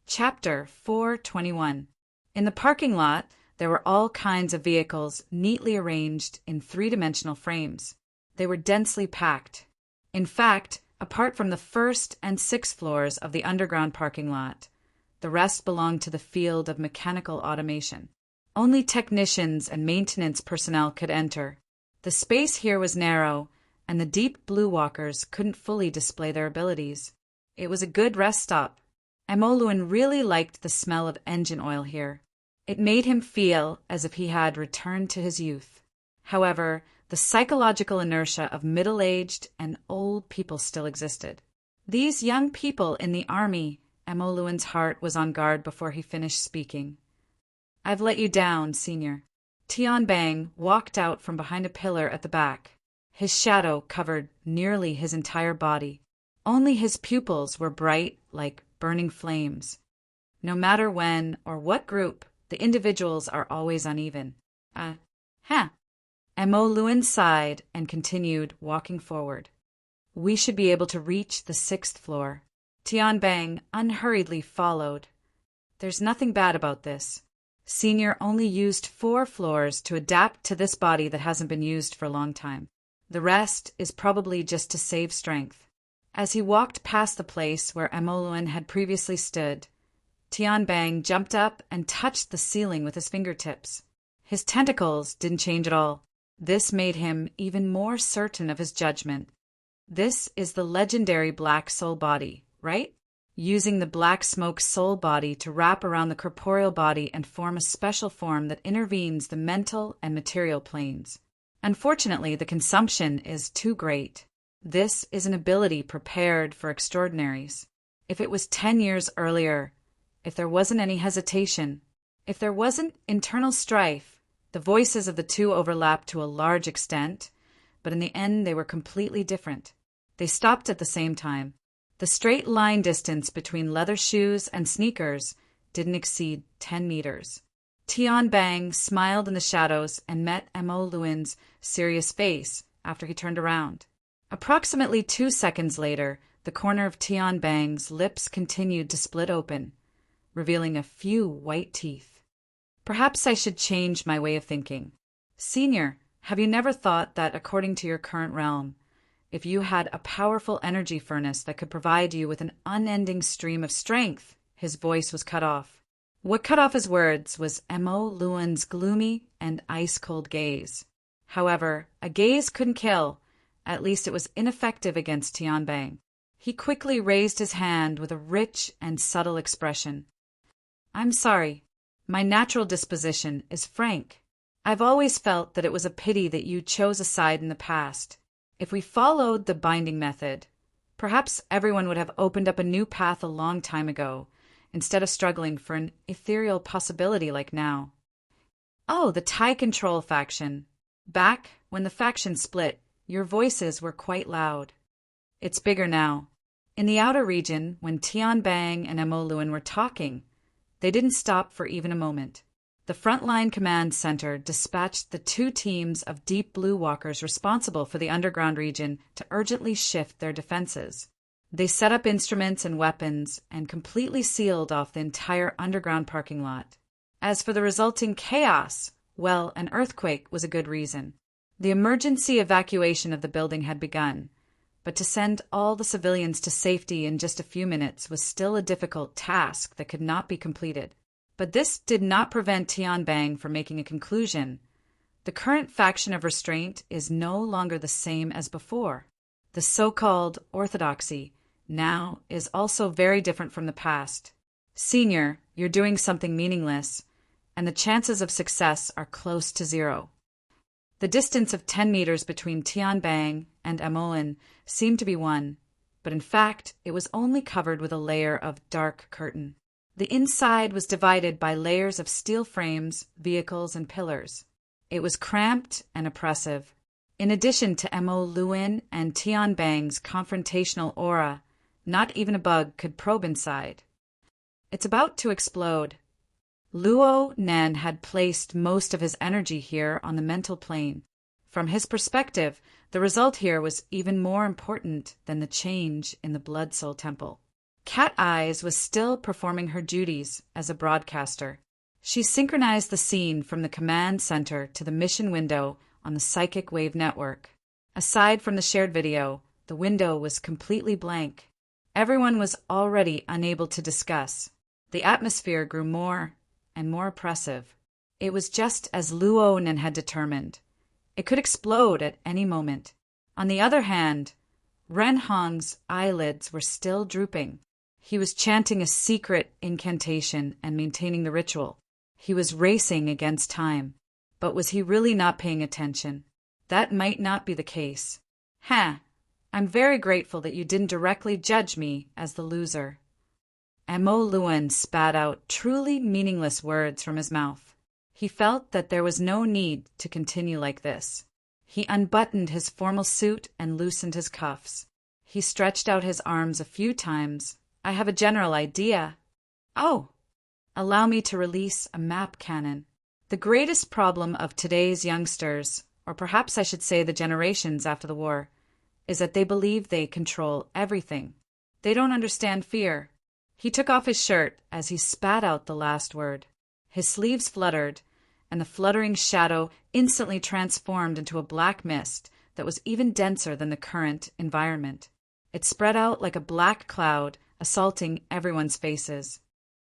Chapter 421. In the parking lot, there were all kinds of vehicles neatly arranged in three-dimensional frames. They were densely packed. In fact, apart from the first and sixth floors of the underground parking lot, the rest belonged to the field of mechanical automation. Only technicians and maintenance personnel could enter. The space here was narrow, and the deep blue walkers couldn't fully display their abilities. It was a good rest stop. Emoluen really liked the smell of engine oil here. It made him feel as if he had returned to his youth. However, the psychological inertia of middle-aged and old people still existed. These young people in the army, Emoluen's heart was on guard before he finished speaking. "I've let you down, Senior." Tianbang walked out from behind a pillar at the back. His shadow covered nearly his entire body. Only his pupils were bright like burning flames. No matter when or what group, the individuals are always uneven. Emoluen sighed and continued walking forward. "We should be able to reach the sixth floor." Tianbang unhurriedly followed. "There's nothing bad about this. Senior only used 4 floors to adapt to this body that hasn't been used for a long time. The rest is probably just to save strength." As he walked past the place where Emoluen had previously stood, Tianbang jumped up and touched the ceiling with his fingertips. His tentacles didn't change at all. This made him even more certain of his judgment. This is the legendary Black Soul body, right? Using the Black Smoke Soul body to wrap around the corporeal body and form a special form that intervenes the mental and material planes. Unfortunately, the consumption is too great. This is an ability prepared for extraordinaries. If it was 10 years earlier, if there wasn't any hesitation, if there wasn't internal strife, the voices of the two overlapped to a large extent, but in the end they were completely different. They stopped at the same time. The straight line distance between leather shoes and sneakers didn't exceed 10 meters. Tianbang smiled in the shadows and met Emoluen's serious face after he turned around. Approximately 2 seconds later, the corner of Tianbang's lips continued to split open, revealing a few white teeth. "Perhaps I should change my way of thinking. Senior, have you never thought that according to your current realm, if you had a powerful energy furnace that could provide you with an unending stream of strength?" His voice was cut off. What cut off his words was Emoluen's gloomy and ice-cold gaze. However, a gaze couldn't kill. At least it was ineffective against Tianbang. He quickly raised his hand with a rich and subtle expression. "I'm sorry. My natural disposition is frank. I've always felt that it was a pity that you chose a side in the past. If we followed the binding method, perhaps everyone would have opened up a new path a long time ago, instead of struggling for an ethereal possibility like now." "Oh, the TIE Control faction. Back when the faction split, your voices were quite loud. It's bigger now." In the outer region, when Tianbang and Emoluen were talking, they didn't stop for even a moment. The frontline command center dispatched the 2 teams of deep blue walkers responsible for the underground region to urgently shift their defenses. They set up instruments and weapons and completely sealed off the entire underground parking lot. As for the resulting chaos, well, an earthquake was a good reason. The emergency evacuation of the building had begun, but to send all the civilians to safety in just a few minutes was still a difficult task that could not be completed. But this did not prevent Tianbang from making a conclusion. The current faction of restraint is no longer the same as before. The so-called orthodoxy now is also very different from the past. Senior, you're doing something meaningless, and the chances of success are close to 0. The distance of 10 meters between Tianbang and Emoluen seemed to be 1, but in fact it was only covered with a layer of dark curtain. The inside was divided by layers of steel frames, vehicles, and pillars. It was cramped and oppressive. In addition to Emoluen and Tianbang's confrontational aura, not even a bug could probe inside. "It's about to explode." Luo Nen had placed most of his energy here on the mental plane. From his perspective, the result here was even more important than the change in the Blood Soul Temple. Cat Eyes was still performing her duties as a broadcaster. She synchronized the scene from the command center to the mission window on the psychic wave network. Aside from the shared video, the window was completely blank. Everyone was already unable to discuss. The atmosphere grew more and more oppressive. It was just as Luonen had determined. It could explode at any moment. On the other hand, Renhong's eyelids were still drooping. He was chanting a secret incantation and maintaining the ritual. He was racing against time. But was he really not paying attention? That might not be the case. I'm very grateful that you didn't directly judge me as the loser. Mo Luen spat out truly meaningless words from his mouth. He felt that there was no need to continue like this. He unbuttoned his formal suit and loosened his cuffs. He stretched out his arms a few times. I have a general idea. Oh! Allow me to release a map cannon. The greatest problem of today's youngsters, or perhaps I should say the generations after the war, is that they believe they control everything. They don't understand fear. He took off his shirt as he spat out the last word. His sleeves fluttered, and the fluttering shadow instantly transformed into a black mist that was even denser than the current environment. It spread out like a black cloud, assaulting everyone's faces.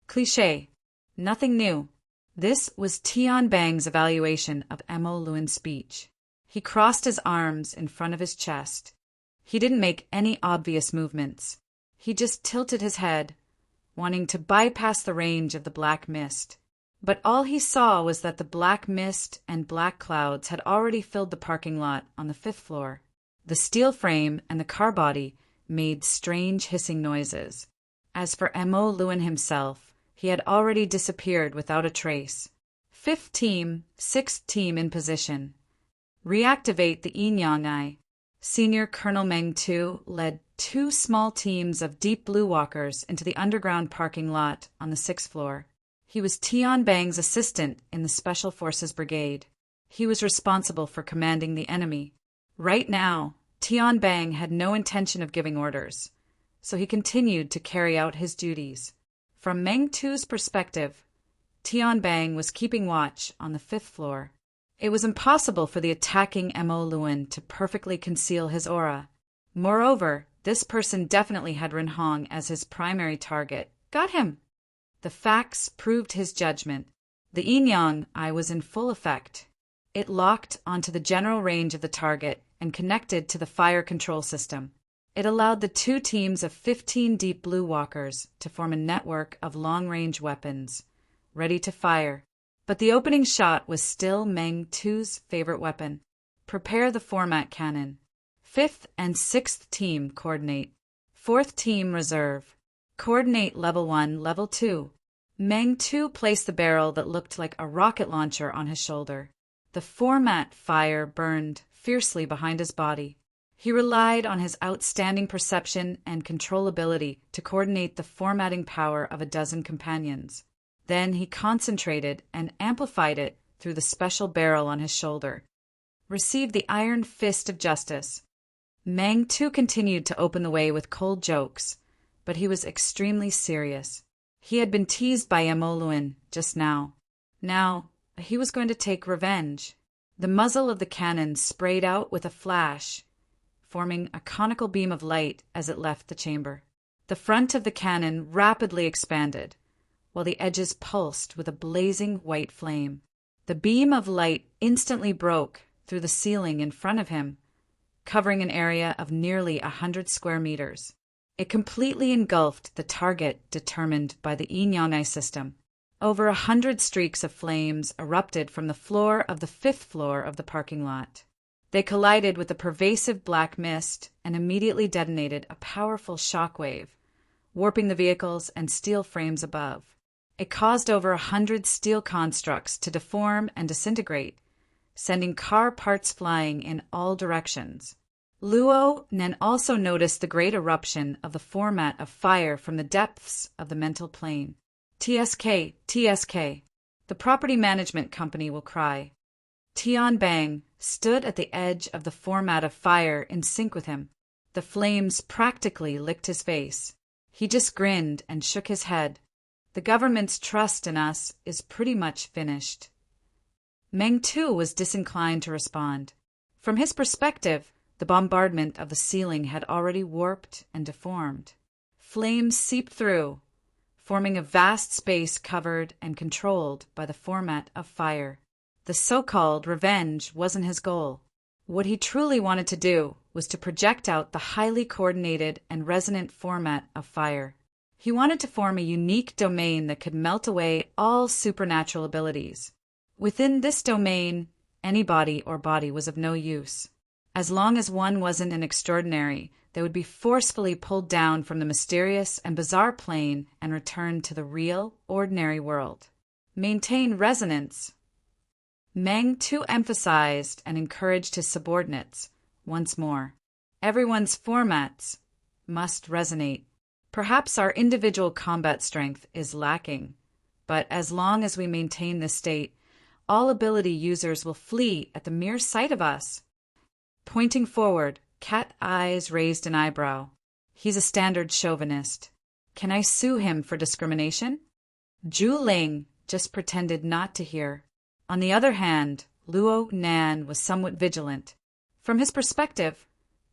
Cliché. Nothing new. This was Tian Bang's evaluation of Mo Luen's speech. He crossed his arms in front of his chest. He didn't make any obvious movements. He just tilted his head, wanting to bypass the range of the black mist. But all he saw was that the black mist and black clouds had already filled the parking lot on the 5th floor. The steel frame and the car body made strange hissing noises. As for Mo Luen himself, he had already disappeared without a trace. 5th team, 6th team in position. Reactivate the Yin-Yang Eye. Senior Colonel Meng Tu led 2 small teams of Deep Blue Walkers into the underground parking lot on the 6th floor. He was Tian Bang's assistant in the Special Forces Brigade. He was responsible for commanding the enemy. Right now, Tian Bang had no intention of giving orders, so he continued to carry out his duties. From Meng Tu's perspective, Tian Bang was keeping watch on the 5th floor. It was impossible for the attacking Mo Luen to perfectly conceal his aura. Moreover, this person definitely had Renhong as his primary target. Got him! The facts proved his judgment. The Yin-Yang Eye was in full effect. It locked onto the general range of the target and connected to the fire control system. It allowed the 2 teams of 15 Deep Blue Walkers to form a network of long-range weapons, ready to fire. But the opening shot was still Meng Tu's favorite weapon. Prepare the format cannon. 5th and 6th team coordinate. 4th team reserve. Coordinate level 1, level 2. Meng Tu placed the barrel that looked like a rocket launcher on his shoulder. The format fire burned fiercely behind his body. He relied on his outstanding perception and controllability to coordinate the formatting power of a dozen companions. Then he concentrated and amplified it through the special barrel on his shoulder. Receive the iron fist of justice. Meng Tu continued to open the way with cold jokes, but he was extremely serious. He had been teased by Mo Luen just now. Now, he was going to take revenge. The muzzle of the cannon sprayed out with a flash, forming a conical beam of light as it left the chamber. The front of the cannon rapidly expanded, while the edges pulsed with a blazing white flame. The beam of light instantly broke through the ceiling in front of him, covering an area of nearly 100 square meters. It completely engulfed the target determined by the Yin-Yang Eye system. Over 100 streaks of flames erupted from the floor of the 5th floor of the parking lot. They collided with the pervasive black mist and immediately detonated a powerful shockwave, warping the vehicles and steel frames above. It caused over 100 steel constructs to deform and disintegrate, sending car parts flying in all directions. Luo Nen also noticed the great eruption of the format of fire from the depths of the mental plane. TSK, TSK. The property management company will cry. Tian Bang stood at the edge of the format of fire in sync with him. The flames practically licked his face. He just grinned and shook his head. The government's trust in us is pretty much finished. Meng too was disinclined to respond. From his perspective, the bombardment of the ceiling had already warped and deformed. Flames seeped through, forming a vast space covered and controlled by the format of fire. The so-called revenge wasn't his goal. What he truly wanted to do was to project out the highly coordinated and resonant format of fire. He wanted to form a unique domain that could melt away all supernatural abilities. Within this domain, any body or body was of no use. As long as one wasn't an extraordinary, they would be forcefully pulled down from the mysterious and bizarre plane and returned to the real, ordinary world. Maintain resonance. Meng too emphasized and encouraged his subordinates, once more. Everyone's formats must resonate. Perhaps our individual combat strength is lacking, but as long as we maintain this state, all ability users will flee at the mere sight of us. Pointing forward, Cat Eyes raised an eyebrow. He's a standard chauvinist. Can I sue him for discrimination? Zhu Ling just pretended not to hear. On the other hand, Luo Nan was somewhat vigilant. From his perspective,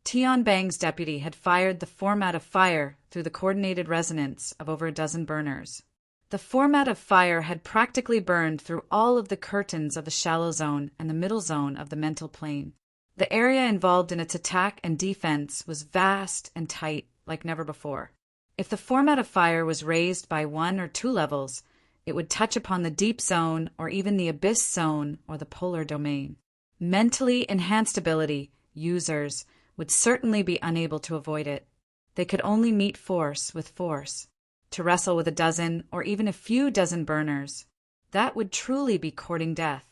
Tian Bang's deputy had fired the format of fire through the coordinated resonance of over a dozen burners. The format of fire had practically burned through all of the curtains of the shallow zone and the middle zone of the mental plane. The area involved in its attack and defense was vast and tight like never before. If the format of fire was raised by 1 or 2 levels, it would touch upon the deep zone or even the abyss zone or the polar domain. Mentally enhanced ability users would certainly be unable to avoid it. They could only meet force with force. To wrestle with a dozen or even a few dozen burners, that would truly be courting death.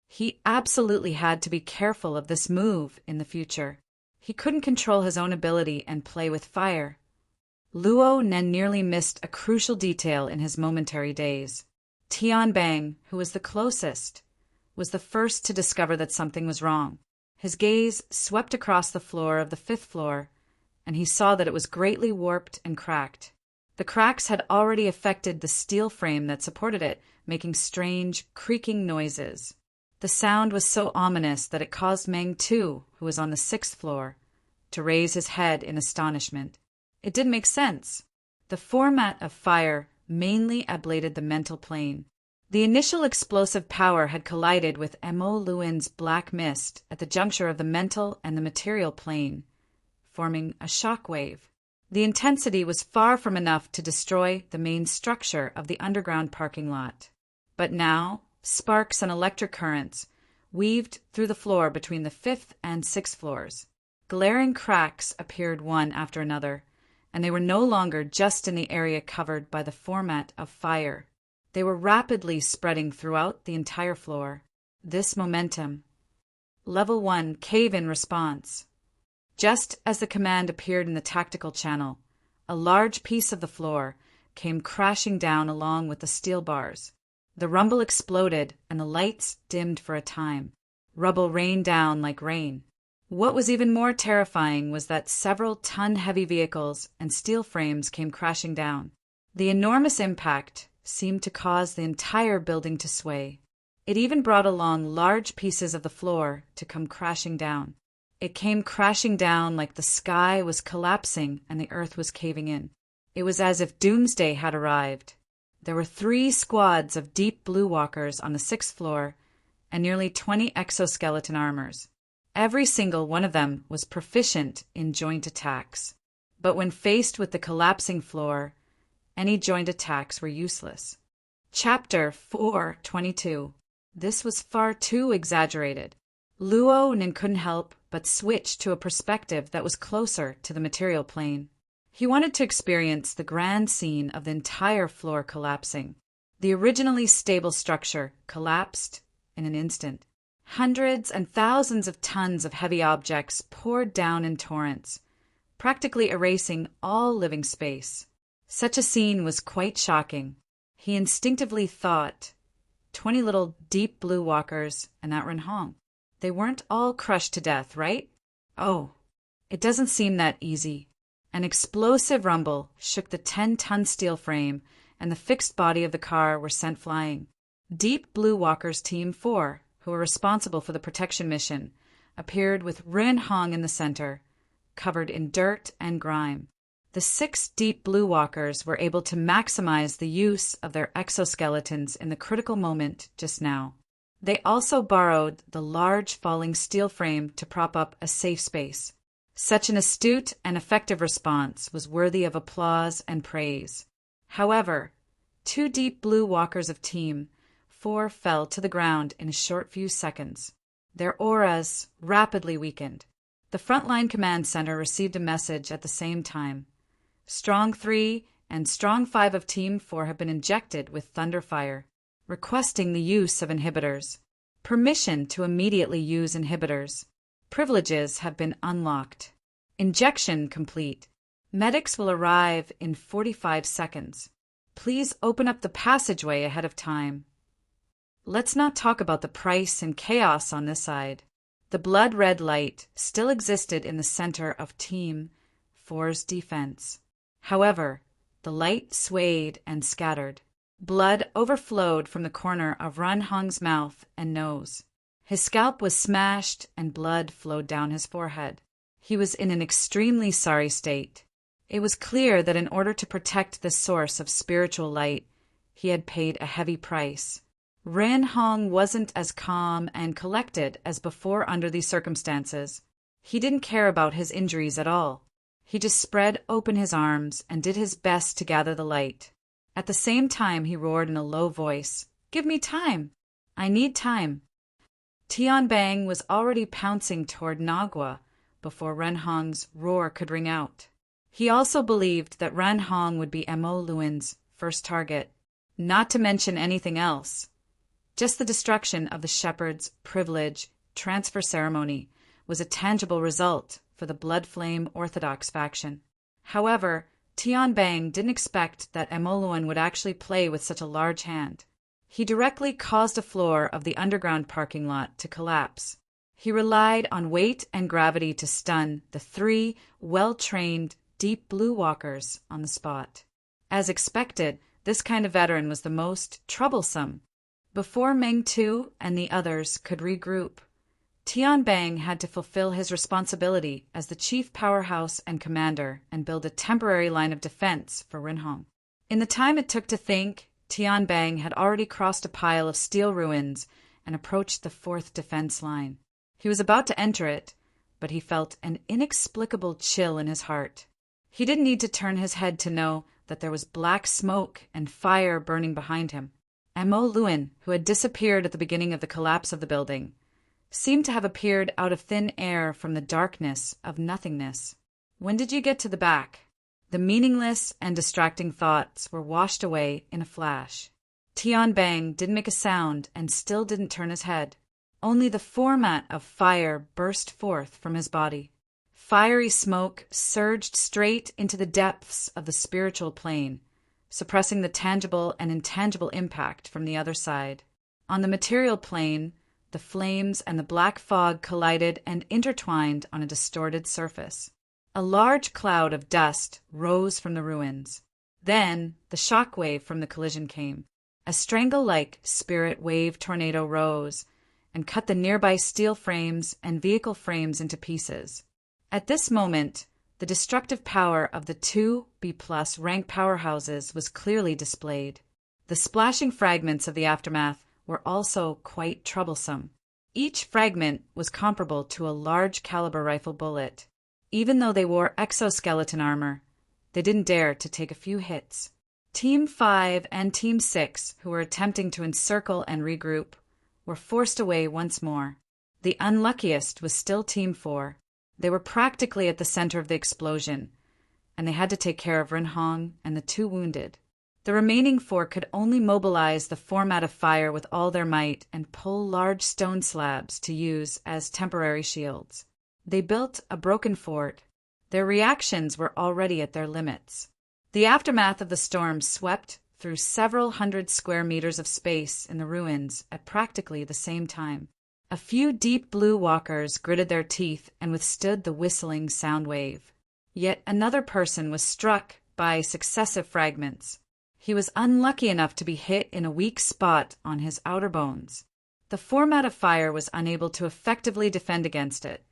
He absolutely had to be careful of this move in the future. He couldn't control his own ability and play with fire. Luo Nen nearly missed a crucial detail in his momentary daze. Tian Bang, who was the closest, was the first to discover that something was wrong. His gaze swept across the floor of the 5th floor, and he saw that it was greatly warped and cracked. The cracks had already affected the steel frame that supported it, making strange, creaking noises. The sound was so ominous that it caused Meng Tu, who was on the 6th floor, to raise his head in astonishment. It didn't make sense. The format of fire mainly ablated the mental plane. The initial explosive power had collided with Mo Luin's black mist at the juncture of the mental and the material plane, forming a shock wave. The intensity was far from enough to destroy the main structure of the underground parking lot. But now, sparks and electric currents weaved through the floor between the 5th and 6th floors. Glaring cracks appeared one after another, and they were no longer just in the area covered by the format of fire. They were rapidly spreading throughout the entire floor. This momentum. Level 1 cave-in response. Just as the command appeared in the tactical channel, a large piece of the floor came crashing down along with the steel bars. The rumble exploded and the lights dimmed for a time. Rubble rained down like rain. What was even more terrifying was that several ton-heavy vehicles and steel frames came crashing down. The enormous impact seemed to cause the entire building to sway. It even brought along large pieces of the floor to come crashing down. It came crashing down like the sky was collapsing and the earth was caving in. It was as if doomsday had arrived. There were 3 squads of deep blue walkers on the 6th floor and nearly 20 exoskeleton armors. Every single one of them was proficient in joint attacks. But when faced with the collapsing floor, any joint attacks were useless. Chapter 4:22. This was far too exaggerated. Luo Nin couldn't help but switch to a perspective that was closer to the material plane. He wanted to experience the grand scene of the entire floor collapsing. The originally stable structure collapsed in an instant. Hundreds and thousands of tons of heavy objects poured down in torrents, practically erasing all living space. Such a scene was quite shocking. He instinctively thought, 20 little deep blue walkers and that Ren Hong. They weren't all crushed to death, right? Oh, it doesn't seem that easy. An explosive rumble shook the 10-ton steel frame, and the fixed body of the car were sent flying. Deep Blue Walkers Team 4, who were responsible for the protection mission, appeared with Rin Hong in the center, covered in dirt and grime. The 6 Deep Blue Walkers were able to maximize the use of their exoskeletons in the critical moment just now. They also borrowed the large falling steel frame to prop up a safe space. Such an astute and effective response was worthy of applause and praise. However, 2 Deep Blue Walkers of Team 4 fell to the ground in a short few seconds. Their auras rapidly weakened. The frontline command center received a message at the same time. Strong 3 and Strong 5 of Team 4 have been injected with Thunderfire, requesting the use of inhibitors. Permission to immediately use inhibitors. Privileges have been unlocked. Injection complete. Medics will arrive in 45 seconds. Please open up the passageway ahead of time. Let's not talk about the price and chaos on this side. The blood-red light still existed in the center of Team 4's defense. However, the light swayed and scattered. Blood overflowed from the corner of Ran Hong's mouth and nose. His scalp was smashed and blood flowed down his forehead. He was in an extremely sorry state. It was clear that in order to protect this source of spiritual light, he had paid a heavy price. Ran Hong wasn't as calm and collected as before under these circumstances. He didn't care about his injuries at all. He just spread open his arms and did his best to gather the light. At the same time, he roared in a low voice, "Give me time! I need time!" Tian Bang was already pouncing toward Nagua before Ren Hong's roar could ring out. He also believed that Ren Hong would be Mo Luan's first target, not to mention anything else. Just the destruction of the shepherd's privilege transfer ceremony was a tangible result for the Blood Flame Orthodox faction. However, Tian Bang didn't expect that Mo Luan would actually play with such a large hand. He directly caused a floor of the underground parking lot to collapse. He relied on weight and gravity to stun the 3 well-trained Deep Blue Walkers on the spot. As expected, this kind of veteran was the most troublesome. Before Meng Tu and the others could regroup, Tian Bang had to fulfill his responsibility as the chief powerhouse and commander and build a temporary line of defense for Rinhong. In the time it took to think, Tian Bang had already crossed a pile of steel ruins and approached the 4th defense line. He was about to enter it, but he felt an inexplicable chill in his heart. He didn't need to turn his head to know that there was black smoke and fire burning behind him. Mo Luan, who had disappeared at the beginning of the collapse of the building, seemed to have appeared out of thin air from the darkness of nothingness. "When did you get to the back?" The meaningless and distracting thoughts were washed away in a flash. Tian Bang didn't make a sound and still didn't turn his head. Only the format of fire burst forth from his body. Fiery smoke surged straight into the depths of the spiritual plane, suppressing the tangible and intangible impact from the other side. On the material plane, the flames and the black fog collided and intertwined on a distorted surface. A large cloud of dust rose from the ruins. Then the shock wave from the collision came. A strangle-like spirit wave tornado rose and cut the nearby steel frames and vehicle frames into pieces. At this moment, the destructive power of the 2 B+ rank powerhouses was clearly displayed. The splashing fragments of the aftermath were also quite troublesome. Each fragment was comparable to a large caliber rifle bullet. Even though they wore exoskeleton armor, they didn't dare to take a few hits. Team 5 and Team 6, who were attempting to encircle and regroup, were forced away once more. The unluckiest was still Team 4. They were practically at the center of the explosion, and they had to take care of Rinhong and the 2 wounded. The remaining 4 could only mobilize the format of fire with all their might and pull large stone slabs to use as temporary shields. They built a broken fort. Their reactions were already at their limits. The aftermath of the storm swept through several hundred square meters of space in the ruins at practically the same time. A few Deep Blue Walkers gritted their teeth and withstood the whistling sound wave. Yet another person was struck by successive fragments. He was unlucky enough to be hit in a weak spot on his outer bones. The format of fire was unable to effectively defend against it,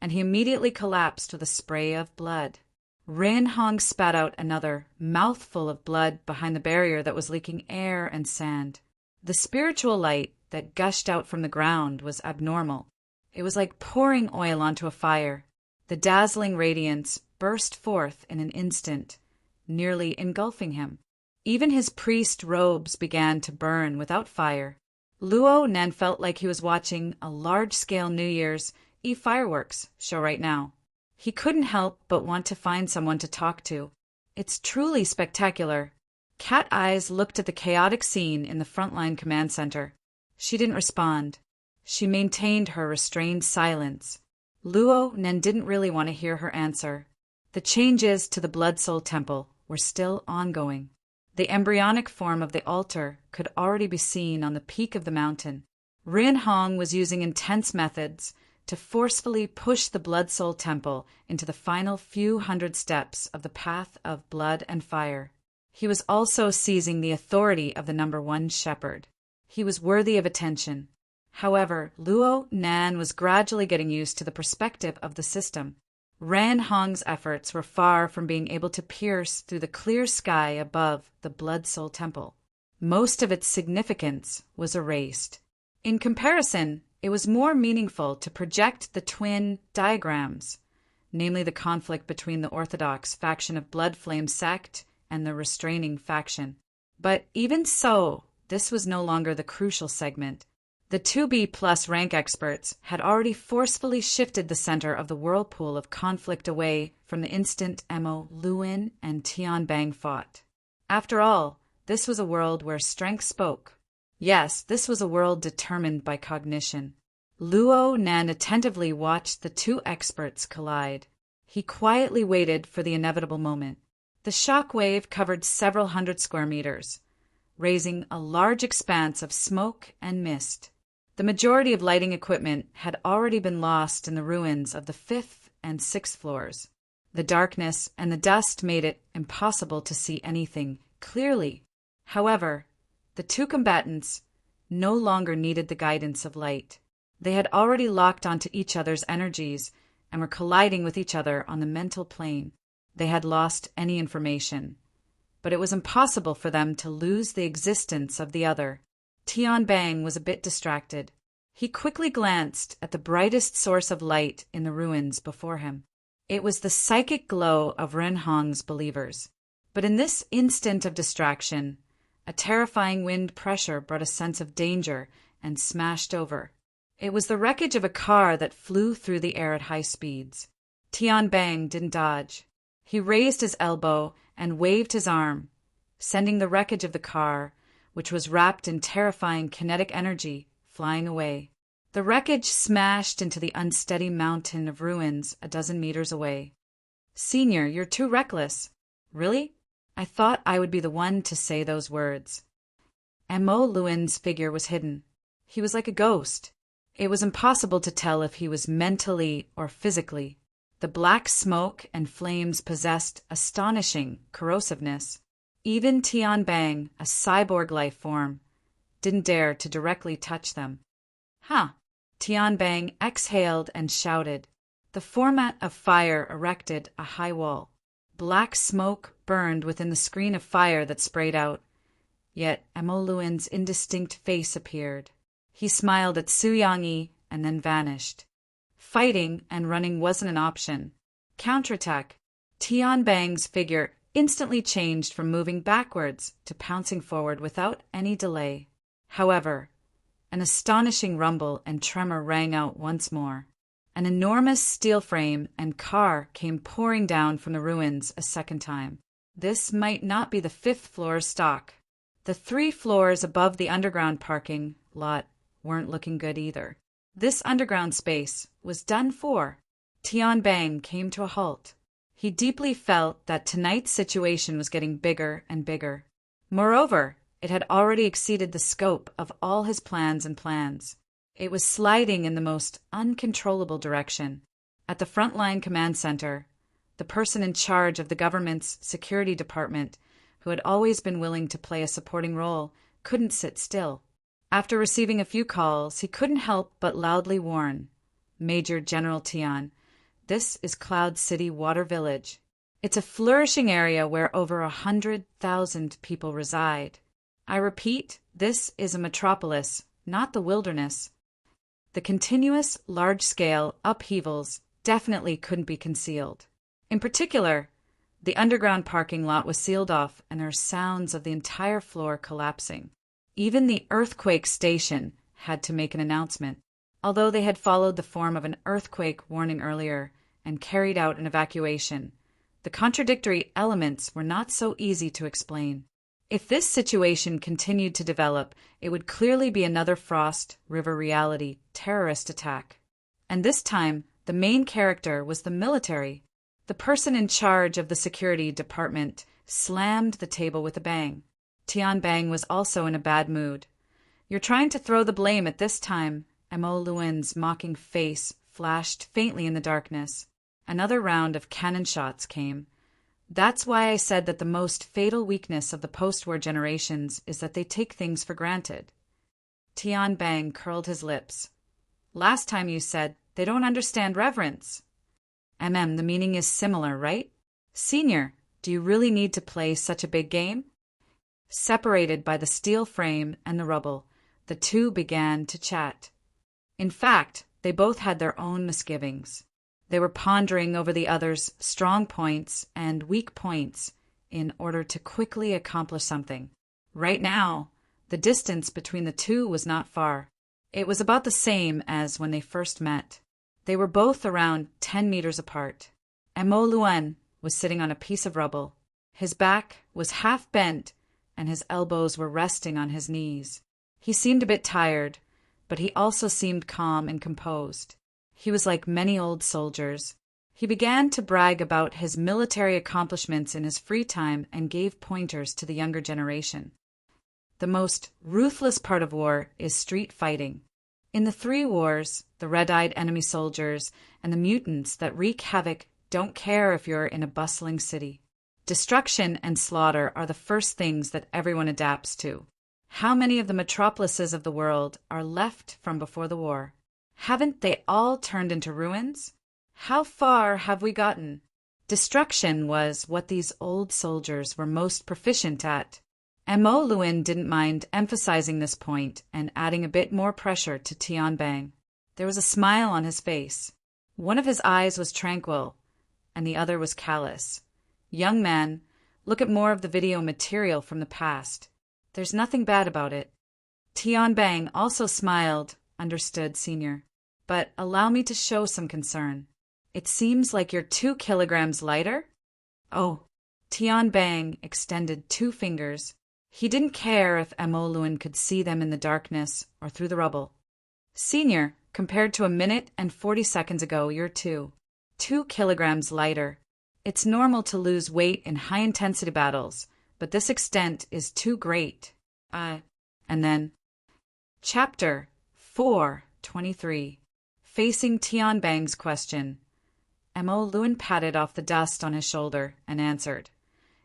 and he immediately collapsed with a spray of blood. Rin Hong spat out another mouthful of blood behind the barrier that was leaking air and sand. The spiritual light that gushed out from the ground was abnormal. It was like pouring oil onto a fire. The dazzling radiance burst forth in an instant, nearly engulfing him. Even his priest robes began to burn without fire. Luo Nan felt like he was watching a large-scale New Year's Eve fireworks show right now. He couldn't help but want to find someone to talk to. It's truly spectacular. Cat Eyes looked at the chaotic scene in the frontline command center. She didn't respond. She maintained her restrained silence. Luo Nan didn't really want to hear her answer. The changes to the Blood Soul Temple were still ongoing. The embryonic form of the altar could already be seen on the peak of the mountain. Rin Hong was using intense methods to forcefully push the Blood Soul Temple into the final few hundred steps of the path of blood and fire. He was also seizing the authority of the number one shepherd. He was worthy of attention. However, Luo Nan was gradually getting used to the perspective of the system. Ran Hong's efforts were far from being able to pierce through the clear sky above the Blood Soul Temple. Most of its significance was erased. In comparison, it was more meaningful to project the twin diagrams, namely the conflict between the Orthodox faction of Blood Flame sect and the restraining faction. But even so, this was no longer the crucial segment. The 2B plus rank experts had already forcefully shifted the center of the whirlpool of conflict away from the instant Mo Luin and Tian Bang fought. After all, this was a world where strength spoke. Yes, this was a world determined by cognition. Luo Nan attentively watched the two experts collide. He quietly waited for the inevitable moment. The shock wave covered several hundred square meters, raising a large expanse of smoke and mist. The majority of lighting equipment had already been lost in the ruins of the 5th and 6th floors. The darkness and the dust made it impossible to see anything clearly. However, the two combatants no longer needed the guidance of light. They had already locked onto each other's energies and were colliding with each other on the mental plane. They had lost any information, but it was impossible for them to lose the existence of the other. Tian Bang was a bit distracted. He quickly glanced at the brightest source of light in the ruins before him. It was the psychic glow of Ren Hong's believers. But in this instant of distraction, a terrifying wind pressure brought a sense of danger and smashed over. It was the wreckage of a car that flew through the air at high speeds. Tian Bang didn't dodge. He raised his elbow and waved his arm, sending the wreckage of the car, which was wrapped in terrifying kinetic energy, flying away. The wreckage smashed into the unsteady mountain of ruins a dozen meters away. "Senior, you're too reckless." "Really? I thought I would be the one to say those words." Mo Luin's figure was hidden. He was like a ghost. It was impossible to tell if he was mentally or physically. The black smoke and flames possessed astonishing corrosiveness. Even Tian Bang, a cyborg life form, didn't dare to directly touch them. "Huh." Tian Bang exhaled and shouted. The format of fire erected a high wall. Black smoke burned within the screen of fire that sprayed out. Yet Mo Luin's indistinct face appeared. He smiled at Su Yangyi and then vanished. Fighting and running wasn't an option. Counterattack. Tian Bang's figure instantly changed from moving backwards to pouncing forward without any delay. However, an astonishing rumble and tremor rang out once more. An enormous steel frame and car came pouring down from the ruins a second time. This might not be the 5th floor stock. The 3 floors above the underground parking lot weren't looking good either. This underground space was done for. Tian Bang came to a halt. He deeply felt that tonight's situation was getting bigger and bigger. Moreover, it had already exceeded the scope of all his plans. It was sliding in the most uncontrollable direction. At the frontline command center, the person in charge of the government's security department, who had always been willing to play a supporting role, couldn't sit still. After receiving a few calls, he couldn't help but loudly warn, "Major General Tian, this is Cloud City Water Village. It's a flourishing area where over 100,000 people reside. I repeat, this is a metropolis, not the wilderness." The continuous, large-scale upheavals definitely couldn't be concealed. In particular, the underground parking lot was sealed off, and there were sounds of the entire floor collapsing. Even the earthquake station had to make an announcement. Although they had followed the form of an earthquake warning earlier and carried out an evacuation, the contradictory elements were not so easy to explain. If this situation continued to develop, it would clearly be another Frost River reality terrorist attack. And this time, the main character was the military. The person in charge of the security department slammed the table with a bang. Tian Bang was also in a bad mood. "You're trying to throw the blame at this time." Mo Luen's mocking face flashed faintly in the darkness. Another round of cannon shots came. "That's why I said that the most fatal weakness of the post-war generations is that they take things for granted." Tian Bang curled his lips. "Last time you said they don't understand reverence." The meaning is similar, right? Senior, do you really need to play such a big game?" Separated by the steel frame and the rubble, the two began to chat. In fact, they both had their own misgivings. They were pondering over the other's strong points and weak points in order to quickly accomplish something. Right now, the distance between the two was not far. It was about the same as when they first met. They were both around 10 meters apart. Mo Luen was sitting on a piece of rubble. His back was half bent, and his elbows were resting on his knees. He seemed a bit tired, but he also seemed calm and composed. He was like many old soldiers. He began to brag about his military accomplishments in his free time and gave pointers to the younger generation. The most ruthless part of war is street fighting. In the three wars, the red-eyed enemy soldiers and the mutants that wreak havoc don't care if you're in a bustling city. Destruction and slaughter are the first things that everyone adapts to. How many of the metropolises of the world are left from before the war? Haven't they all turned into ruins? How far have we gotten? Destruction was what these old soldiers were most proficient at. Mo Luen didn't mind emphasizing this point and adding a bit more pressure to Tian Bang. There was a smile on his face. One of his eyes was tranquil, and the other was callous. "Young man, look at more of the video material from the past. There's nothing bad about it." Tian Bang also smiled. "Understood, Senior. But allow me to show some concern. It seems like you're 2 kilograms lighter?" "Oh." Tian Bang extended 2 fingers. He didn't care if Mo Luen could see them in the darkness or through the rubble. "Senior, compared to a minute and 40 seconds ago, you're 2 kilograms lighter. It's normal to lose weight in high-intensity battles, but this extent is too great." And then, Chapter 4:23. Facing Tian Bang's question, Mo Luen patted off the dust on his shoulder and answered,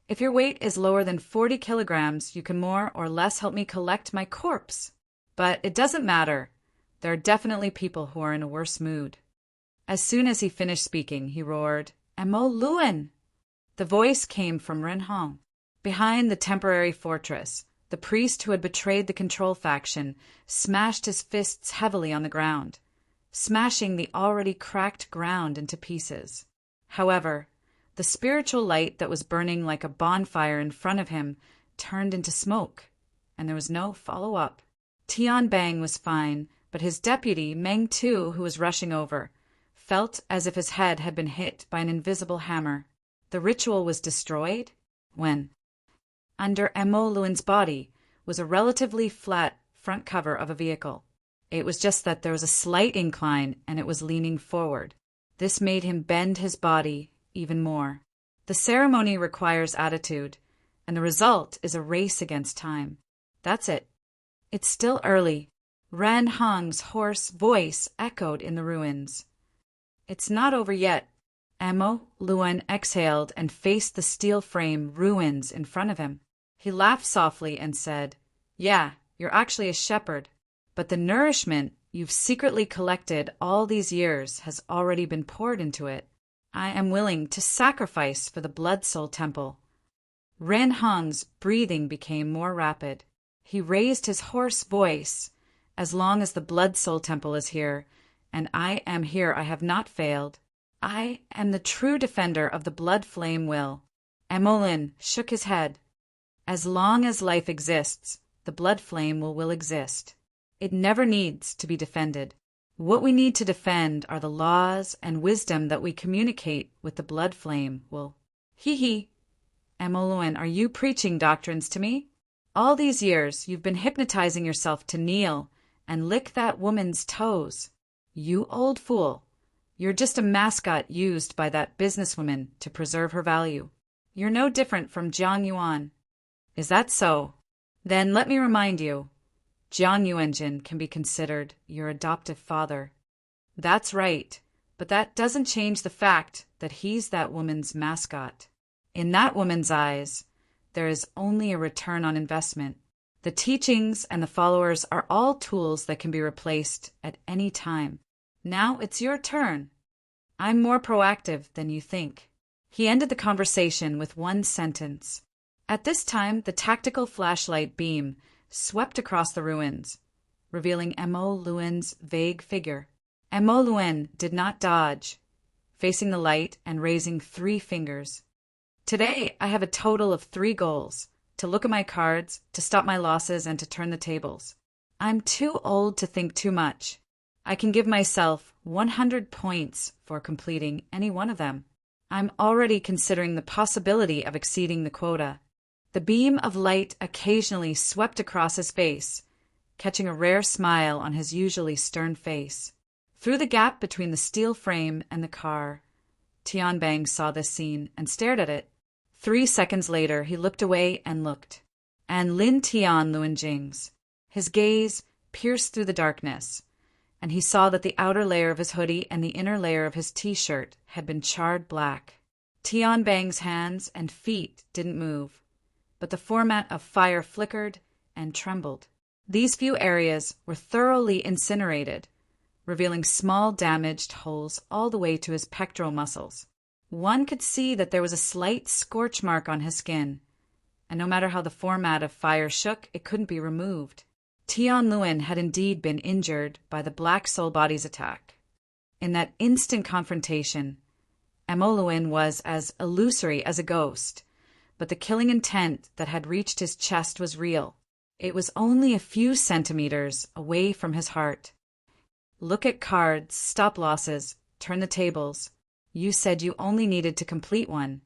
"If your weight is lower than 40 kilograms, you can more or less help me collect my corpse. But it doesn't matter. There are definitely people who are in a worse mood." As soon as he finished speaking, he roared, "Mo Luen!" The voice came from Ren Hong. Behind the temporary fortress, the priest who had betrayed the control faction smashed his fists heavily on the ground, smashing the already cracked ground into pieces. However, the spiritual light that was burning like a bonfire in front of him turned into smoke, and there was no follow-up. Tian Bang was fine, but his deputy, Meng Tu, who was rushing over, felt as if his head had been hit by an invisible hammer. The ritual was destroyed when, under Mo Luen's body, was a relatively flat front cover of a vehicle. It was just that there was a slight incline and it was leaning forward. This made him bend his body even more. The ceremony requires attitude, and the result is a race against time. That's it. It's still early. Ran Hong's hoarse voice echoed in the ruins. "It's not over yet." Emo Luen exhaled and faced the steel frame ruins in front of him. He laughed softly and said, "Yeah, you're actually a shepherd, but the nourishment you've secretly collected all these years has already been poured into it. I am willing to sacrifice for the Blood Soul Temple." Ren Hong's breathing became more rapid. He raised his hoarse voice. "As long as the Blood Soul Temple is here, and I am here, I have not failed. I am the true defender of the Blood Flame Will." Emolyn shook his head. "As long as life exists, the Blood Flame will exist. It never needs to be defended. What we need to defend are the laws and wisdom that we communicate with the Blood Flame Will." "Hee. Emolyn, are you preaching doctrines to me? All these years you've been hypnotizing yourself to kneel and lick that woman's toes. You old fool. You're just a mascot used by that businesswoman to preserve her value. You're no different from Jiang Yuan." "Is that so? Then let me remind you, Jiang Yuanjin can be considered your adoptive father." "That's right, but that doesn't change the fact that he's that woman's mascot. In that woman's eyes, there is only a return on investment. The teachings and the followers are all tools that can be replaced at any time. Now it's your turn. I'm more proactive than you think." He ended the conversation with one sentence. At this time, the tactical flashlight beam swept across the ruins, revealing Emo Luen's vague figure. Emo Luen did not dodge, facing the light and raising 3 fingers. "Today, I have a total of 3 goals: to look at my cards, to stop my losses, and to turn the tables. I'm too old to think too much. I can give myself 100 points for completing any one of them. I'm already considering the possibility of exceeding the quota." The beam of light occasionally swept across his face, catching a rare smile on his usually stern face. Through the gap between the steel frame and the car, Tianbang saw this scene and stared at it. 3 seconds later, he looked away and looked. And Lin Tian Luanjing's. His gaze pierced through the darkness, and he saw that the outer layer of his hoodie and the inner layer of his t-shirt had been charred black. Tianbang's hands and feet didn't move, but the format of fire flickered and trembled. These few areas were thoroughly incinerated, revealing small damaged holes all the way to his pectoral muscles. One could see that there was a slight scorch mark on his skin, and no matter how the format of fire shook, it couldn't be removed. Tian Luen had indeed been injured by the Black Soul Body's attack. In that instant confrontation, Emo Luen was as illusory as a ghost, but the killing intent that had reached his chest was real. It was only a few centimeters away from his heart. "Look at cards, stop losses, turn the tables. You said you only needed to complete one,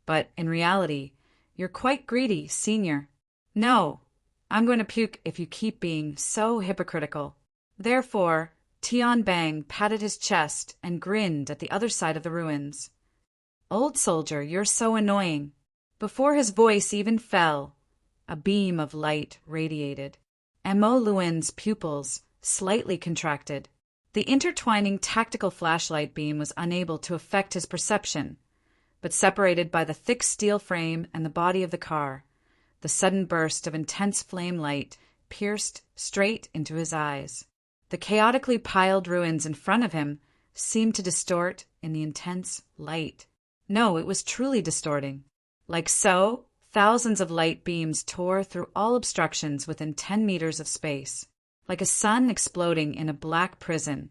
but in reality, you're quite greedy, senior. No, I'm going to puke if you keep being so hypocritical." Therefore, Tianbang patted his chest and grinned at the other side of the ruins. "Old soldier, you're so annoying." Before his voice even fell, a beam of light radiated. Emo Luen's pupils slightly contracted. The intertwining tactical flashlight beam was unable to affect his perception, but separated by the thick steel frame and the body of the car, the sudden burst of intense flame light pierced straight into his eyes. The chaotically piled ruins in front of him seemed to distort in the intense light. No, it was truly distorting. Like so, thousands of light beams tore through all obstructions within 10 meters of space. Like a sun exploding in a black prison,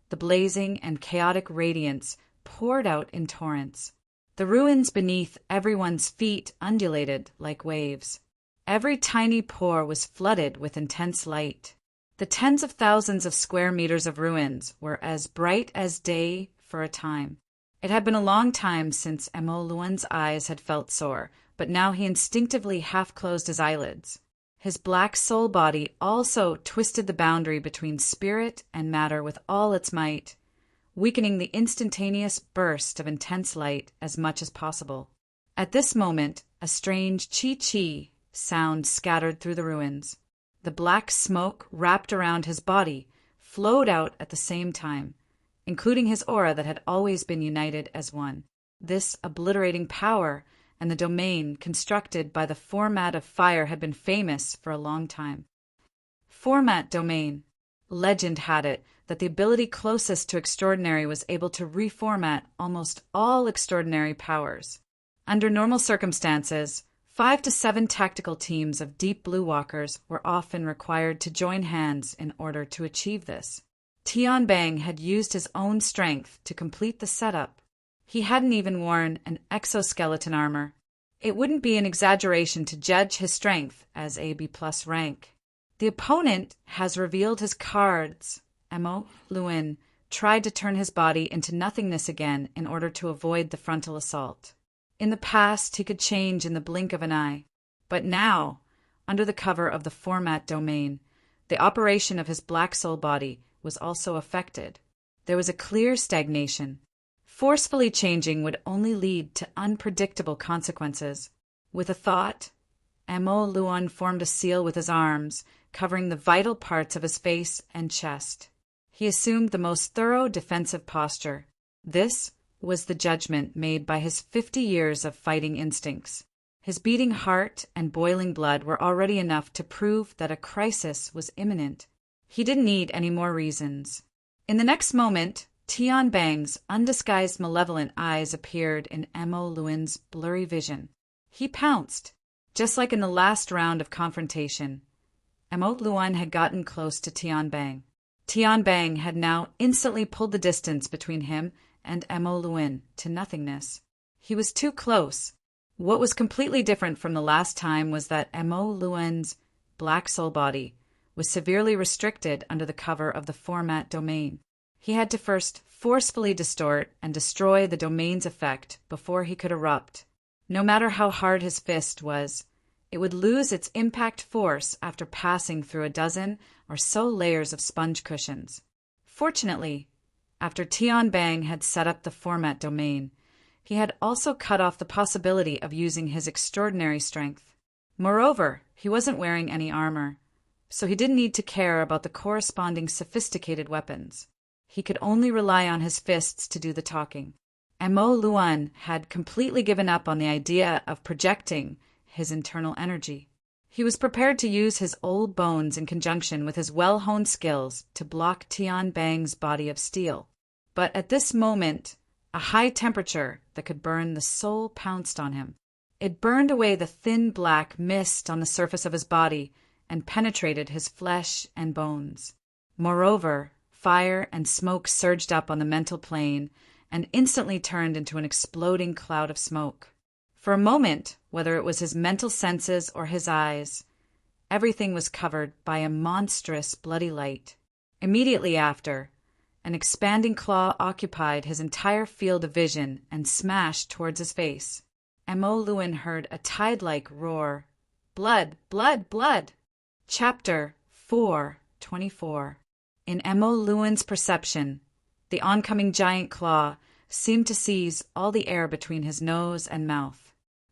the blazing and chaotic radiance poured out in torrents. The ruins beneath everyone's feet undulated like waves. Every tiny pore was flooded with intense light. The tens of thousands of square meters of ruins were as bright as day for a time. It had been a long time since Emo Luen's eyes had felt sore, but now he instinctively half-closed his eyelids. His black soul body also twisted the boundary between spirit and matter with all its might, weakening the instantaneous burst of intense light as much as possible. At this moment, a strange chi-chi sound scattered through the ruins. The black smoke wrapped around his body flowed out at the same time, including his aura that had always been united as one. This obliterating power and the domain constructed by the format of fire had been famous for a long time. Format domain. Legend had it that the ability closest to extraordinary was able to reformat almost all extraordinary powers. Under normal circumstances, 5 to 7 tactical teams of Deep Blue Walkers were often required to join hands in order to achieve this. Tian Bang had used his own strength to complete the setup. He hadn't even worn an exoskeleton armor. It wouldn't be an exaggeration to judge his strength as AB+ rank. The opponent has revealed his cards. Mo Luin tried to turn his body into nothingness again in order to avoid the frontal assault. In the past, he could change in the blink of an eye. But now, under the cover of the format domain, the operation of his black soul body was also affected. There was a clear stagnation. Forcefully changing would only lead to unpredictable consequences. With a thought, Mo Luan formed a seal with his arms, covering the vital parts of his face and chest. He assumed the most thorough defensive posture. This was the judgment made by his 50 years of fighting instincts. His beating heart and boiling blood were already enough to prove that a crisis was imminent. He didn't need any more reasons. In the next moment, Tian Bang's undisguised malevolent eyes appeared in Mo Luin's blurry vision. He pounced. Just like in the last round of confrontation, Mo Luan had gotten close to Tian Bang. Tian Bang had now instantly pulled the distance between him and Mo Luin to nothingness. He was too close. What was completely different from the last time was that Mo Luin's black soul body was severely restricted under the cover of the format domain. He had to first forcefully distort and destroy the domain's effect before he could erupt. No matter how hard his fist was, it would lose its impact force after passing through a dozen or so layers of sponge cushions. Fortunately, after Tian Bang had set up the format domain, he had also cut off the possibility of using his extraordinary strength. Moreover, he wasn't wearing any armor, so he didn't need to care about the corresponding sophisticated weapons. He could only rely on his fists to do the talking. Mo Luan had completely given up on the idea of projecting his internal energy. He was prepared to use his old bones in conjunction with his well-honed skills to block Tian Bang's body of steel. But at this moment, a high temperature that could burn the soul pounced on him. It burned away the thin black mist on the surface of his body and penetrated his flesh and bones. Moreover, fire and smoke surged up on the mental plane and instantly turned into an exploding cloud of smoke. For a moment, whether it was his mental senses or his eyes, everything was covered by a monstrous bloody light. Immediately after, an expanding claw occupied his entire field of vision and smashed towards his face. Mo Luin heard a tide-like roar. Blood, blood, blood! Chapter 4:24. In Mo Luin's perception, the oncoming giant claw seemed to seize all the air between his nose and mouth.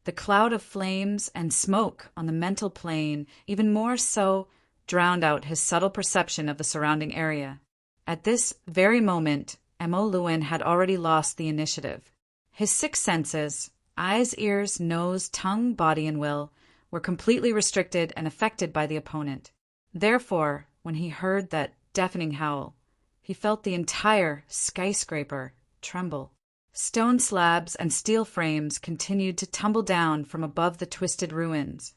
The cloud of flames and smoke on the mental plane even more so drowned out his subtle perception of the surrounding area. At this very moment, Mo Luin had already lost the initiative. His 6 senses, eyes, ears, nose, tongue, body, and will, were completely restricted and affected by the opponent. Therefore, when he heard that deafening howl, he felt the entire skyscraper tremble. Stone slabs and steel frames continued to tumble down from above the twisted ruins,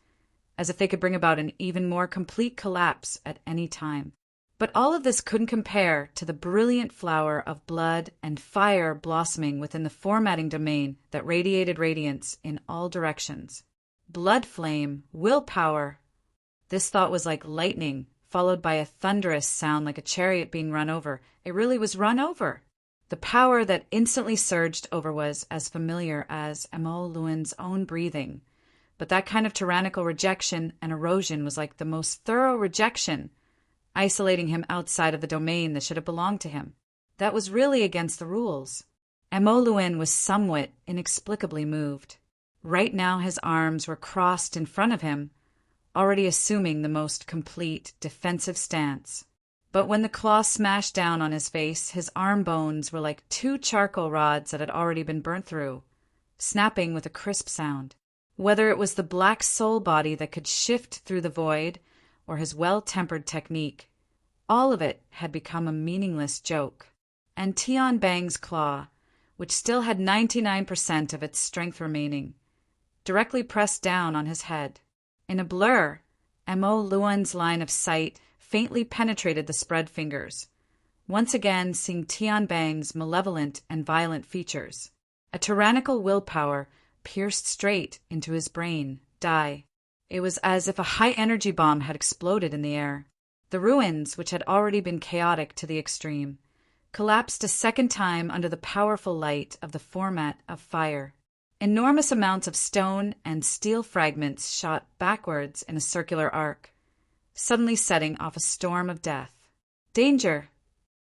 as if they could bring about an even more complete collapse at any time. But all of this couldn't compare to the brilliant flower of blood and fire blossoming within the formatting domain that radiated radiance in all directions. Blood flame, willpower. This thought was like lightning, followed by a thunderous sound like a chariot being run over. It really was run over. The power that instantly surged over was as familiar as Mo Luin's own breathing, but that kind of tyrannical rejection and erosion was like the most thorough rejection, isolating him outside of the domain that should have belonged to him. That was really against the rules. Mo Luin was somewhat inexplicably moved. Right now his arms were crossed in front of him, already assuming the most complete defensive stance. But when the claw smashed down on his face, his arm bones were like two charcoal rods that had already been burnt through, snapping with a crisp sound. Whether it was the black soul body that could shift through the void, or his well-tempered technique, all of it had become a meaningless joke. And Tian Bang's claw, which still had 99% of its strength remaining, directly pressed down on his head. In a blur, Mo Luan's line of sight faintly penetrated the spread fingers, once again seeing Tian Bang's malevolent and violent features. A tyrannical willpower pierced straight into his brain. Die. It was as if a high-energy bomb had exploded in the air. The ruins, which had already been chaotic to the extreme, collapsed a second time under the powerful light of the format of fire. Enormous amounts of stone and steel fragments shot backwards in a circular arc, suddenly setting off a storm of death. Danger!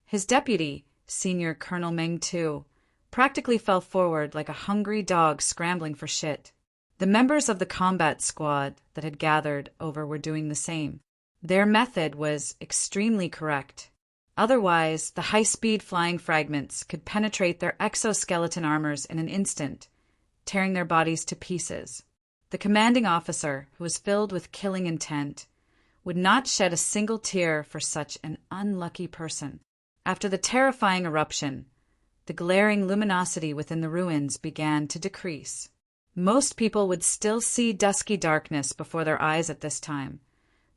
His deputy, Senior Colonel Meng Tu, practically fell forward like a hungry dog scrambling for shit. The members of the combat squad that had gathered over were doing the same. Their method was extremely correct. Otherwise, the high-speed flying fragments could penetrate their exoskeleton armors in an instant, tearing their bodies to pieces. The commanding officer, who was filled with killing intent, would not shed a single tear for such an unlucky person. After the terrifying eruption, the glaring luminosity within the ruins began to decrease. Most people would still see dusky darkness before their eyes at this time,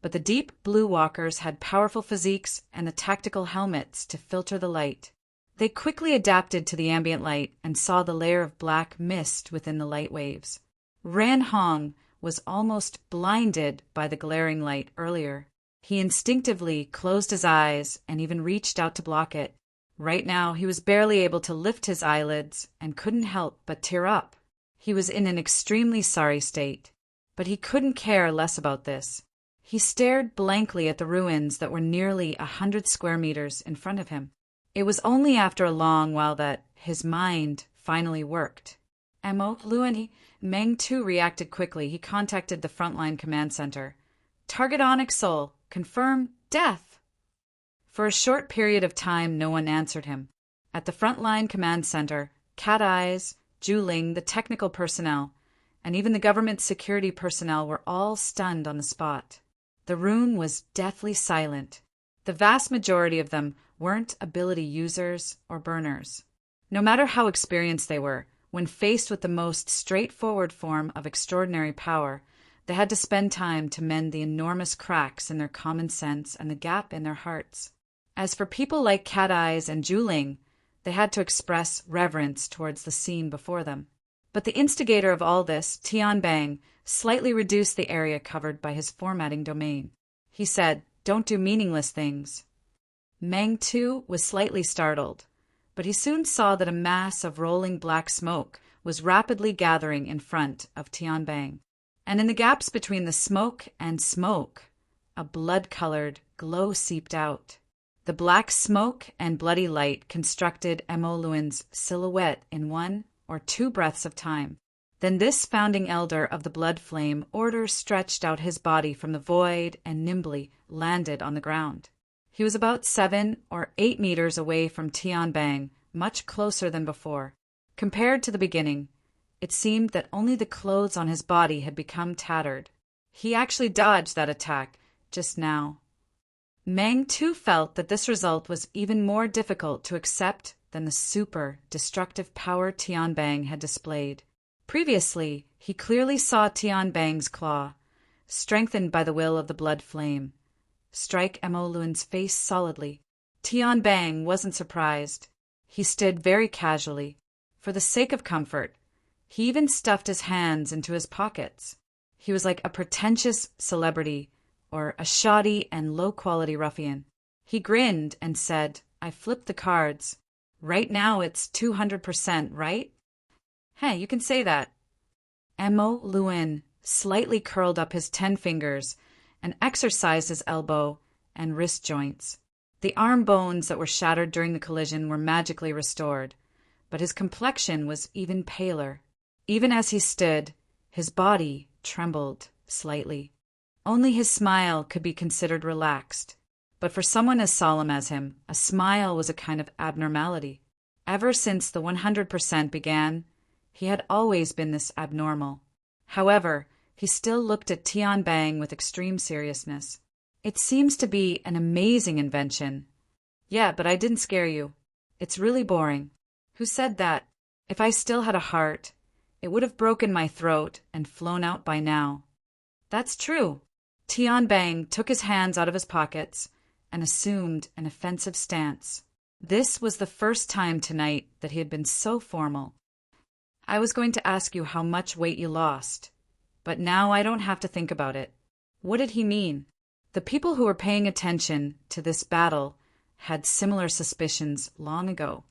but the deep blue walkers had powerful physiques and the tactical helmets to filter the light. They quickly adapted to the ambient light and saw the layer of black mist within the light waves. Ran Hong was almost blinded by the glaring light earlier. He instinctively closed his eyes and even reached out to block it. Right now, he was barely able to lift his eyelids and couldn't help but tear up. He was in an extremely sorry state, but he couldn't care less about this. He stared blankly at the ruins that were nearly 100 square meters in front of him. It was only after a long while that his mind finally worked. Mo Luan Meng Tu reacted quickly. He contacted the frontline command center. Target Onyx Soul. Confirm death. For a short period of time, no one answered him. At the frontline command center, Cat Eyes, Juling, the technical personnel, and even the government security personnel were all stunned on the spot. The room was deathly silent. The vast majority of them weren't ability users or burners. No matter how experienced they were, when faced with the most straightforward form of extraordinary power, they had to spend time to mend the enormous cracks in their common sense and the gap in their hearts. As for people like Cat Eyes and Juling, they had to express reverence towards the scene before them. But the instigator of all this, Tian Bang, slightly reduced the area covered by his formatting domain. He said, "Don't do meaningless things." Meng Tu was slightly startled, but he soon saw that a mass of rolling black smoke was rapidly gathering in front of Tian Bang. And in the gaps between the smoke and smoke, a blood-colored glow seeped out. The black smoke and bloody light constructed Mo Luan's silhouette in 1 or 2 breaths of time. Then this founding elder of the blood flame order stretched out his body from the void and nimbly landed on the ground. He was about 7 or 8 meters away from Tian Bang, much closer than before. Compared to the beginning, it seemed that only the clothes on his body had become tattered. He actually dodged that attack just now. Meng too felt that this result was even more difficult to accept than the super destructive power Tian Bang had displayed. Previously, he clearly saw Tian Bang's claw, strengthened by the will of the blood flame, strike Mo Luan's face solidly. Tian Bang wasn't surprised. He stood very casually. For the sake of comfort, he even stuffed his hands into his pockets. He was like a pretentious celebrity or a shoddy and low-quality ruffian. He grinned and said, "I flipped the cards. Right now it's 200%, right?" "Hey, you can say that." Mo Luan slightly curled up his 10 fingers and exercised his elbow and wrist joints. The arm bones that were shattered during the collision were magically restored, but his complexion was even paler. Even as he stood, his body trembled slightly. Only his smile could be considered relaxed. But for someone as solemn as him, a smile was a kind of abnormality. Ever since the 100% began, he had always been this abnormal. However, he still looked at Tian Bang with extreme seriousness. It seems to be an amazing invention. Yeah, but I didn't scare you. It's really boring. Who said that? If I still had a heart, it would have broken my throat and flown out by now. That's true. Tian Bang took his hands out of his pockets and assumed an offensive stance. This was the first time tonight that he had been so formal. I was going to ask you how much weight you lost, but now I don't have to think about it. What did he mean? The people who were paying attention to this battle had similar suspicions long ago.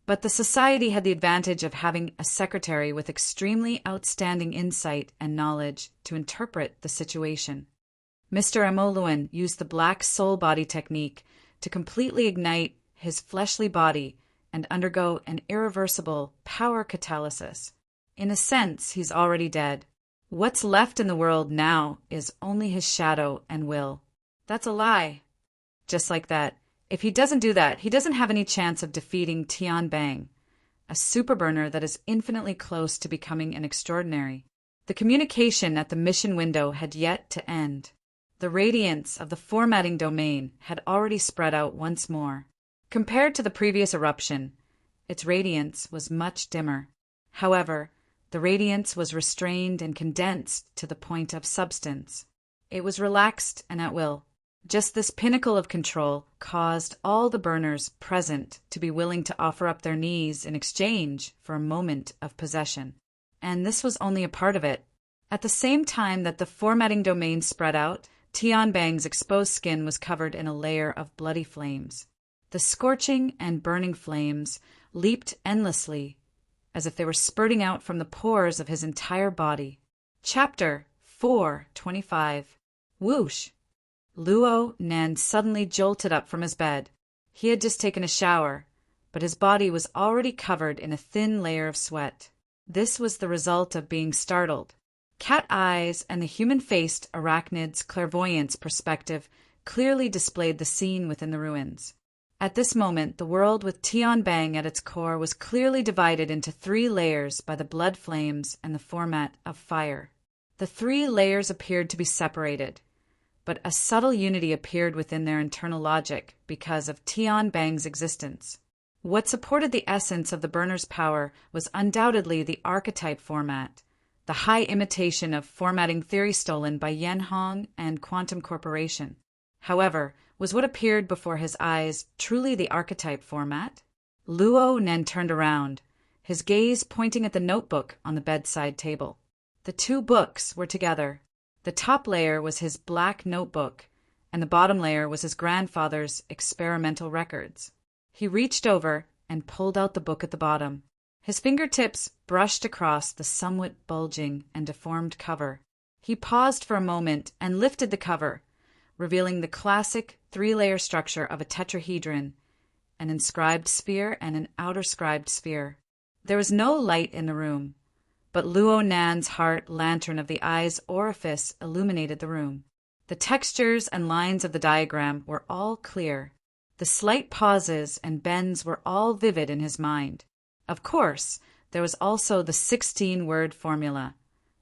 But the society had the advantage of having a secretary with extremely outstanding insight and knowledge to interpret the situation. Mr. Amoluan used the black soul body technique to completely ignite his fleshly body and undergo an irreversible power catalysis. In a sense, he's already dead. What's left in the world now is only his shadow and will. That's a lie. Just like that. If he doesn't do that, he doesn't have any chance of defeating Tian Bang, a superburner that is infinitely close to becoming an extraordinary. The communication at the mission window had yet to end. The radiance of the formatting domain had already spread out once more. Compared to the previous eruption, its radiance was much dimmer. However, the radiance was restrained and condensed to the point of substance. It was relaxed and at will. Just this pinnacle of control caused all the burners present to be willing to offer up their knees in exchange for a moment of possession. And this was only a part of it. At the same time that the formatting domain spread out, Tian Bang's exposed skin was covered in a layer of bloody flames. The scorching and burning flames leaped endlessly, as if they were spurting out from the pores of his entire body. Chapter 4:25. Whoosh! Luo Nan suddenly jolted up from his bed. He had just taken a shower, but his body was already covered in a thin layer of sweat. This was the result of being startled. Cat eyes and the human-faced arachnid's clairvoyance perspective clearly displayed the scene within the ruins. At this moment, the world with Tian Bang at its core was clearly divided into 3 layers by the blood flames and the format of fire. The 3 layers appeared to be separated, but a subtle unity appeared within their internal logic because of Tian Bang's existence. What supported the essence of the burner's power was undoubtedly the archetype format, the high imitation of formatting theory stolen by Yen Hong and Quantum Corporation. However, was what appeared before his eyes truly the archetype format? Luo Nen turned around, his gaze pointing at the notebook on the bedside table. The 2 books were together. The top layer was his black notebook, and the bottom layer was his grandfather's experimental records. He reached over and pulled out the book at the bottom. His fingertips brushed across the somewhat bulging and deformed cover. He paused for a moment and lifted the cover, revealing the classic 3-layer structure of a tetrahedron, an inscribed sphere and an outer scribed sphere. There was no light in the room, but Luo Nan's heart lantern of the eye's orifice illuminated the room. The textures and lines of the diagram were all clear. The slight pauses and bends were all vivid in his mind. Of course, there was also the 16-word formula.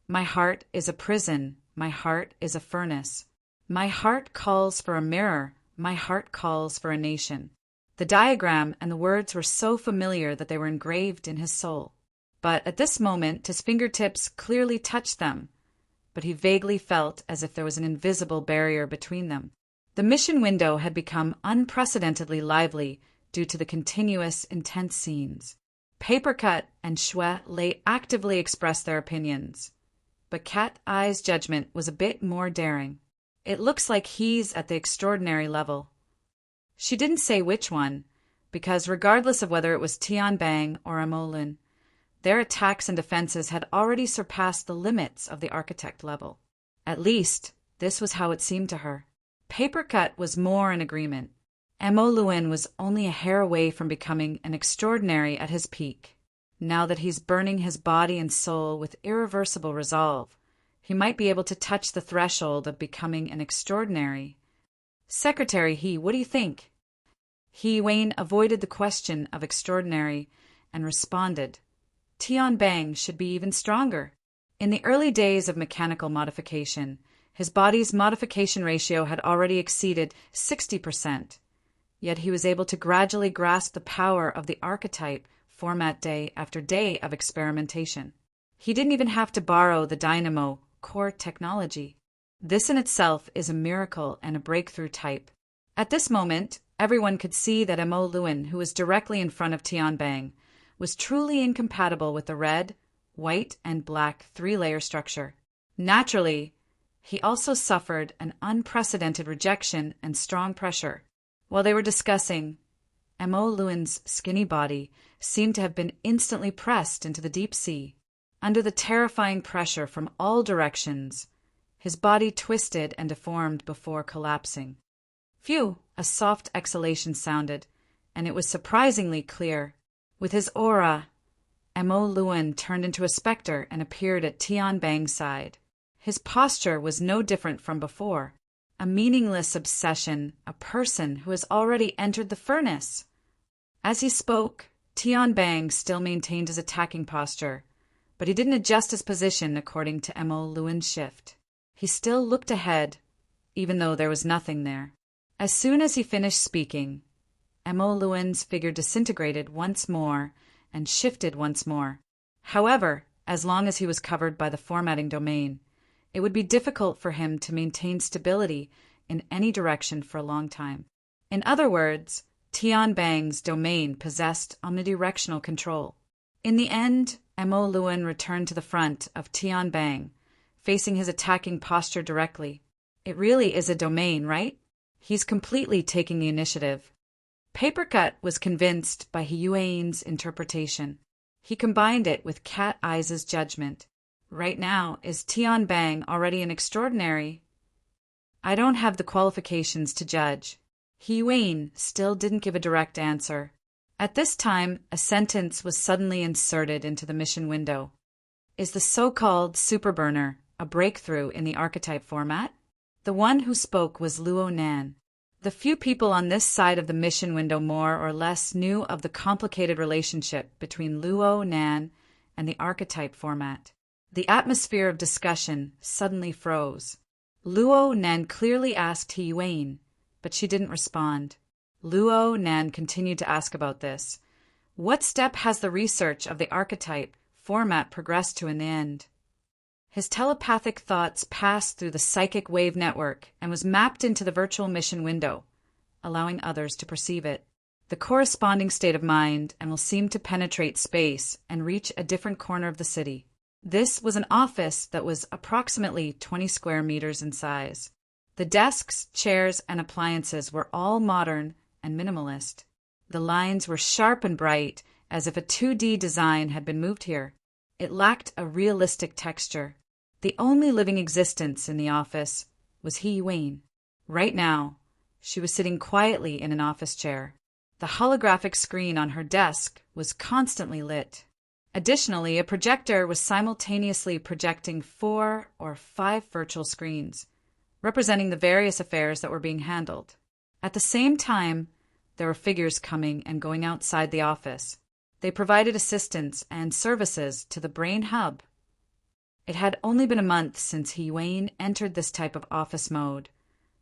My heart is a prison. My heart is a furnace. My heart calls for a mirror. My heart calls for a nation. The diagram and the words were so familiar that they were engraved in his soul. But at this moment, his fingertips clearly touched them, but he vaguely felt as if there was an invisible barrier between them. The mission window had become unprecedentedly lively due to the continuous, intense scenes. Papercut and Shui Lei actively expressed their opinions, but Cat Eye's judgment was a bit more daring. It looks like he's at the extraordinary level. She didn't say which one, because regardless of whether it was Tian Bang or Amolin, their attacks and defenses had already surpassed the limits of the architect level. At least, this was how it seemed to her. Papercut was more in agreement. Amoluin was only a hair away from becoming an extraordinary at his peak. Now that he's burning his body and soul with irreversible resolve, he might be able to touch the threshold of becoming an extraordinary. Secretary He, what do you think? He Wayne avoided the question of extraordinary and responded, Tian Bang should be even stronger. In the early days of mechanical modification, his body's modification ratio had already exceeded 60%, yet he was able to gradually grasp the power of the archetype format day after day of experimentation. He didn't even have to borrow the dynamo core technology. This in itself is a miracle and a breakthrough type. At this moment, everyone could see that Mo Luen, who was directly in front of Tian Bang, was truly incompatible with the red, white, and black three-layer structure. Naturally, he also suffered an unprecedented rejection and strong pressure. While they were discussing, Mo Luen's skinny body seemed to have been instantly pressed into the deep sea. Under the terrifying pressure from all directions, his body twisted and deformed before collapsing. Phew! A soft exhalation sounded, and it was surprisingly clear. With his aura, Mo Luen turned into a specter and appeared at Tian Bang's side. His posture was no different from before. A meaningless obsession, a person who has already entered the furnace. As he spoke, Tian Bang still maintained his attacking posture, but he didn't adjust his position according to Mo Luen's shift. He still looked ahead, even though there was nothing there. As soon as he finished speaking, Mo Luen's figure disintegrated once more and shifted once more. However, as long as he was covered by the formatting domain, it would be difficult for him to maintain stability in any direction for a long time. In other words, Tian Bang's domain possessed omnidirectional control. In the end, Mo Luen returned to the front of Tian Bang, facing his attacking posture directly. It really is a domain, right? He's completely taking the initiative. Papercut was convinced by Yuan's interpretation. He combined it with Cat Eyes' judgment. Right now, is Tian Bang already an extraordinary? I don't have the qualifications to judge. Yuan still didn't give a direct answer. At this time, a sentence was suddenly inserted into the mission window. Is the so-called superburner a breakthrough in the archetype format? The one who spoke was Luo Nan. The few people on this side of the mission window more or less knew of the complicated relationship between Luo Nan and the archetype format. The atmosphere of discussion suddenly froze. Luo Nan clearly asked Yuan, but she didn't respond. Luo Nan continued to ask about this. What step has the research of the archetype format progressed to in the end? His telepathic thoughts passed through the psychic wave network and was mapped into the virtual mission window, allowing others to perceive it. The corresponding state of mind and will seem to penetrate space and reach a different corner of the city. This was an office that was approximately 20 square meters in size. The desks, chairs, and appliances were all modern and minimalist. The lines were sharp and bright, as if a 2D design had been moved here. It lacked a realistic texture. The only living existence in the office was Yuan. Right now, she was sitting quietly in an office chair. The holographic screen on her desk was constantly lit. Additionally, a projector was simultaneously projecting 4 or 5 virtual screens, representing the various affairs that were being handled. At the same time, there were figures coming and going outside the office. They provided assistance and services to the brain hub. It had only been a month since Yuan entered this type of office mode,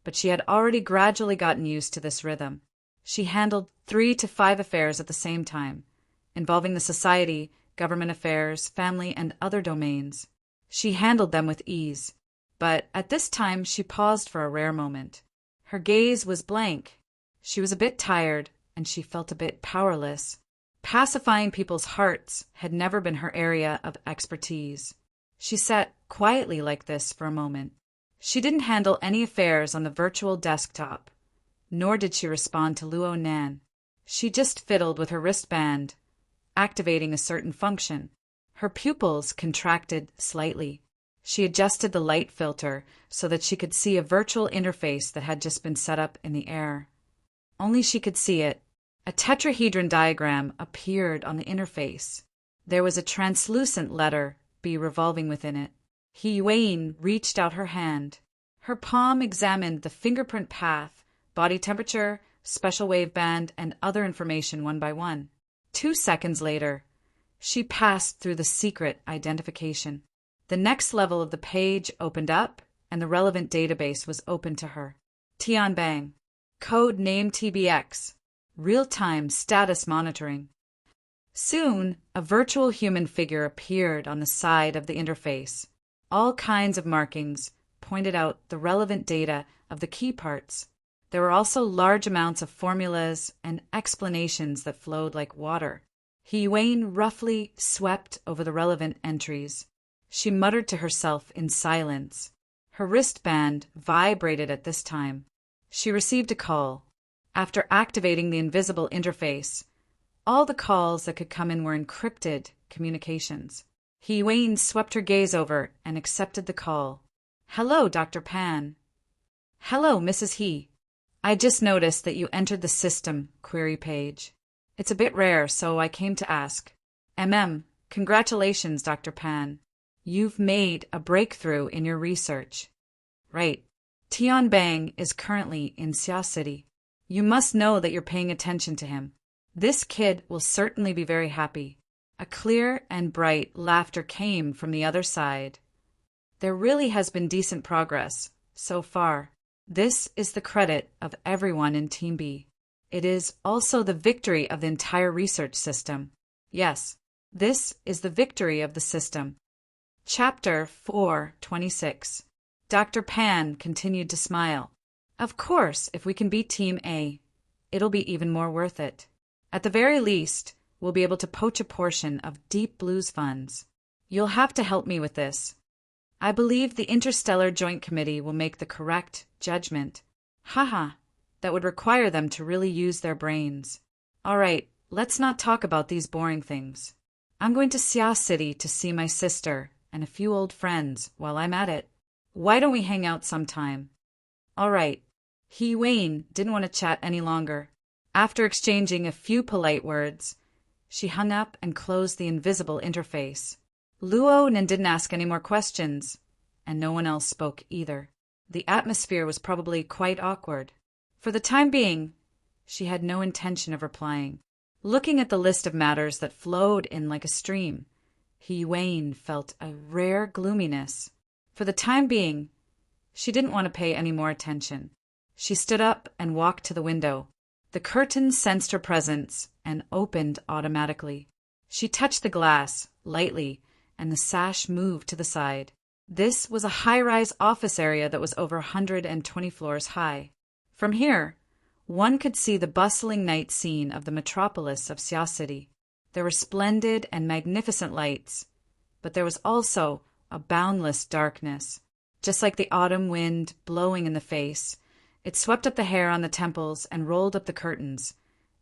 but she had already gradually gotten used to this rhythm. She handled 3 to 5 affairs at the same time, involving the society, government affairs, family, and other domains. She handled them with ease, but at this time she paused for a rare moment. Her gaze was blank. She was a bit tired, and she felt a bit powerless. Pacifying people's hearts had never been her area of expertise. She sat quietly like this for a moment. She didn't handle any affairs on the virtual desktop, nor did she respond to Luo Nan. She just fiddled with her wristband, activating a certain function. Her pupils contracted slightly. She adjusted the light filter so that she could see a virtual interface that had just been set up in the air. Only she could see it. A tetrahedron diagram appeared on the interface. There was a translucent letter B revolving within it. Yuan reached out her hand. Her palm examined the fingerprint path body temperature, special wave band, and other information one by one. 2 seconds later, she passed through the secret identification. The next level of the page opened up, and the relevant database was open to her. Tianbang. Code name TBX. Real-time status monitoring. Soon, a virtual human figure appeared on the side of the interface. All kinds of markings pointed out the relevant data of the key parts. There were also large amounts of formulas and explanations that flowed like water. Huiyuan roughly swept over the relevant entries. She muttered to herself in silence. Her wristband vibrated at this time. She received a call. After activating the invisible interface, all the calls that could come in were encrypted communications. Huiyuan swept her gaze over and accepted the call. "Hello, Dr. Pan." "Hello, Mrs. He. I just noticed that you entered the system query page. It's a bit rare, so I came to ask. Congratulations, Dr. Pan. You've made a breakthrough in your research." "Right. Tianbang is currently in Xia City. You must know that you're paying attention to him. This kid will certainly be very happy." A clear and bright laughter came from the other side. "There really has been decent progress so far. This is the credit of everyone in Team B. It is also the victory of the entire research system. Yes, this is the victory of the system." Chapter 426. Dr. Pan continued to smile. "Of course, if we can beat Team A, it'll be even more worth it. At the very least, we'll be able to poach a portion of Deep Blue's funds. You'll have to help me with this. I believe the Interstellar Joint Committee will make the correct judgment. Haha, that would require them to really use their brains. All right, let's not talk about these boring things. I'm going to Xia City to see my sister and a few old friends while I'm at it. Why don't we hang out sometime?" "All right." Huiyuan didn't want to chat any longer. After exchanging a few polite words, she hung up and closed the invisible interface. Luo Nen didn't ask any more questions, and no one else spoke either. The atmosphere was probably quite awkward. For the time being, she had no intention of replying. Looking at the list of matters that flowed in like a stream, Huiyuan felt a rare gloominess. For the time being, she didn't want to pay any more attention. She stood up and walked to the window. The curtain sensed her presence and opened automatically. She touched the glass lightly, and the sash moved to the side. This was a high-rise office area that was over 120 floors high. From here, one could see the bustling night scene of the metropolis of Xia City. There were splendid and magnificent lights, but there was also a boundless darkness. Just like the autumn wind blowing in the face, it swept up the hair on the temples and rolled up the curtains.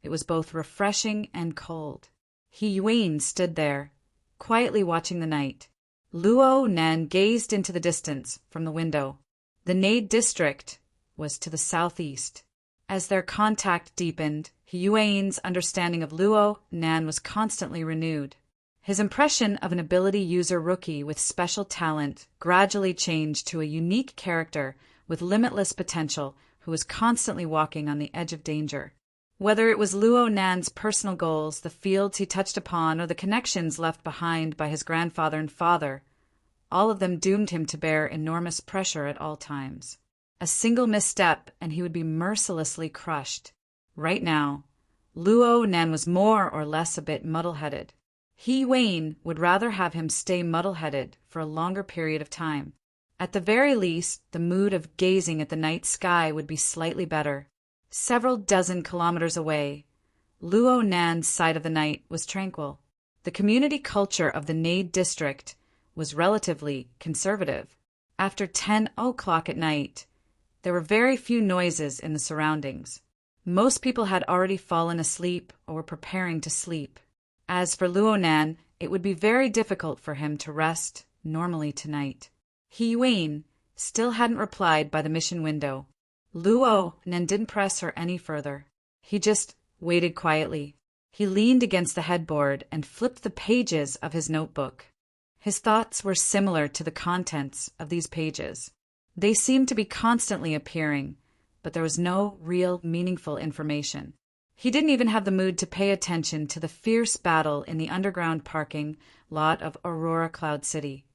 It was both refreshing and cold. Huiyuan stood there, quietly watching the night. Luo Nen gazed into the distance from the window. The Nade district was to the southeast. As their contact deepened, Huiyuan's understanding of Luo Nan was constantly renewed. His impression of an ability user rookie with special talent gradually changed to a unique character with limitless potential who was constantly walking on the edge of danger. Whether it was Luo Nan's personal goals, the fields he touched upon, or the connections left behind by his grandfather and father, all of them doomed him to bear enormous pressure at all times. A single misstep and he would be mercilessly crushed. Right now, Luo Nan was more or less a bit muddle-headed. Huiyuan would rather have him stay muddle-headed for a longer period of time. At the very least, the mood of gazing at the night sky would be slightly better. Several dozen kilometers away, Luo Nan's side of the night was tranquil. The community culture of the Nade district was relatively conservative. After 10 o'clock at night, there were very few noises in the surroundings. Most people had already fallen asleep or were preparing to sleep. As for Luo Nan, it would be very difficult for him to rest normally tonight. Huiyuan still hadn't replied by the mission window. Luo Nan didn't press her any further. He just waited quietly. He leaned against the headboard and flipped the pages of his notebook. His thoughts were similar to the contents of these pages. They seemed to be constantly appearing, but there was no real meaningful information. He didn't even have the mood to pay attention to the fierce battle in the underground parking lot of Aurora Cloud City,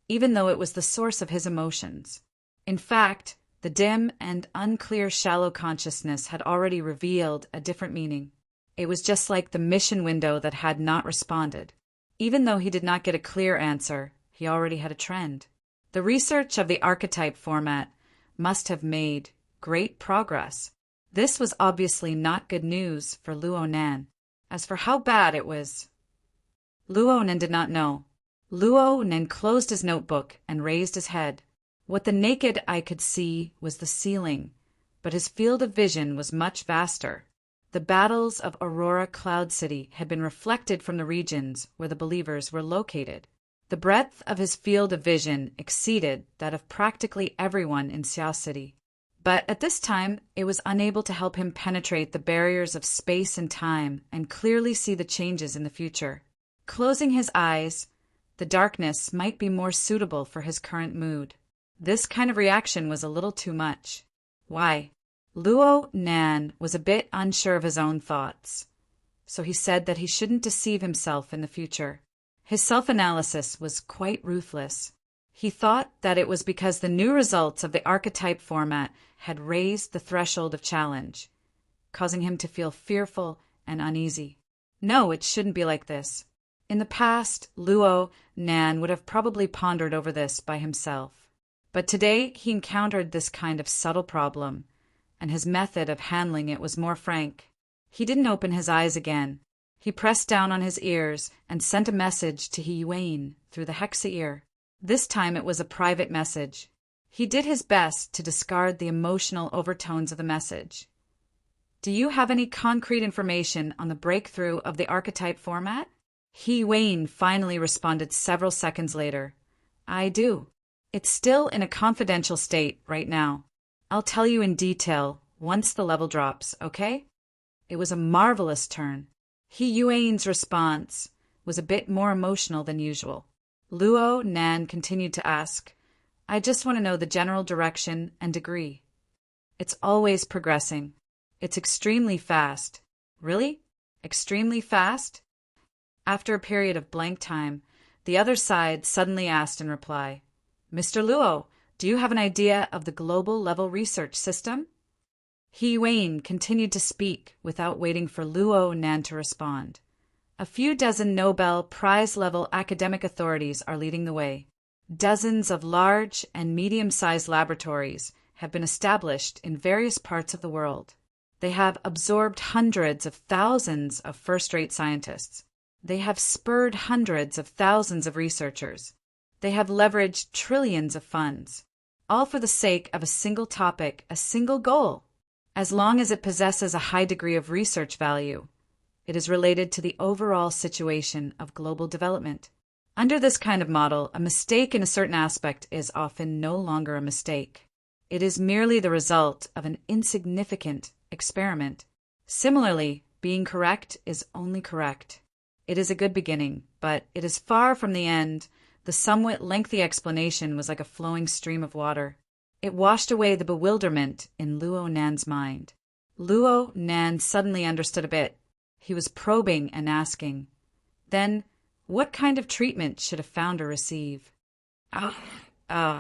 even though it was the source of his emotions. In fact, the dim and unclear shallow consciousness had already revealed a different meaning. It was just like the mission window that had not responded. Even though he did not get a clear answer, he already had a trend. The research of the archetype format must have made great progress. This was obviously not good news for Luo Nan. As for how bad it was, Luo Nan did not know. Luo Nan closed his notebook and raised his head. What the naked eye could see was the ceiling, but his field of vision was much vaster. The battles of Aurora Cloud City had been reflected from the regions where the believers were located. The breadth of his field of vision exceeded that of practically everyone in Xiao City. But at this time, it was unable to help him penetrate the barriers of space and time and clearly see the changes in the future. Closing his eyes, the darkness might be more suitable for his current mood. This kind of reaction was a little too much. Why? Luo Nan was a bit unsure of his own thoughts, so he said that he shouldn't deceive himself in the future. His self-analysis was quite ruthless. He thought that it was because the new results of the archetype format had raised the threshold of challenge, causing him to feel fearful and uneasy. No, it shouldn't be like this. In the past, Luo Nan would have probably pondered over this by himself. But today he encountered this kind of subtle problem, and his method of handling it was more frank. He didn't open his eyes again. He pressed down on his ears and sent a message to He Yuan through the hexa ear. This time it was a private message. He did his best to discard the emotional overtones of the message. Do you have any concrete information on the breakthrough of the archetype format? He Yuan finally responded several seconds later. I do. It's still in a confidential state right now. I'll tell you in detail once the level drops, okay? It was a marvelous turn. He Yuan's response was a bit more emotional than usual. Luo Nan continued to ask, I just want to know the general direction and degree. It's always progressing. It's extremely fast. Really? Extremely fast? After a period of blank time, the other side suddenly asked in reply, Mr. Luo, do you have an idea of the global level research system? He Yuan continued to speak without waiting for Luo Nan to respond. A few dozen Nobel Prize-level academic authorities are leading the way. Dozens of large and medium-sized laboratories have been established in various parts of the world. They have absorbed hundreds of thousands of first-rate scientists. They have spurred hundreds of thousands of researchers. They have leveraged trillions of funds, all for the sake of a single topic, a single goal. As long as it possesses a high degree of research value, it is related to the overall situation of global development. Under this kind of model, a mistake in a certain aspect is often no longer a mistake. It is merely the result of an insignificant experiment. Similarly, being correct is only correct. It is a good beginning, but it is far from the end. The somewhat lengthy explanation was like a flowing stream of water. It washed away the bewilderment in Luo Nan's mind. Luo Nan suddenly understood a bit. He was probing and asking, then, what kind of treatment should a founder receive? A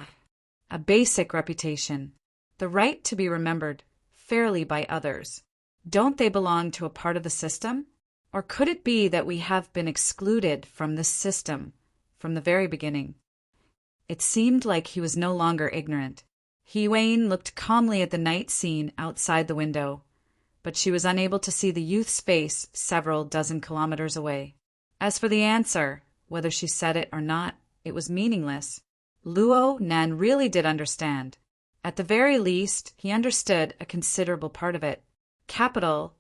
basic reputation. The right to be remembered fairly by others. Don't they belong to a part of the system? Or could it be that we have been excluded from this system from the very beginning? It seemed like he was no longer ignorant. He Yuan looked calmly at the night scene outside the window, but she was unable to see the youth's face several dozen kilometers away. As for the answer, whether she said it or not, it was meaningless. Luo Nan really did understand. At the very least, he understood a considerable part of it. Capital,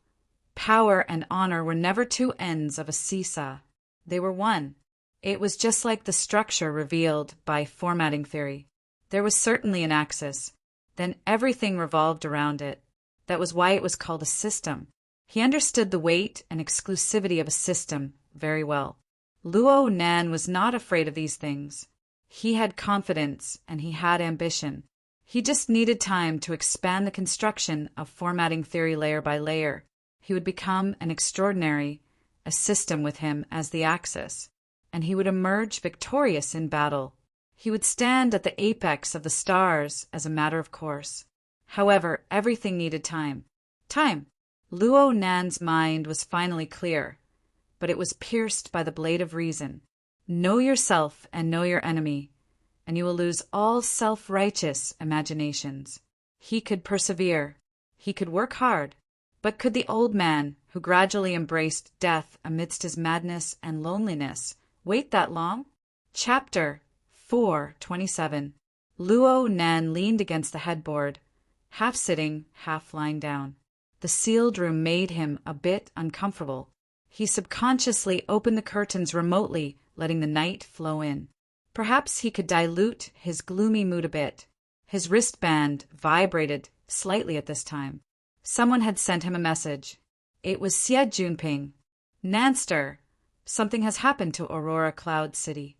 power, and honor were never two ends of a seesaw. They were one. It was just like the structure revealed by formatting theory. There was certainly an axis. Then everything revolved around it. That was why it was called a system. He understood the weight and exclusivity of a system very well. Luo Nan was not afraid of these things. He had confidence and he had ambition. He just needed time to expand the construction of formatting theory layer by layer. He would become an extraordinary, a system with him as the axis, and he would emerge victorious in battle. He would stand at the apex of the stars as a matter of course. However, everything needed time. Time. Luo Nan's mind was finally clear, but it was pierced by the blade of reason. Know yourself and know your enemy, and you will lose all self-righteous imaginations. He could persevere. He could work hard. But could the old man, who gradually embraced death amidst his madness and loneliness, wait that long? Chapter 4:27. Luo Nan leaned against the headboard, half sitting, half lying down. The sealed room made him a bit uncomfortable. He subconsciously opened the curtains remotely, letting the night flow in. Perhaps he could dilute his gloomy mood a bit. His wristband vibrated slightly at this time. Someone had sent him a message. It was Xie Junping. Nanster, something has happened to Aurora Cloud City.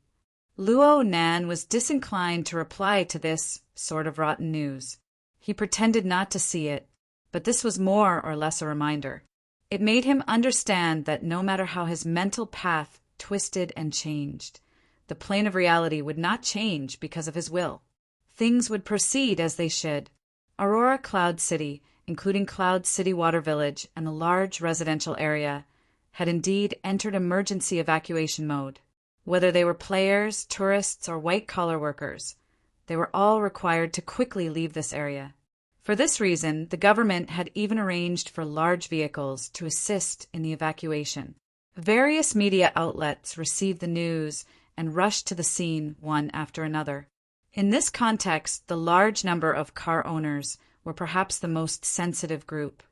Luo Nan was disinclined to reply to this sort of rotten news. He pretended not to see it, but this was more or less a reminder. It made him understand that no matter how his mental path twisted and changed, the plane of reality would not change because of his will. Things would proceed as they should. Aurora Cloud City, including Cloud City Water Village and a large residential area, had indeed entered emergency evacuation mode. Whether they were players, tourists, or white-collar workers, they were all required to quickly leave this area. For this reason, the government had even arranged for large vehicles to assist in the evacuation. Various media outlets received the news and rushed to the scene one after another. In this context, the large number of car owners were perhaps the most sensitive group.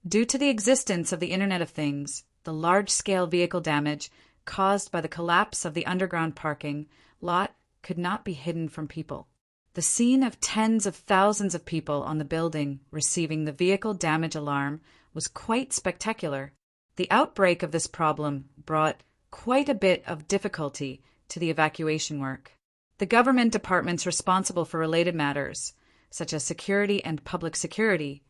Due to the existence of the Internet of Things, the large-scale vehicle damage caused by the collapse of the underground parking lot could not be hidden from people. The scene of tens of thousands of people on the building receiving the vehicle damage alarm was quite spectacular. The outbreak of this problem brought quite a bit of difficulty to the evacuation work. The government departments responsible for related matters, such as security and public security,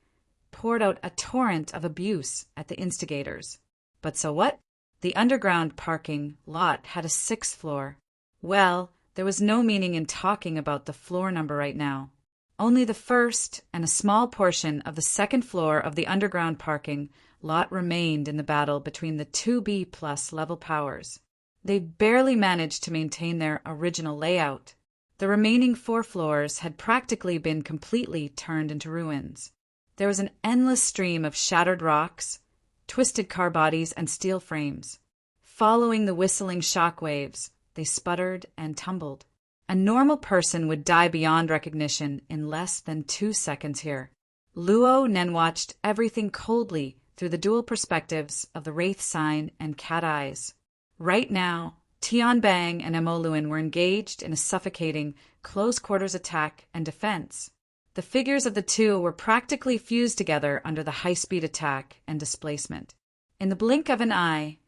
poured out a torrent of abuse at the instigators. But so what? The underground parking lot had a 6th floor. Well, there was no meaning in talking about the floor number right now. Only the first and a small portion of the 2nd floor of the underground parking lot remained in the battle between the 2B+ level powers. They barely managed to maintain their original layout. The remaining 4 floors had practically been completely turned into ruins. There was an endless stream of shattered rocks, twisted car bodies, and steel frames. Following the whistling shock waves, they sputtered and tumbled. A normal person would die beyond recognition in less than 2 seconds here. Luo Nen watched everything coldly through the dual perspectives of the Wraith sign and cat eyes. Right now, Tian Bang and Mo Luin were engaged in a suffocating close-quarters attack and defense. The figures of the two were practically fused together under the high-speed attack and displacement. In the blink of an eye,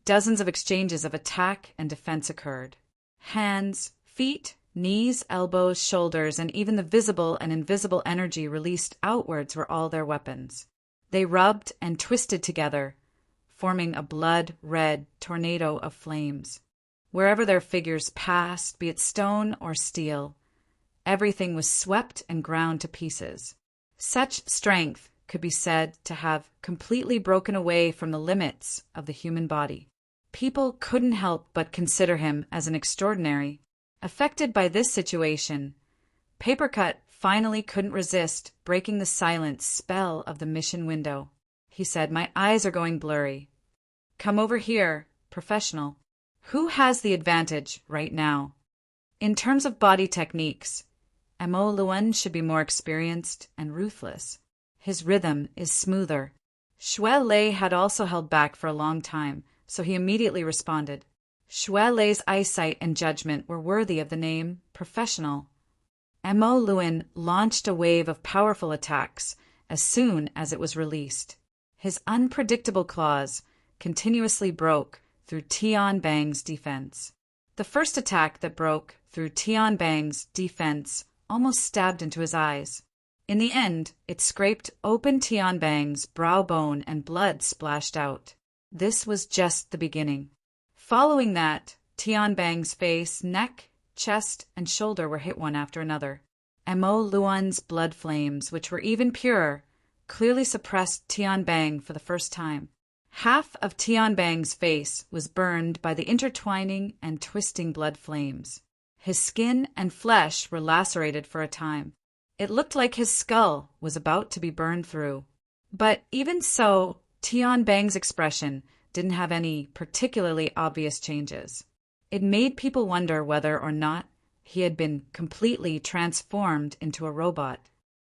dozens of exchanges of attack and defense occurred. Hands, feet, knees, elbows, shoulders, and even the visible and invisible energy released outwards were all their weapons. They rubbed and twisted together, forming a blood-red tornado of flames. Wherever their figures passed, be it stone or steel, everything was swept and ground to pieces. Such strength could be said to have completely broken away from the limits of the human body. People couldn't help but consider him as an extraordinary. Affected by this situation, Papercut finally couldn't resist breaking the silent spell of the mission window. He said, "My eyes are going blurry. Come over here, professional. Who has the advantage right now? In terms of body techniques, Mo Luan should be more experienced and ruthless. His rhythm is smoother." Xue Lei had also held back for a long time, so he immediately responded. Xue Lei's eyesight and judgment were worthy of the name professional. Mo Luan launched a wave of powerful attacks as soon as it was released. His unpredictable claws continuously broke through Tian Bang's defense. The first attack that broke through Tian Bang's defense almost stabbed into his eyes. In the end, it scraped open Tian Bang's brow bone and blood splashed out. This was just the beginning. Following that, Tian Bang's face, neck, chest, and shoulder were hit one after another. Mo Luan's blood flames, which were even purer, clearly suppressed Tian Bang for the first time. Half of Tian Bang's face was burned by the intertwining and twisting blood flames. His skin and flesh were lacerated for a time. It looked like his skull was about to be burned through. But even so, Tian Bang's expression didn't have any particularly obvious changes. It made people wonder whether or not he had been completely transformed into a robot.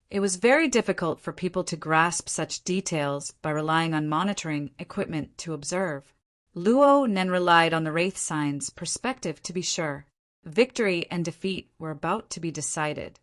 It was very difficult for people to grasp such details by relying on monitoring equipment to observe. Luo then relied on the Wraith Sign's perspective to be sure. Victory and defeat were about to be decided.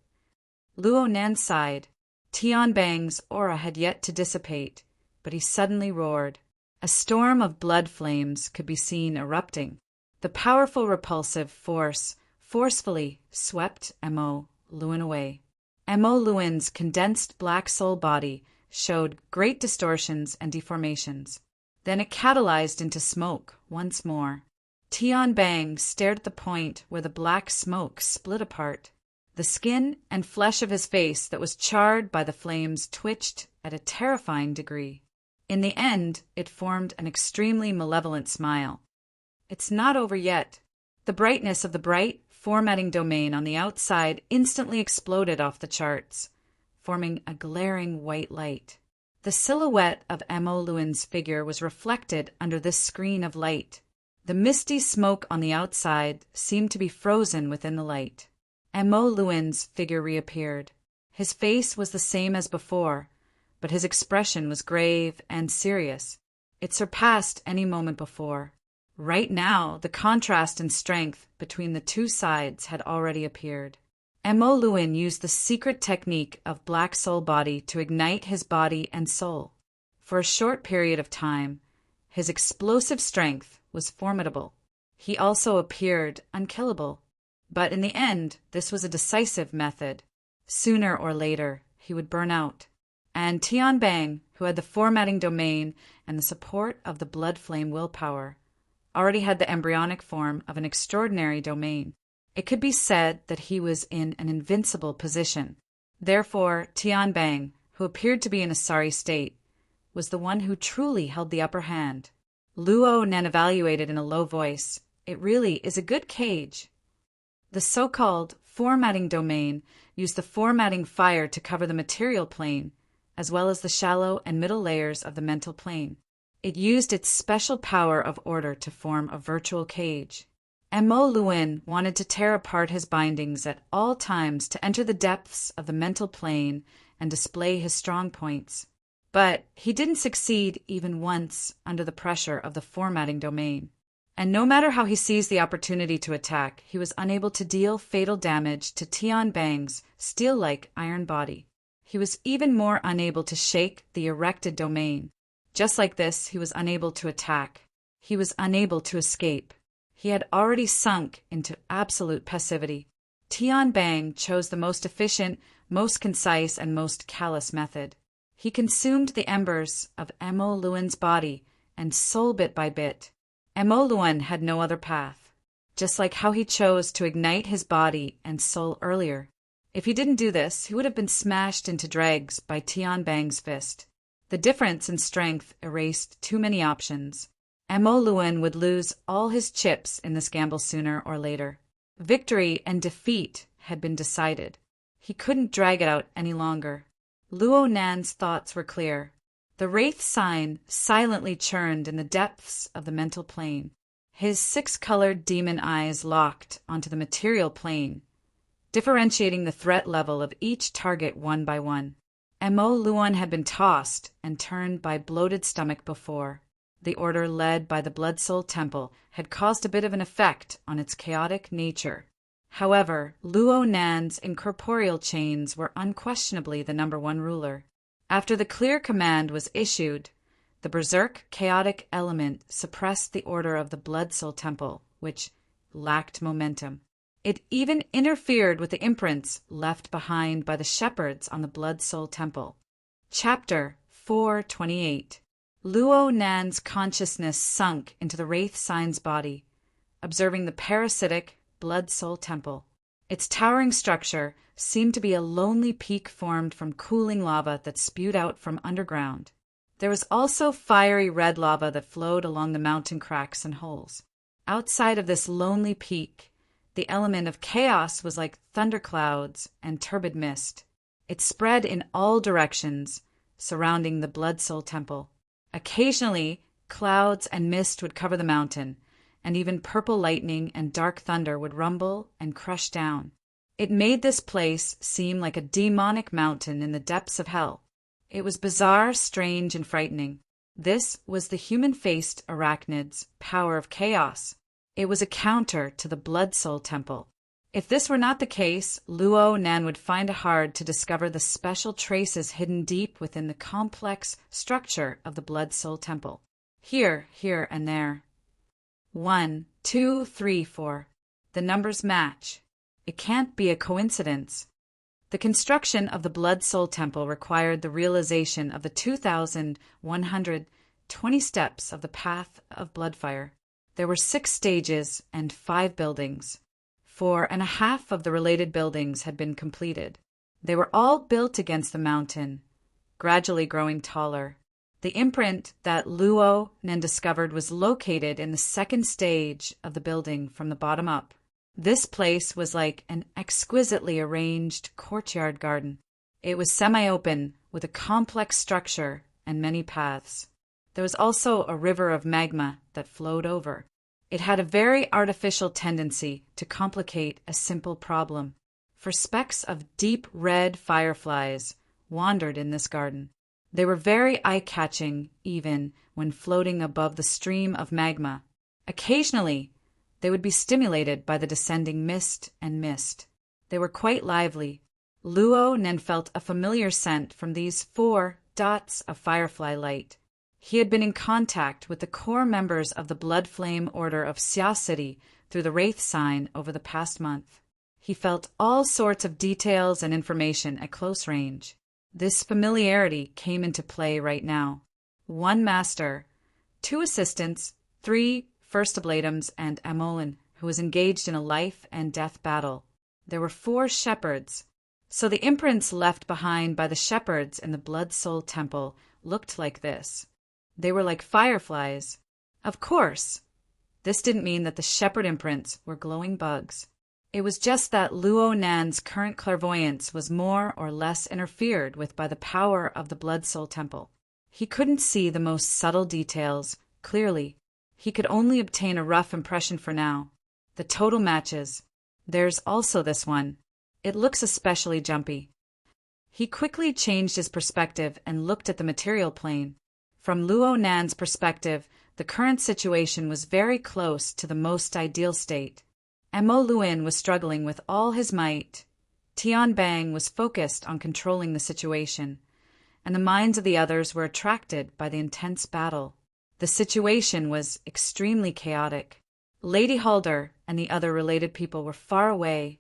Luo Nan sighed. Tian Bang's aura had yet to dissipate, but he suddenly roared. A storm of blood flames could be seen erupting. The powerful repulsive force forcefully swept Mo Luan away. Mo Luan's condensed black soul body showed great distortions and deformations. Then it catalyzed into smoke once more. Tian Bang stared at the point where the black smoke split apart. The skin and flesh of his face that was charred by the flames twitched at a terrifying degree. In the end, it formed an extremely malevolent smile. It's not over yet. The brightness of the bright, formatting domain on the outside instantly exploded off the charts, forming a glaring white light. The silhouette of Mo Luan's figure was reflected under this screen of light. The misty smoke on the outside seemed to be frozen within the light. Mo Luan's figure reappeared. His face was the same as before, but his expression was grave and serious. It surpassed any moment before. Right now, the contrast in strength between the two sides had already appeared. Mo Luan used the secret technique of Black Soul Body to ignite his body and soul. For a short period of time, his explosive strength was formidable. He also appeared unkillable. But in the end, this was a decisive method. Sooner or later, he would burn out. And Tian Bang, who had the formatting domain and the support of the blood flame willpower, already had the embryonic form of an extraordinary domain. It could be said that he was in an invincible position. Therefore, Tian Bang, who appeared to be in a sorry state, was the one who truly held the upper hand. Luo then evaluated in a low voice, "It really is a good cage." The so-called formatting domain used the formatting fire to cover the material plane, as well as the shallow and middle layers of the mental plane. It used its special power of order to form a virtual cage. Mo Luan wanted to tear apart his bindings at all times to enter the depths of the mental plane and display his strong points. But he didn't succeed even once under the pressure of the formatting domain. And no matter how he seized the opportunity to attack, he was unable to deal fatal damage to Tian Bang's steel-like iron body. He was even more unable to shake the erected domain. Just like this, he was unable to attack. He was unable to escape. He had already sunk into absolute passivity. Tian Bang chose the most efficient, most concise, and most callous method. He consumed the embers of Mo Luan's body and soul bit by bit. Mo Luan had no other path, just like how he chose to ignite his body and soul earlier. If he didn't do this, he would have been smashed into dregs by Tian Bang's fist. The difference in strength erased too many options. Mo Luan would lose all his chips in this gamble sooner or later. Victory and defeat had been decided. He couldn't drag it out any longer. Luo Nan's thoughts were clear. The Wraith sign silently churned in the depths of the mental plane. His six-colored demon eyes locked onto the material plane, differentiating the threat level of each target one by one. Mo Luan had been tossed and turned by bloated stomach before. The order led by the Blood Soul Temple had caused a bit of an effect on its chaotic nature. However, Luo Nan's incorporeal chains were unquestionably the #1 ruler. After the clear command was issued, the berserk chaotic element suppressed the order of the Blood Soul Temple, which lacked momentum. It even interfered with the imprints left behind by the shepherds on the Blood Soul Temple. Chapter 428. Luo Nan's consciousness sunk into the Wraith Sign's body, observing the parasitic Blood Soul Temple. Its towering structure seemed to be a lonely peak formed from cooling lava that spewed out from underground. There was also fiery red lava that flowed along the mountain cracks and holes. Outside of this lonely peak, the element of chaos was like thunderclouds and turbid mist. It spread in all directions, surrounding the Blood Soul Temple. Occasionally, clouds and mist would cover the mountain, and even purple lightning and dark thunder would rumble and crush down. It made this place seem like a demonic mountain in the depths of hell. It was bizarre, strange, and frightening. This was the human-faced arachnid's power of chaos. It was a counter to the Blood Soul Temple. If this were not the case, Luo Nan would find it hard to discover the special traces hidden deep within the complex structure of the Blood Soul Temple. Here, and there. 1, 2, 3, 4. The numbers match. It can't be a coincidence. The construction of the Blood Soul Temple required the realization of the 2,120 steps of the path of Bloodfire. There were 6 stages and 5 buildings. 4.5 of the related buildings had been completed. They were all built against the mountain, gradually growing taller. The imprint that Luo Nan discovered was located in the 2nd stage of the building from the bottom up. This place was like an exquisitely arranged courtyard garden. It was semi-open, with a complex structure and many paths. There was also a river of magma that flowed over. It had a very artificial tendency to complicate a simple problem, for specks of deep red fireflies wandered in this garden. They were very eye-catching even when floating above the stream of magma. Occasionally, they would be stimulated by the descending mist and mist. They were quite lively. Luo Nan felt a familiar scent from these 4 dots of firefly light. He had been in contact with the core members of the Blood Flame Order of Xia City through the Wraith Sign over the past month. He felt all sorts of details and information at close range. This familiarity came into play right now. 1 master, 2 assistants, 3 First Ablatums, and Amolin, who was engaged in a life-and-death battle. There were 4 shepherds. So the imprints left behind by the shepherds in the Blood Soul Temple looked like this. They were like fireflies. Of course, this didn't mean that the shepherd imprints were glowing bugs. It was just that Luo Nan's current clairvoyance was more or less interfered with by the power of the Blood Soul Temple. He couldn't see the most subtle details clearly. He could only obtain a rough impression for now. The total matches. There's also this one. It looks especially jumpy. He quickly changed his perspective and looked at the material plane. From Luo Nan's perspective, the current situation was very close to the most ideal state. Mo Luin was struggling with all his might. Tian Bang was focused on controlling the situation, and the minds of the others were attracted by the intense battle. The situation was extremely chaotic. Lady Halder and the other related people were far away,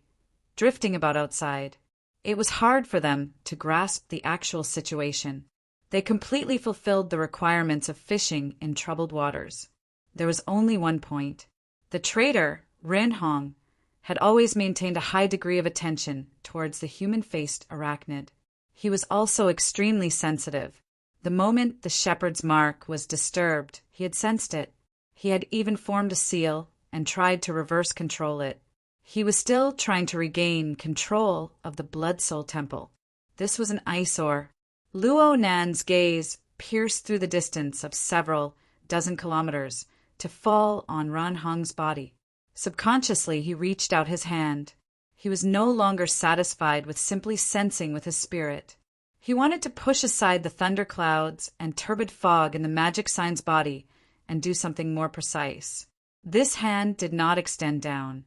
drifting about outside. It was hard for them to grasp the actual situation. They completely fulfilled the requirements of fishing in troubled waters. There was only one point. The trader, Rin Hong, had always maintained a high degree of attention towards the human-faced arachnid. He was also extremely sensitive. The moment the shepherd's mark was disturbed, he had sensed it. He had even formed a seal and tried to reverse control it. He was still trying to regain control of the Blood Soul Temple. This was an eyesore. Luo Nan's gaze pierced through the distance of several dozen kilometers to fall on Ran Hong's body. Subconsciously, he reached out his hand. He was no longer satisfied with simply sensing with his spirit. He wanted to push aside the thunderclouds and turbid fog in the magic sign's body and do something more precise. This hand did not extend down,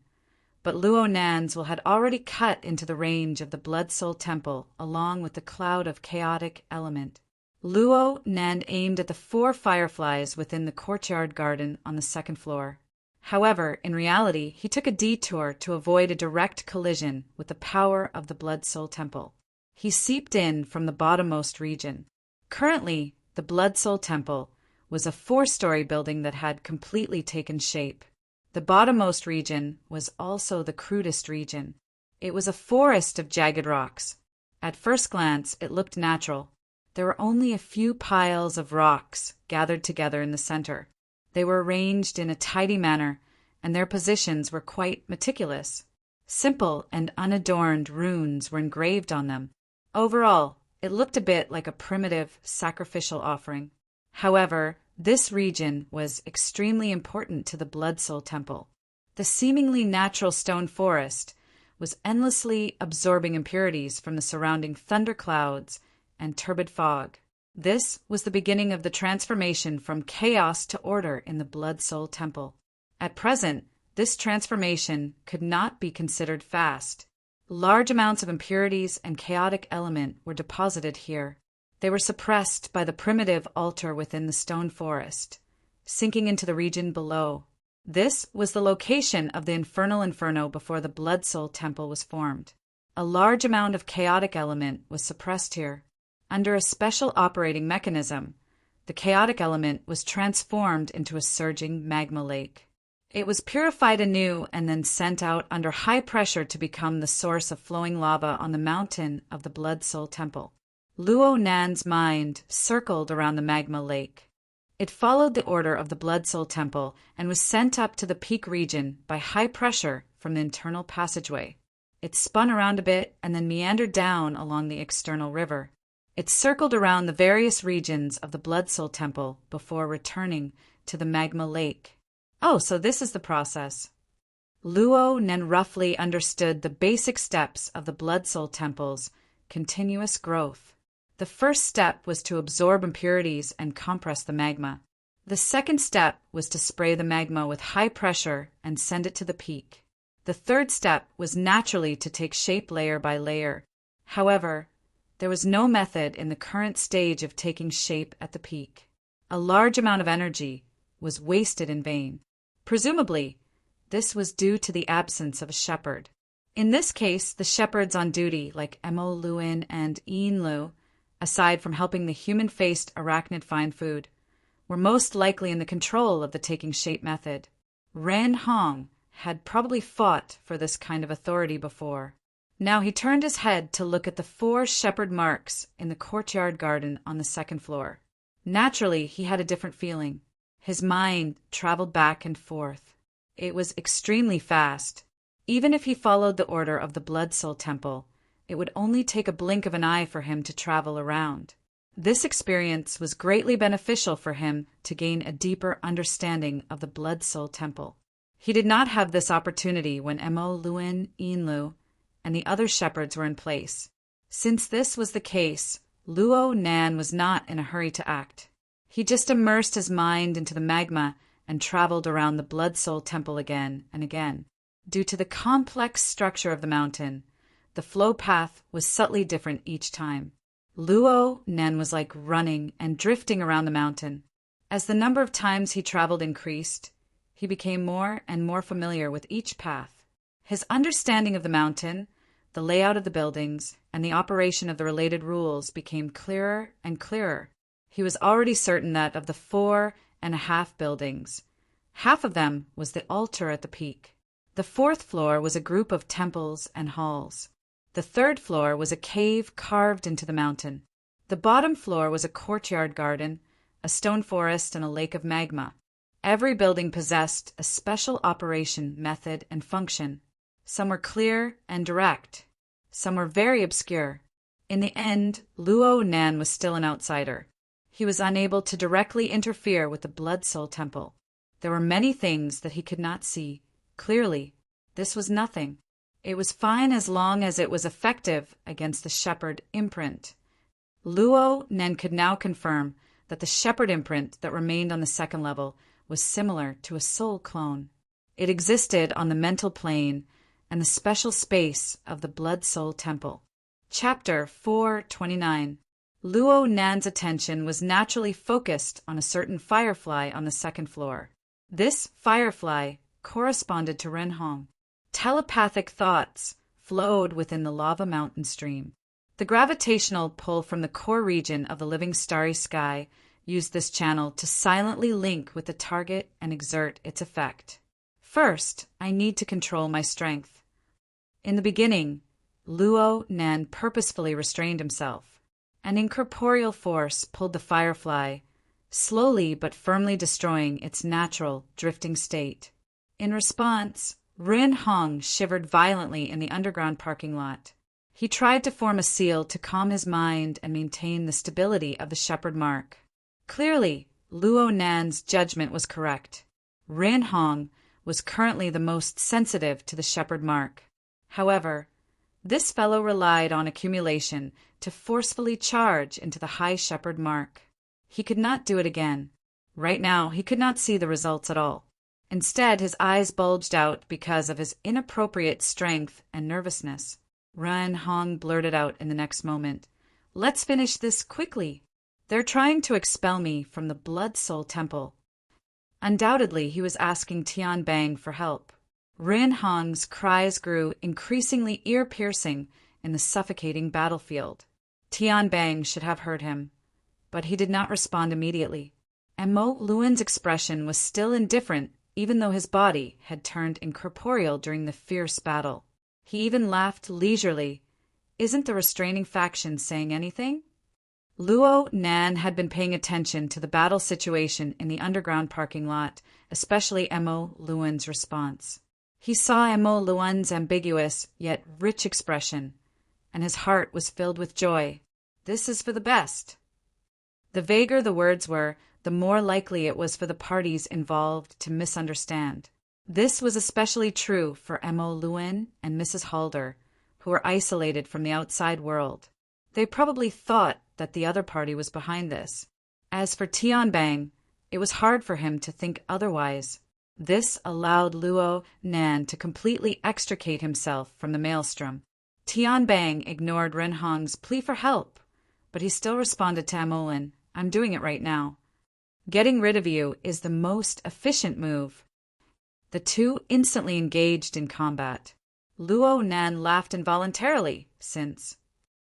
but Luo Nan's will had already cut into the range of the Blood Soul Temple along with the cloud of chaotic element. Luo Nan aimed at the 4 fireflies within the courtyard garden on the 2nd floor. However, in reality, he took a detour to avoid a direct collision with the power of the Blood Soul Temple. He seeped in from the bottommost region. Currently, the Blood Soul Temple was a 4-story building that had completely taken shape. The bottommost region was also the crudest region. It was a forest of jagged rocks. At first glance, it looked natural. There were only a few piles of rocks gathered together in the center. They were arranged in a tidy manner, and their positions were quite meticulous. Simple and unadorned runes were engraved on them. Overall, it looked a bit like a primitive sacrificial offering. However, this region was extremely important to the Blood Soul Temple. The seemingly natural stone forest was endlessly absorbing impurities from the surrounding thunderclouds and turbid fog. This was the beginning of the transformation from chaos to order in the Blood Soul Temple. At present, this transformation could not be considered fast. Large amounts of impurities and chaotic element were deposited here. They were suppressed by the primitive altar within the stone forest, sinking into the region below. This was the location of the infernal inferno before the Blood Soul Temple was formed. A large amount of chaotic element was suppressed here. Under a special operating mechanism, the chaotic element was transformed into a surging magma lake. It was purified anew and then sent out under high pressure to become the source of flowing lava on the mountain of the Blood Soul Temple. Luo Nan's mind circled around the magma lake. It followed the order of the Blood Soul Temple and was sent up to the peak region by high pressure from the internal passageway. It spun around a bit and then meandered down along the external river. It circled around the various regions of the Blood Soul Temple before returning to the magma lake. Oh, so this is the process. Luo Nen roughly understood the basic steps of the Blood Soul Temple's continuous growth. The first step was to absorb impurities and compress the magma. The second step was to spray the magma with high pressure and send it to the peak. The third step was naturally to take shape layer by layer. However, there was no method in the current stage of taking shape at the peak. A large amount of energy was wasted in vain. Presumably, this was due to the absence of a shepherd. In this case, the shepherds on duty, like Emo Luin and Ian Lu, aside from helping the human-faced arachnid find food, were most likely in the control of the taking shape method. Ran Hong had probably fought for this kind of authority before. Now he turned his head to look at the 4 shepherd marks in the courtyard garden on the 2nd floor. Naturally, he had a different feeling. His mind traveled back and forth. It was extremely fast. Even if he followed the order of the Blood Soul Temple, it would only take a blink of an eye for him to travel around. This experience was greatly beneficial for him to gain a deeper understanding of the Blood Soul Temple. He did not have this opportunity when Emo Luin, Inlu, and the other shepherds were in place. Since this was the case, Luo Nan was not in a hurry to act. He just immersed his mind into the magma and traveled around the Blood Soul Temple again and again. Due to the complex structure of the mountain, the flow path was subtly different each time. Luo Nan was like running and drifting around the mountain. As the number of times he traveled increased, he became more and more familiar with each path. His understanding of the mountain, the layout of the buildings, and the operation of the related rules became clearer and clearer. He was already certain that of the 4.5 buildings, half of them was the altar at the peak. The 4th floor was a group of temples and halls. The 3rd floor was a cave carved into the mountain. The bottom floor was a courtyard garden, a stone forest, and a lake of magma. Every building possessed a special operation, method, and function. Some were clear and direct. Some were very obscure. In the end, Luo Nan was still an outsider. He was unable to directly interfere with the Blood Soul Temple. There were many things that he could not see. Clearly, this was nothing. It was fine as long as it was effective against the shepherd imprint. Luo Nan could now confirm that the shepherd imprint that remained on the 2nd level was similar to a soul clone. It existed on the mental plane and the special space of the Blood Soul Temple. Chapter 429. Luo Nan's attention was naturally focused on a certain firefly on the 2nd floor. This firefly corresponded to Renhong. Telepathic thoughts flowed within the lava mountain stream. The gravitational pull from the core region of the living starry sky used this channel to silently link with the target and exert its effect. First, I need to control my strength. In the beginning, Luo Nan purposefully restrained himself. An incorporeal force pulled the firefly, slowly but firmly destroying its natural, drifting state. In response, Rin Hong shivered violently in the underground parking lot. He tried to form a seal to calm his mind and maintain the stability of the shepherd mark. Clearly, Luo Nan's judgment was correct. Rin Hong was currently the most sensitive to the shepherd mark. However, this fellow relied on accumulation to forcefully charge into the high shepherd mark. He could not do it again. Right now, he could not see the results at all. Instead, his eyes bulged out because of his inappropriate strength and nervousness. Ren Hong blurted out in the next moment, "Let's finish this quickly. They're trying to expel me from the Blood Soul Temple." Undoubtedly, he was asking Tian Bang for help. Rin Hong's cries grew increasingly ear-piercing in the suffocating battlefield. Tian Bang should have heard him, but he did not respond immediately. And Mo Luan's expression was still indifferent, even though his body had turned incorporeal during the fierce battle. He even laughed leisurely. "Isn't the restraining faction saying anything?" Luo Nan had been paying attention to the battle situation in the underground parking lot, especially Mo Luan's response. He saw Mo Luan's ambiguous yet rich expression, and his heart was filled with joy. This is for the best. The vaguer the words were, the more likely it was for the parties involved to misunderstand. This was especially true for Mo Luan and Mrs. Halder, who were isolated from the outside world. They probably thought that the other party was behind this. As for Tian Bang, it was hard for him to think otherwise. This allowed Luo Nan to completely extricate himself from the maelstrom. Tian Bang ignored Ren Hong's plea for help, but he still responded to Amolin, "I'm doing it right now. Getting rid of you is the most efficient move." The two instantly engaged in combat. Luo Nan laughed involuntarily, since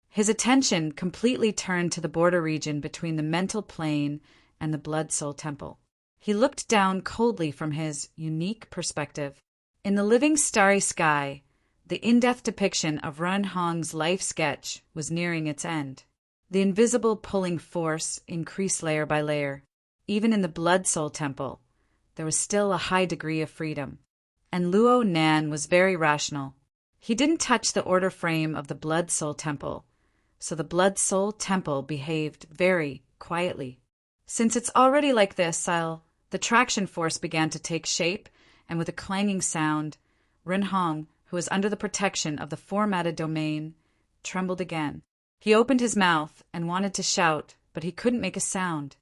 his attention completely turned to the border region between the mental plane and the Blood Soul Temple. He looked down coldly from his unique perspective. In the living starry sky, the in-depth depiction of Ren Hong's life sketch was nearing its end. The invisible pulling force increased layer by layer. Even in the Blood Soul Temple, there was still a high degree of freedom. And Luo Nan was very rational. He didn't touch the order frame of the Blood Soul Temple, so the Blood Soul Temple behaved very quietly. "Since it's already like this, The traction force began to take shape, and with a clanging sound, Rin Hong, who was under the protection of the formatted domain, trembled again. He opened his mouth and wanted to shout, but he couldn't make a sound.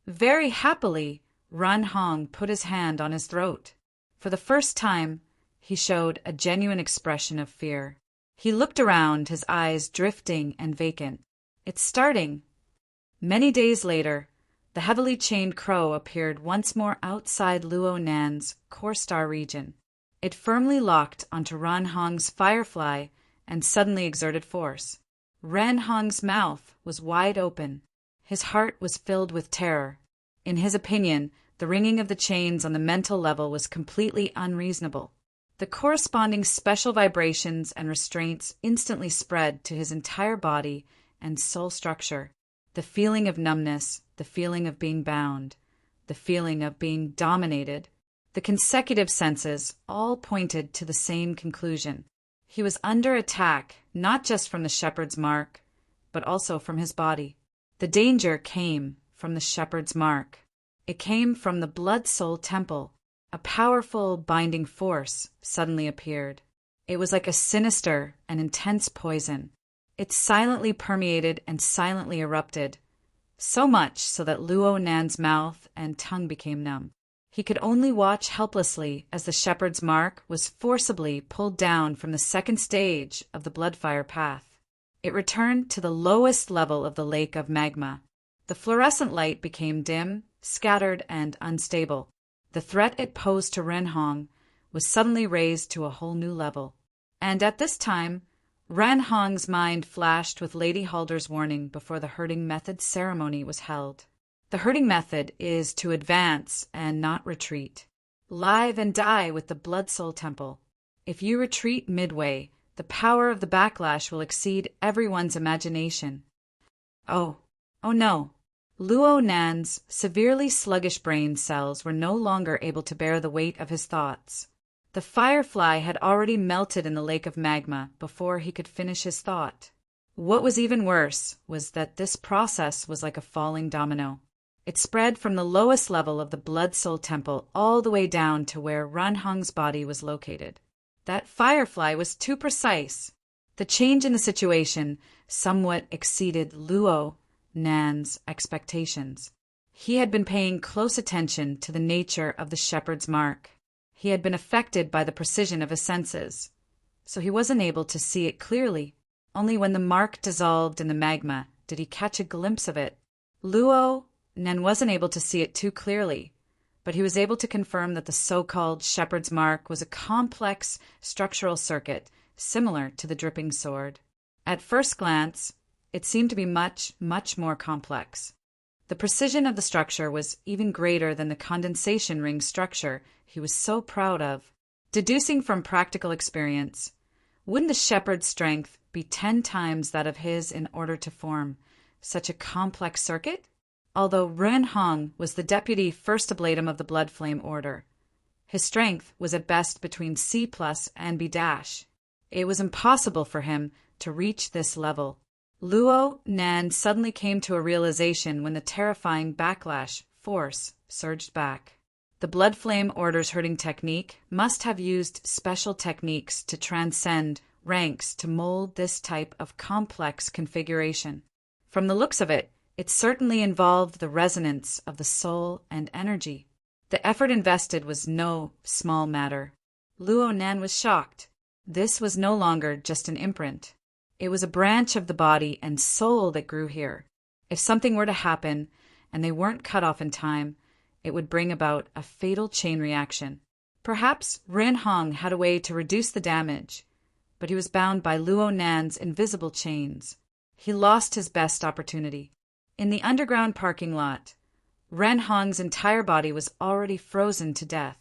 Very happily, Ran Hong put his hand on his throat. For the first time, he showed a genuine expression of fear. He looked around, his eyes drifting and vacant. "It's starting." Many days later, the heavily chained crow appeared once more outside Luo Nan's core star region. It firmly locked onto Ran Hong's firefly and suddenly exerted force. Ran Hong's mouth was wide open. His heart was filled with terror. In his opinion, the ringing of the chains on the mental level was completely unreasonable. The corresponding special vibrations and restraints instantly spread to his entire body and soul structure. The feeling of numbness, the feeling of being bound, the feeling of being dominated, the consecutive senses all pointed to the same conclusion. He was under attack, not just from the shepherd's mark, but also from his body. The danger came from the shepherd's mark. It came from the Blood Soul Temple. A powerful binding force suddenly appeared. It was like a sinister and intense poison. It silently permeated and silently erupted, so much so that Luo Nan's mouth and tongue became numb. He could only watch helplessly as the shepherd's mark was forcibly pulled down from the second stage of the Bloodfire path. It returned to the lowest level of the lake of magma. The fluorescent light became dim, scattered, and unstable. The threat it posed to Ren Hong was suddenly raised to a whole new level. And at this time, Ran Hong's mind flashed with Lady Halder's warning before the herding method ceremony was held. The herding method is to advance and not retreat. Live and die with the Blood Soul Temple. If you retreat midway, the power of the backlash will exceed everyone's imagination. Oh no. Luo Nan's severely sluggish brain cells were no longer able to bear the weight of his thoughts. The firefly had already melted in the lake of magma before he could finish his thought. What was even worse was that this process was like a falling domino. It spread from the lowest level of the Blood Soul Temple all the way down to where Ranhong's body was located. That firefly was too precise. The change in the situation somewhat exceeded Luo Nan's expectations. He had been paying close attention to the nature of the shepherd's mark. He had been affected by the precision of his senses, so he wasn't able to see it clearly. Only when the mark dissolved in the magma did he catch a glimpse of it. Luo Nan wasn't able to see it too clearly, but he was able to confirm that the so-called shepherd's mark was a complex structural circuit similar to the dripping sword. At first glance, it seemed to be much, much more complex. The precision of the structure was even greater than the condensation ring structure he was so proud of. Deducing from practical experience, wouldn't the shepherd's strength be 10 times that of his in order to form such a complex circuit? Although Ren Hong was the deputy first ablatum of the Blood Flame Order, his strength was at best between C+ and B-. It was impossible for him to reach this level. Luo Nan suddenly came to a realization when the terrifying backlash force surged back. The Blood Flame Order's herding technique must have used special techniques to transcend ranks to mold this type of complex configuration. From the looks of it, it certainly involved the resonance of the soul and energy. The effort invested was no small matter. Luo Nan was shocked. This was no longer just an imprint. It was a branch of the body and soul that grew here. If something were to happen, and they weren't cut off in time, it would bring about a fatal chain reaction. Perhaps Ren Hong had a way to reduce the damage, but he was bound by Luo Nan's invisible chains. He lost his best opportunity. In the underground parking lot, Ren Hong's entire body was already frozen to death.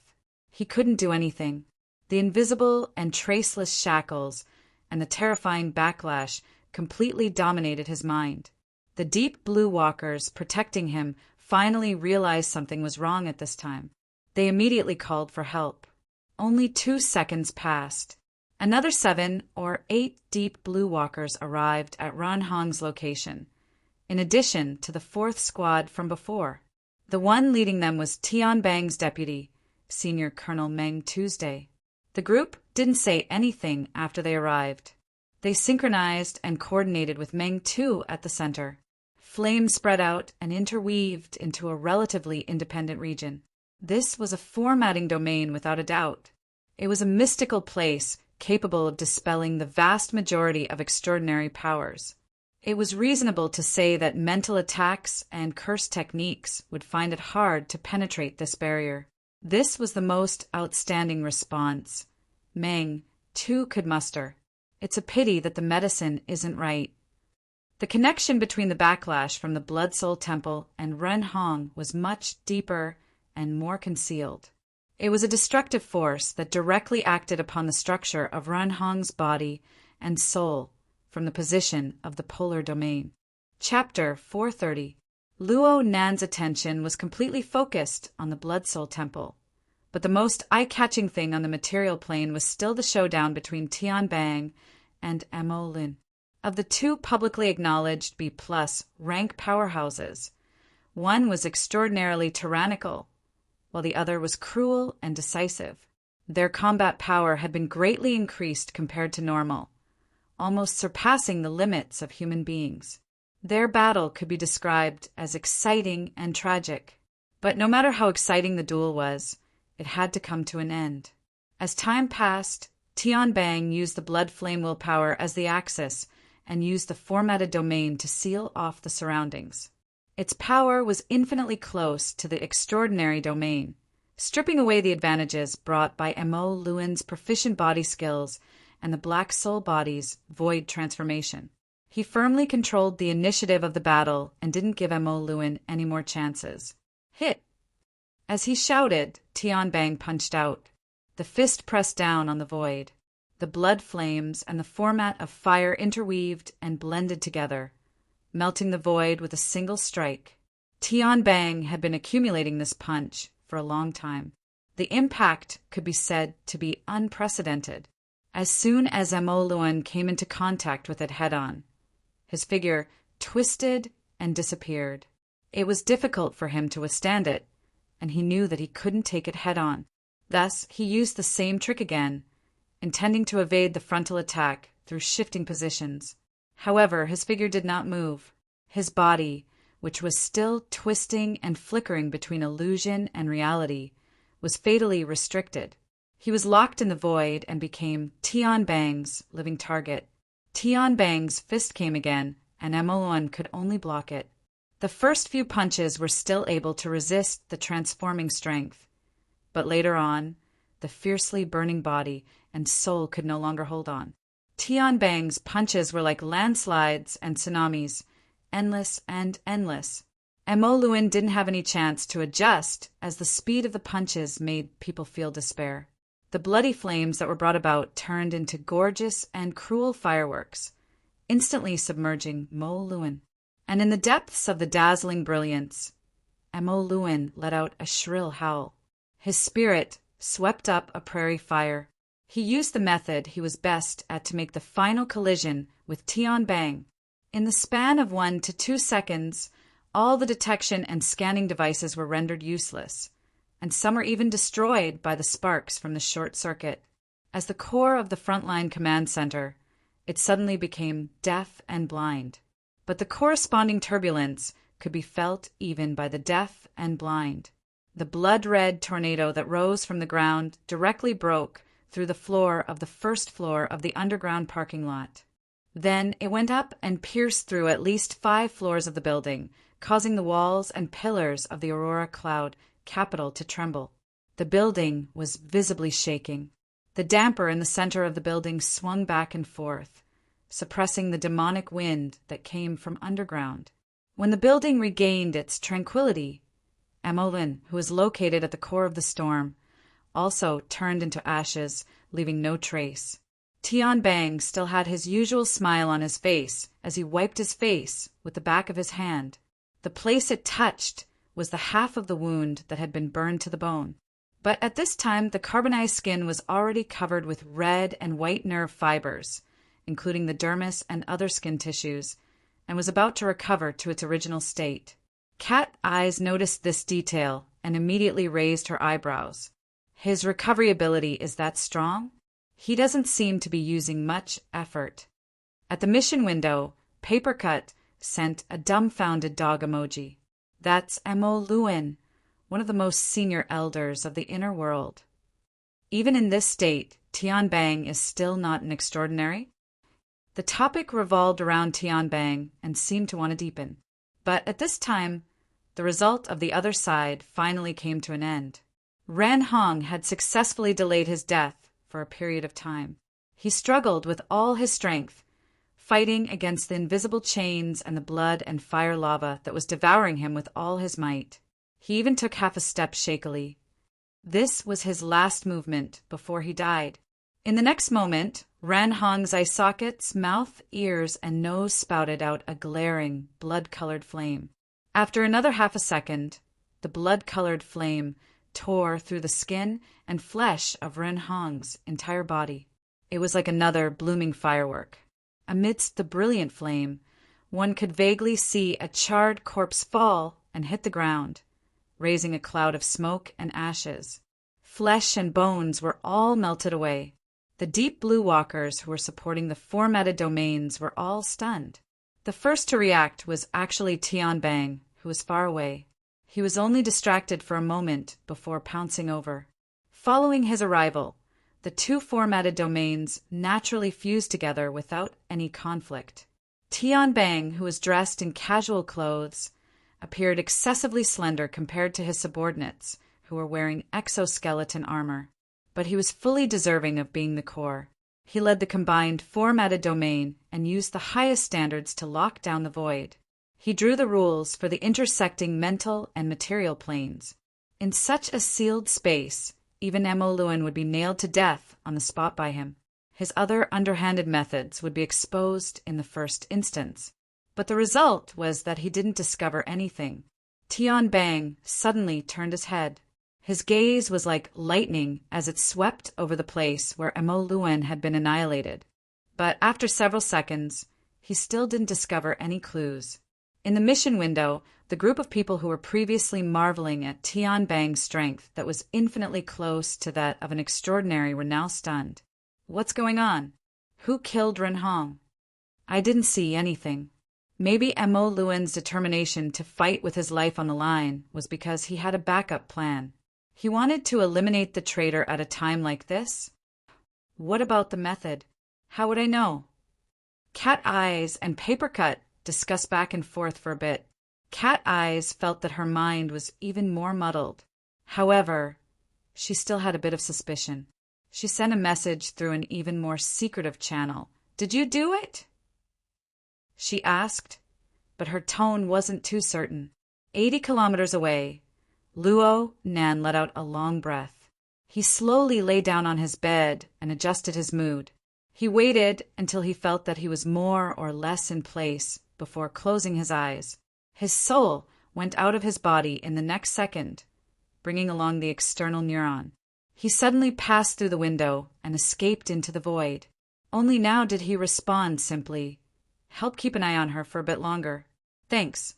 He couldn't do anything. The invisible and traceless shackles and the terrifying backlash completely dominated his mind. The deep blue walkers protecting him finally realized something was wrong at this time. They immediately called for help. Only 2 seconds passed. Another 7 or 8 deep blue walkers arrived at Ran Hong's location, in addition to the 4th squad from before. The one leading them was Tian Bang's deputy, Senior Colonel Meng Tuesday. The group didn't say anything after they arrived. They synchronized and coordinated with Meng Tu at the center. Flames spread out and interweaved into a relatively independent region. This was a formatting domain without a doubt. It was a mystical place capable of dispelling the vast majority of extraordinary powers. It was reasonable to say that mental attacks and curse techniques would find it hard to penetrate this barrier. This was the most outstanding response Meng Tu could muster. It's a pity that the medicine isn't right. The connection between the backlash from the Blood Soul Temple and Ren Hong was much deeper and more concealed. It was a destructive force that directly acted upon the structure of Ren Hong's body and soul from the position of the polar domain. Chapter 430. Luo Nan's attention was completely focused on the Blood Soul Temple, but the most eye-catching thing on the material plane was still the showdown between Tian Bang and Mo Lin. Of the 2 publicly acknowledged B+ rank powerhouses, one was extraordinarily tyrannical, while the other was cruel and decisive. Their combat power had been greatly increased compared to normal, almost surpassing the limits of human beings. Their battle could be described as exciting and tragic, but no matter how exciting the duel was, it had to come to an end. As time passed, Tian Bang used the blood flame willpower as the axis and used the formatted domain to seal off the surroundings. Its power was infinitely close to the extraordinary domain, stripping away the advantages brought by Mo Luan's proficient body skills and the Black Soul body's void transformation. He firmly controlled the initiative of the battle and didn't give Mo Luan any more chances. Hit! As he shouted, Tian Bang punched out. The fist pressed down on the void. The blood flames and the format of fire interweaved and blended together, melting the void with a single strike. Tian Bang had been accumulating this punch for a long time. The impact could be said to be unprecedented. As soon as Mo Luan came into contact with it head-on, his figure twisted and disappeared. It was difficult for him to withstand it, and he knew that he couldn't take it head-on. Thus, he used the same trick again, intending to evade the frontal attack through shifting positions. However, his figure did not move. His body, which was still twisting and flickering between illusion and reality, was fatally restricted. He was locked in the void and became Tian Bang's living target. Tian Bang's fist came again, and Mo Luan could only block it. The first few punches were still able to resist the transforming strength, but later on, the fiercely burning body and soul could no longer hold on. Tian Bang's punches were like landslides and tsunamis, endless and endless. Mo Luan didn't have any chance to adjust as the speed of the punches made people feel despair. The bloody flames that were brought about turned into gorgeous and cruel fireworks, instantly submerging Mo Luan. And in the depths of the dazzling brilliance, Mo Luan let out a shrill howl. His spirit swept up a prairie fire. He used the method he was best at to make the final collision with Tian Bang. In the span of 1 to 2 seconds, all the detection and scanning devices were rendered useless, and some were even destroyed by the sparks from the short circuit. As the core of the frontline command center, it suddenly became deaf and blind. But the corresponding turbulence could be felt even by the deaf and blind. The blood-red tornado that rose from the ground directly broke through the floor of the first floor of the underground parking lot. Then it went up and pierced through at least 5 floors of the building, causing the walls and pillars of the Aurora Cloud capital to tremble. The building was visibly shaking. The damper in the center of the building swung back and forth, suppressing the demonic wind that came from underground. When the building regained its tranquility, Mo Luan, who was located at the core of the storm, also turned into ashes, leaving no trace. Tian Bang still had his usual smile on his face as he wiped his face with the back of his hand. The place it touched was the half of the wound that had been burned to the bone. But at this time, the carbonized skin was already covered with red and white nerve fibers, including the dermis and other skin tissues, and was about to recover to its original state. Cat Eyes noticed this detail and immediately raised her eyebrows. His recovery ability is that strong? He doesn't seem to be using much effort. At the mission window, Papercut sent a dumbfounded dog emoji. That's Mo Luan, one of the most senior elders of the inner world. Even in this state, Tian Bang is still not an extraordinary. The topic revolved around Tian Bang and seemed to want to deepen. But at this time, the result of the other side finally came to an end. Ran Hong had successfully delayed his death for a period of time. He struggled with all his strength, fighting against the invisible chains and the blood and fire lava that was devouring him with all his might. He even took half a step shakily. This was his last movement before he died. In the next moment, Ran Hong's eye sockets, mouth, ears, and nose spouted out a glaring, blood-colored flame. After another half a second, the blood-colored flame tore through the skin and flesh of Ran Hong's entire body. It was like another blooming firework. Amidst the brilliant flame, one could vaguely see a charred corpse fall and hit the ground, raising a cloud of smoke and ashes. Flesh and bones were all melted away. The deep blue walkers who were supporting the formatted domains were all stunned. The first to react was actually Tian Bang, who was far away. He was only distracted for a moment before pouncing over. Following his arrival, the two formatted domains naturally fused together without any conflict. Tian Bang, who was dressed in casual clothes, appeared excessively slender compared to his subordinates, who who were wearing exoskeleton armor, but he was fully deserving of being the core. He led the combined formatted domain and used the highest standards to lock down the void. He drew the rules for the intersecting mental and material planes. In such a sealed space, even Mo Lewin would be nailed to death on the spot by him. His other underhanded methods would be exposed in the first instance. But the result was that he didn't discover anything. Tian Bang suddenly turned his head. His gaze was like lightning as it swept over the place where Mo Lewin had been annihilated. But after several seconds, he still didn't discover any clues. In the mission window, the group of people who were previously marveling at Tian Bang's strength that was infinitely close to that of an extraordinary were now stunned. What's going on? Who killed Ren Hong? I didn't see anything. Maybe Mo Lewin's determination to fight with his life on the line was because he had a backup plan. He wanted to eliminate the traitor at a time like this? What about the method? How would I know? Cat Eyes and Papercut discussed back and forth for a bit. Cat Eyes felt that her mind was even more muddled. However, she still had a bit of suspicion. She sent a message through an even more secretive channel. "Did you do it?" she asked, but her tone wasn't too certain. 80 kilometers away, Luo Nan let out a long breath. He slowly lay down on his bed and adjusted his mood. He waited until he felt that he was more or less in place before closing his eyes. His soul went out of his body in the next second, bringing along the external neuron. He suddenly passed through the window and escaped into the void. Only now did he respond simply, "Help keep an eye on her for a bit longer. Thanks."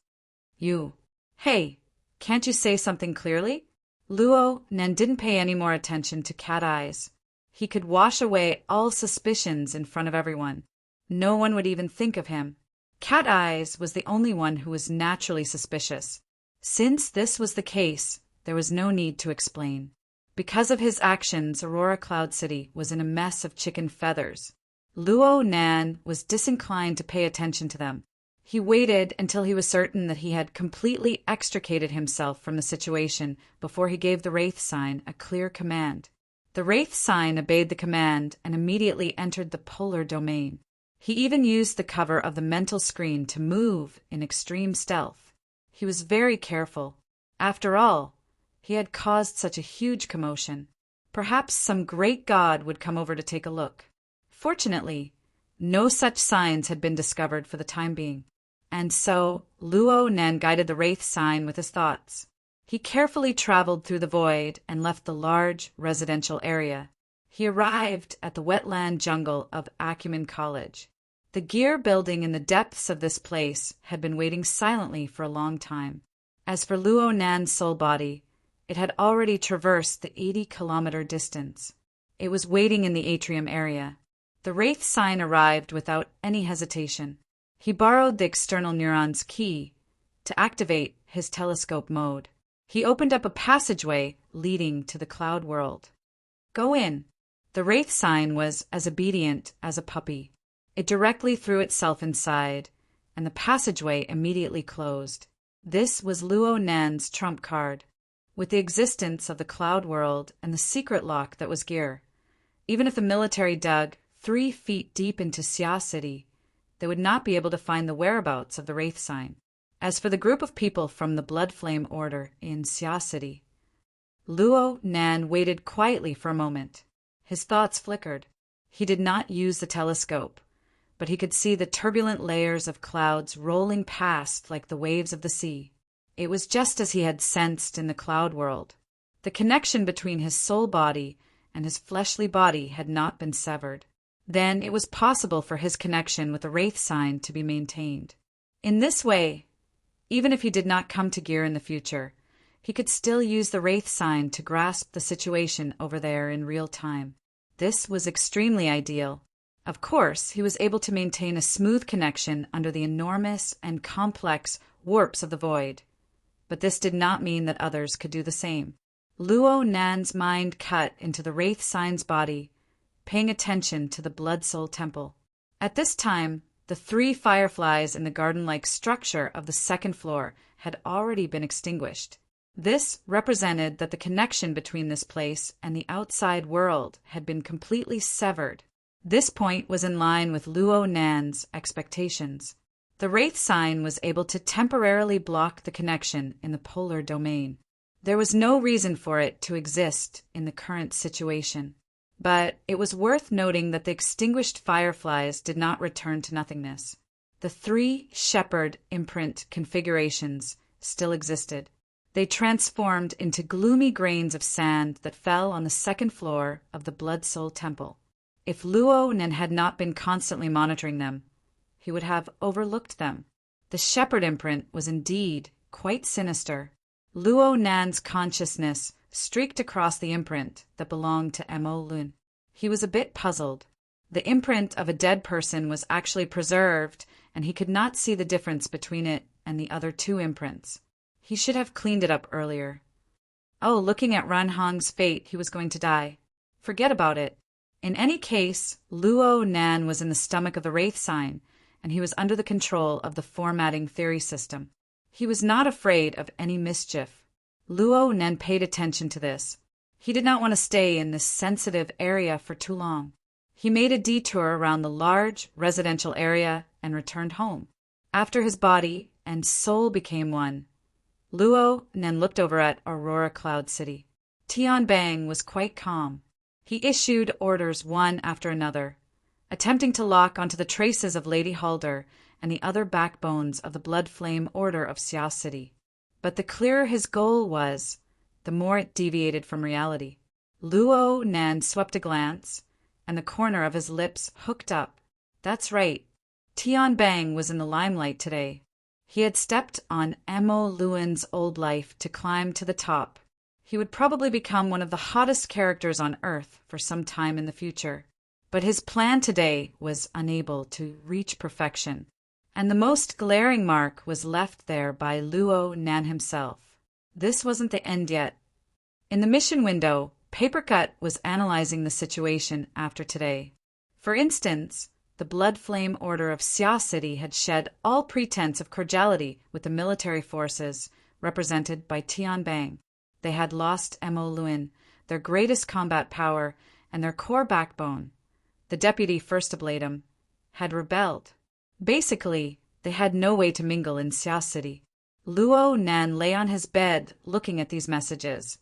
"You. Hey, can't you say something clearly?" Luo Nan didn't pay any more attention to Cat Eyes. He could wash away all suspicions in front of everyone. No one would even think of him. Cat Eyes was the only one who was naturally suspicious. Since this was the case, there was no need to explain. Because of his actions, Aurora Cloud City was in a mess of chicken feathers. Luo Nan was disinclined to pay attention to them. He waited until he was certain that he had completely extricated himself from the situation before he gave the Wraith sign a clear command. The Wraith sign obeyed the command and immediately entered the polar domain. He even used the cover of the mental screen to move in extreme stealth. He was very careful. After all, he had caused such a huge commotion. Perhaps some great god would come over to take a look. Fortunately, no such signs had been discovered for the time being. And so, Luo Nan guided the Wraith sign with his thoughts. He carefully traveled through the void and left the large residential area. He arrived at the wetland jungle of Acumen College. The gear building in the depths of this place had been waiting silently for a long time. As for Luo Nan's soul body, it had already traversed the 80-kilometer distance. It was waiting in the atrium area. The Wraith sign arrived without any hesitation. He borrowed the external neuron's key to activate his telescope mode. He opened up a passageway leading to the cloud world. "Go in." The Wraith sign was as obedient as a puppy. It directly threw itself inside, and the passageway immediately closed. This was Luo Nan's trump card. With the existence of the cloud world and the secret lock that was gear, even if the military dug 3 feet deep into Xia City, they would not be able to find the whereabouts of the Wraith sign. As for the group of people from the Blood Flame Order in Xia City, Luo Nan waited quietly for a moment. His thoughts flickered. He did not use the telescope, but he could see the turbulent layers of clouds rolling past like the waves of the sea. It was just as he had sensed in the cloud world. The connection between his soul body and his fleshly body had not been severed. Then it was possible for his connection with the Wraith sign to be maintained. In this way, even if he did not come to gear in the future, he could still use the Wraith sign to grasp the situation over there in real time. This was extremely ideal. Of course, he was able to maintain a smooth connection under the enormous and complex warps of the void. But this did not mean that others could do the same. Luo Nan's mind cut into the Wraith sign's body, paying attention to the Blood Soul Temple. At this time, the 3 fireflies in the garden-like structure of the second floor had already been extinguished. This represented that the connection between this place and the outside world had been completely severed. This point was in line with Luo Nan's expectations. The Wraith sign was able to temporarily block the connection in the polar domain. There was no reason for it to exist in the current situation. But it was worth noting that the extinguished fireflies did not return to nothingness. The 3 shepherd imprint configurations still existed. They transformed into gloomy grains of sand that fell on the 2nd floor of the Blood Soul Temple. If Luo Nan had not been constantly monitoring them, he would have overlooked them. The shepherd imprint was indeed quite sinister. Luo Nan's consciousness streaked across the imprint that belonged to Mo Lun. He was a bit puzzled. The imprint of a dead person was actually preserved, and he could not see the difference between it and the other 2 imprints. He should have cleaned it up earlier. Oh, looking at Ranhong's fate, he was going to die. Forget about it. In any case, Luo Nan was in the stomach of the Wraith sign, and he was under the control of the formatting theory system. He was not afraid of any mischief. Luo Nan paid attention to this. He did not want to stay in this sensitive area for too long. He made a detour around the large residential area and returned home. After his body and soul became one, Luo Nan looked over at Aurora Cloud City. Tian Bang was quite calm. He issued orders one after another, attempting to lock onto the traces of Lady Halder and the other backbones of the Blood Flame Order of Xia City. But the clearer his goal was, the more it deviated from reality. Luo Nan swept a glance, and the corner of his lips hooked up. That's right. Tian Bang was in the limelight today. He had stepped on Mo Luan's old life to climb to the top. He would probably become one of the hottest characters on Earth for some time in the future. But his plan today was unable to reach perfection, and the most glaring mark was left there by Luo Nan himself. This wasn't the end yet. In the mission window, Papercut was analyzing the situation after today. For instance, the Blood Flame Order of Xia City had shed all pretense of cordiality with the military forces represented by Tian Bang. They had lost Mo Luan, their greatest combat power, and their core backbone. The deputy First Ablatum had rebelled. Basically, they had no way to mingle in Xia City. Luo Nan lay on his bed looking at these messages,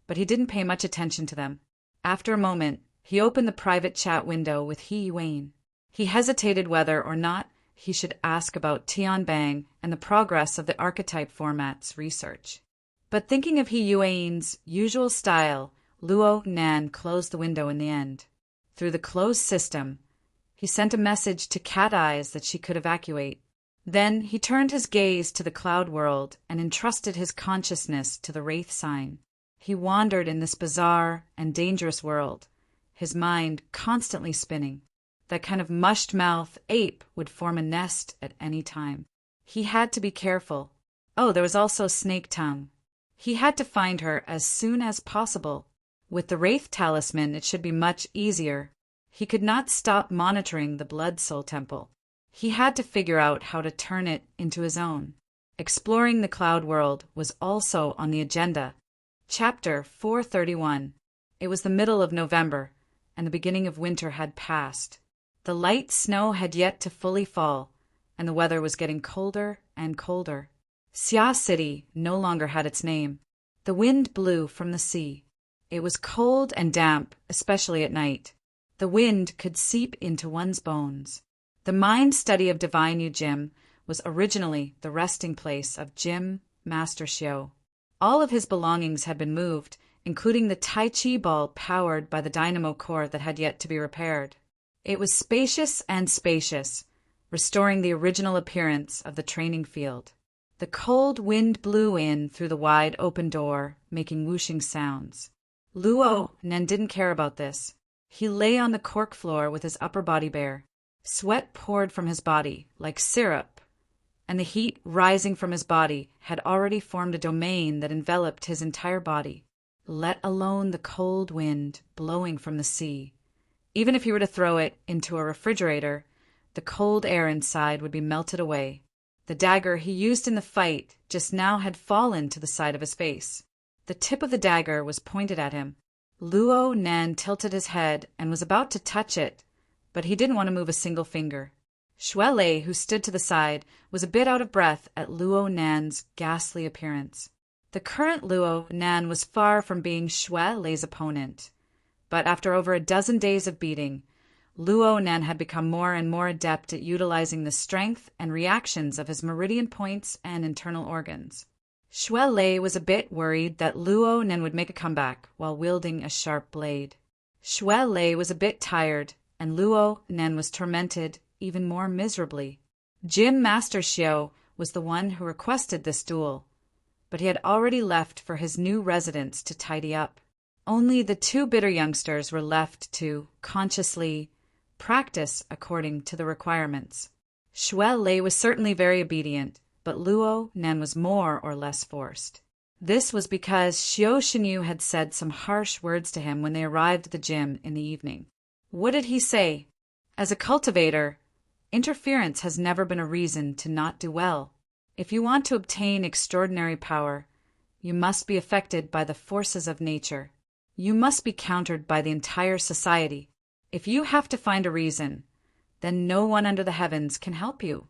but he didn't pay much attention to them. After a moment, he opened the private chat window with He Yuan. He hesitated whether or not he should ask about Tian Bang and the progress of the archetype formats research. But thinking of He Yuan's usual style, Luo Nan closed the window in the end. Through the closed system, he sent a message to Cat Eyes that she could evacuate. Then he turned his gaze to the cloud world and entrusted his consciousness to the Wraith sign. He wandered in this bizarre and dangerous world, his mind constantly spinning. That kind of mushed-mouth ape would form a nest at any time. He had to be careful. Oh, there was also Snake Tongue. He had to find her as soon as possible. With the Wraith Talisman, it should be much easier. He could not stop monitoring the Blood Soul Temple. He had to figure out how to turn it into his own. Exploring the cloud world was also on the agenda. Chapter 431. It was the middle of November, and the beginning of winter had passed. The light snow had yet to fully fall, and the weather was getting colder and colder. Xia City no longer had its name. The wind blew from the sea. It was cold and damp, especially at night. The wind could seep into one's bones. The mind study of Divine Yu Jim was originally the resting place of Jim Master Xiao. All of his belongings had been moved, including the Tai Chi ball powered by the dynamo core that had yet to be repaired. It was spacious and spacious, restoring the original appearance of the training field. The cold wind blew in through the wide open door, making whooshing sounds. Luo Nan didn't care about this. He lay on the cork floor with his upper body bare. Sweat poured from his body like syrup, and the heat rising from his body had already formed a domain that enveloped his entire body, let alone the cold wind blowing from the sea. Even if he were to throw it into a refrigerator, the cold air inside would be melted away. The dagger he used in the fight just now had fallen to the side of his face. The tip of the dagger was pointed at him. Luo Nan tilted his head and was about to touch it, but he didn't want to move a single finger. Xue Lei, who stood to the side, was a bit out of breath at Luo Nan's ghastly appearance. The current Luo Nan was far from being Xue Lei's opponent, but after over a dozen days of beating, Luo Nan had become more and more adept at utilizing the strength and reactions of his meridian points and internal organs. Xue Lei was a bit worried that Luo Nan would make a comeback while wielding a sharp blade. Xue Lei was a bit tired, and Luo Nan was tormented even more miserably. Gym Master Xiao was the one who requested this duel, but he had already left for his new residence to tidy up. Only the two bitter youngsters were left to, consciously, practice according to the requirements. Xue Lei was certainly very obedient, but Luo Nan was more or less forced. This was because Xiao Xinyu had said some harsh words to him when they arrived at the gym in the evening. What did he say? As a cultivator, interference has never been a reason to not do well. If you want to obtain extraordinary power, you must be affected by the forces of nature. You must be countered by the entire society. If you have to find a reason, then no one under the heavens can help you.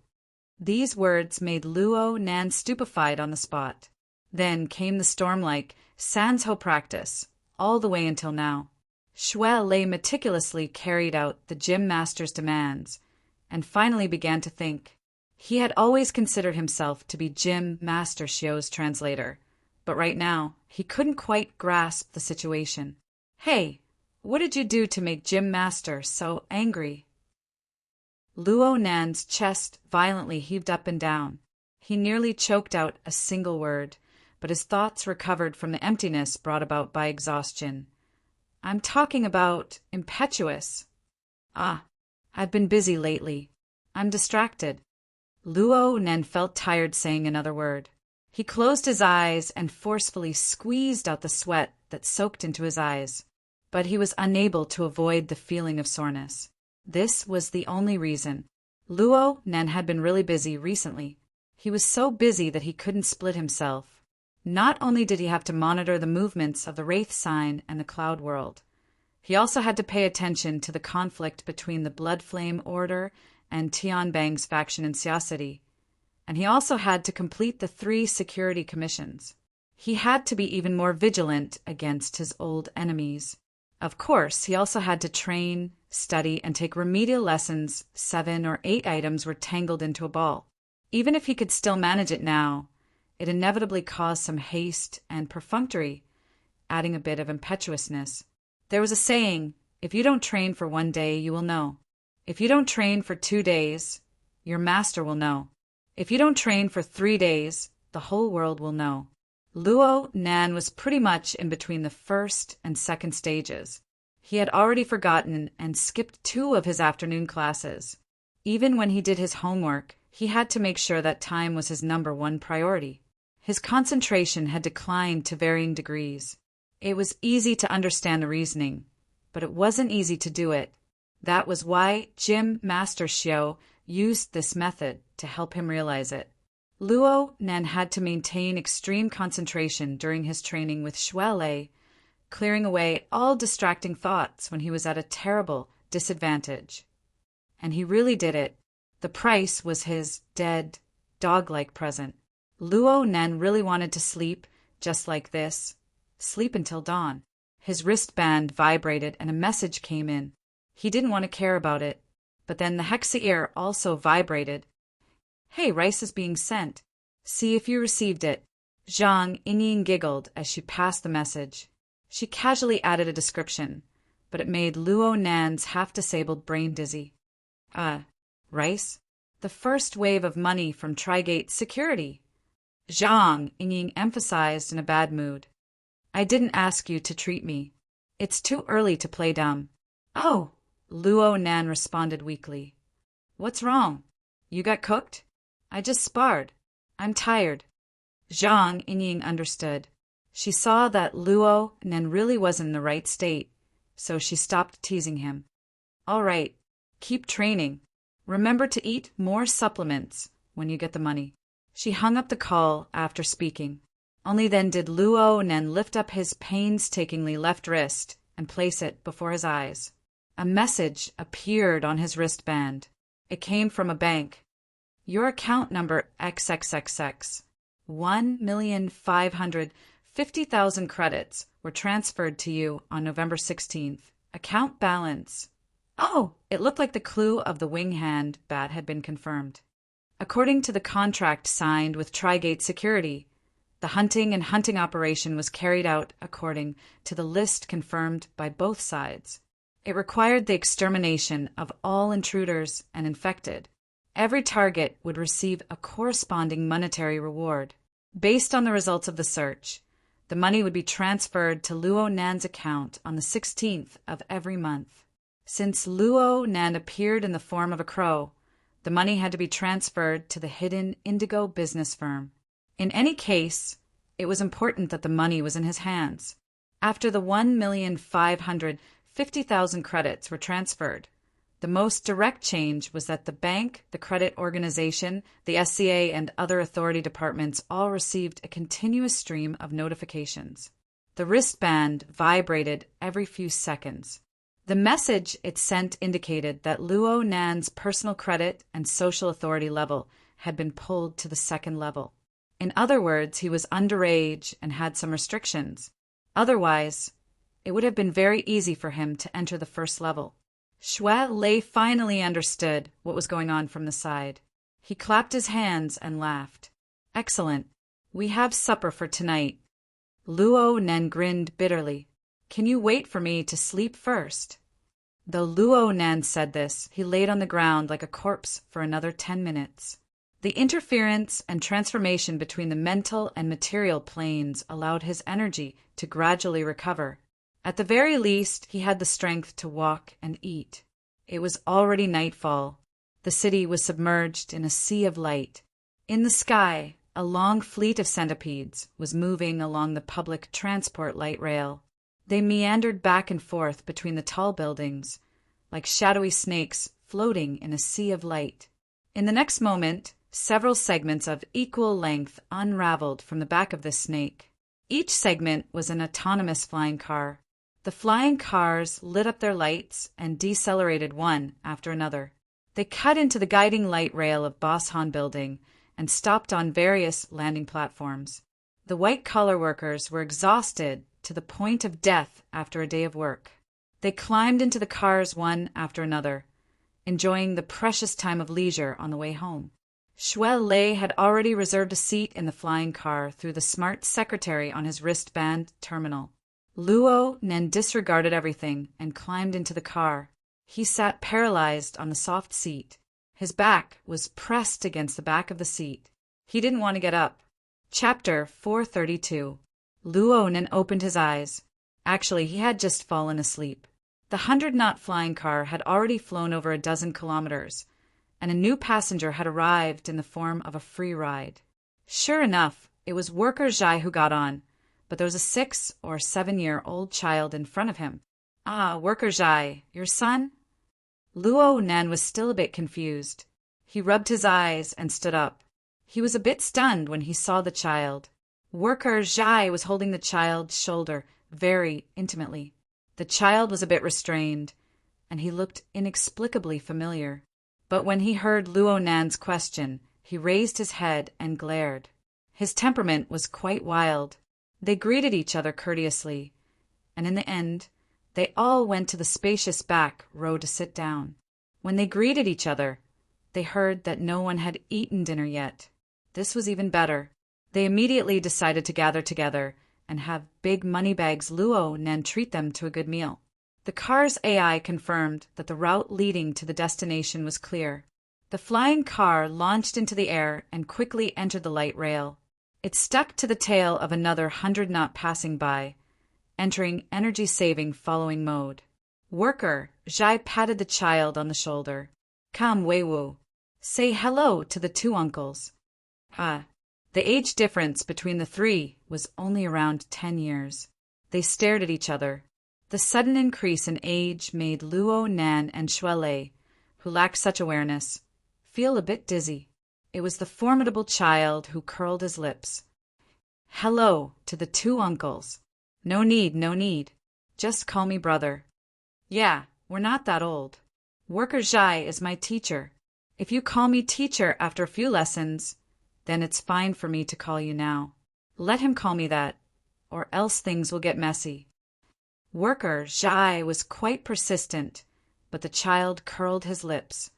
These words made Luo Nan stupefied on the spot. Then came the storm-like Sanzhou practice, all the way until now. Xue Lei meticulously carried out the gym master's demands, and finally began to think. He had always considered himself to be Gym Master Xiao's translator, but right now he couldn't quite grasp the situation. Hey, what did you do to make Gym Master so angry? Luo Nan's chest violently heaved up and down. He nearly choked out a single word, but his thoughts recovered from the emptiness brought about by exhaustion. I'm talking about impetuous. I've been busy lately. I'm distracted. Luo Nan felt tired saying another word. He closed his eyes and forcefully squeezed out the sweat that soaked into his eyes, but he was unable to avoid the feeling of soreness. This was the only reason. Luo Nan had been really busy recently. He was so busy that he couldn't split himself. Not only did he have to monitor the movements of the Wraith sign and the Cloud World, he also had to pay attention to the conflict between the Blood Flame Order and Tianbang's faction in Xia City, and he also had to complete the 3 security commissions. He had to be even more vigilant against his old enemies. Of course, he also had to train, study, and take remedial lessons. 7 or 8 items were tangled into a ball. Even if he could still manage it now, it inevitably caused some haste and perfunctory, adding a bit of impetuousness. There was a saying, if you don't train for 1 day, you will know. If you don't train for 2 days, your master will know. If you don't train for 3 days, the whole world will know. Luo Nan was pretty much in between the first and second stages. He had already forgotten and skipped 2 of his afternoon classes. Even when he did his homework, he had to make sure that time was his number 1 priority. His concentration had declined to varying degrees. It was easy to understand the reasoning, but it wasn't easy to do it. That was why Gym Master Xiao used this method to help him realize it. Luo Nan had to maintain extreme concentration during his training with Xue Lei, clearing away all distracting thoughts when he was at a terrible disadvantage. And he really did it. The price was his dead, dog-like present. Luo Nan really wanted to sleep just like this. Sleep until dawn. His wristband vibrated and a message came in. He didn't want to care about it, but then the Hexa ear also vibrated. Hey, rice is being sent. See if you received it. Zhang Yingying giggled as she passed the message. She casually added a description, but it made Luo Nan's half-disabled brain dizzy. Rice? The first wave of money from Trigate Security. Zhang Yingying emphasized in a bad mood. I didn't ask you to treat me. It's too early to play dumb. Oh, Luo Nan responded weakly. What's wrong? You got cooked? I just sparred. I'm tired. Zhang Yingying understood. She saw that Luo Nan really was in the right state, so she stopped teasing him. All right, keep training. Remember to eat more supplements. when you get the money." She hung up the call after speaking. Only then did Luo Nen lift up his painstakingly left wrist and place it before his eyes. A message appeared on his wristband. It came from a bank. "Your account number XXXX. 1,550,000 credits were transferred to you on November 16th. Account balance." Oh, it looked like the clue of the wing hand bat had been confirmed. According to the contract signed with Trigate Security, the hunting operation was carried out according to the list confirmed by both sides. It required the extermination of all intruders and infected. Every target would receive a corresponding monetary reward. Based on the results of the search, the money would be transferred to Luo Nan's account on the 16th of every month. Since Luo Nan appeared in the form of a crow, the money had to be transferred to the hidden Indigo business firm. In any case, it was important that the money was in his hands. After the 1,550,000 credits were transferred, the most direct change was that the bank, the credit organization, the SCA, and other authority departments all received a continuous stream of notifications. The wristband vibrated every few seconds. The message it sent indicated that Luo Nan's personal credit and social authority level had been pulled to the second level. In other words, he was underage and had some restrictions. Otherwise, it would have been very easy for him to enter the first level. Shui Lei finally understood what was going on from the side. He clapped his hands and laughed. "Excellent. We have supper for tonight." Luo Nan grinned bitterly. "Can you wait for me to sleep first?" Though Luo Nan said this, he laid on the ground like a corpse for another 10 minutes. The interference and transformation between the mental and material planes allowed his energy to gradually recover. At the very least, he had the strength to walk and eat. It was already nightfall. The city was submerged in a sea of light. In the sky, a long fleet of centipedes was moving along the public transport light rail. They meandered back and forth between the tall buildings, like shadowy snakes floating in a sea of light. In the next moment, several segments of equal length unraveled from the back of this snake. Each segment was an autonomous flying car. The flying cars lit up their lights and decelerated one after another. They cut into the guiding light rail of Boshan Building and stopped on various landing platforms. The white-collar workers were exhausted to the point of death after a day of work. They climbed into the cars one after another, enjoying the precious time of leisure on the way home. Shui Lei had already reserved a seat in the flying car through the smart secretary on his wristband terminal. Luo Nen disregarded everything and climbed into the car. He sat paralyzed on the soft seat. His back was pressed against the back of the seat. He didn't want to get up. Chapter 432. Luo Nen opened his eyes. Actually, he had just fallen asleep. The 100-knot flying car had already flown over a dozen kilometers, and a new passenger had arrived in the form of a free ride. Sure enough, it was worker Zhai who got on, but there was a 6 or 7-year-old child in front of him. "Ah, worker Zhai, your son?" Luo Nen was still a bit confused. He rubbed his eyes and stood up. He was a bit stunned when he saw the child. Worker Zhai was holding the child's shoulder very intimately. The child was a bit restrained, and he looked inexplicably familiar. But when he heard Luo Nan's question, he raised his head and glared. His temperament was quite wild. They greeted each other courteously, and in the end, they all went to the spacious back row to sit down. When they greeted each other, they heard that no one had eaten dinner yet. This was even better. They immediately decided to gather together and have big moneybags Luo Nen treat them to a good meal. The car's AI confirmed that the route leading to the destination was clear. The flying car launched into the air and quickly entered the light rail. It stuck to the tail of another 100-knot passing by, entering energy-saving following mode. Worker Zhai patted the child on the shoulder. "Come, Weiwu. Say hello to the 2 uncles." The age difference between the 3 was only around 10 years. They stared at each other. The sudden increase in age made Luo Nan and Shui Lei, who lacked such awareness, feel a bit dizzy. It was the formidable child who curled his lips. Hello to the two uncles. No need, no need. Just call me brother. Yeah, we're not that old. Worker Zhai is my teacher. If you call me teacher after a few lessons, then it's fine for me to call you now. Let him call me that, or else things will get messy. Worker Zhai was quite persistent, but the child curled his lips.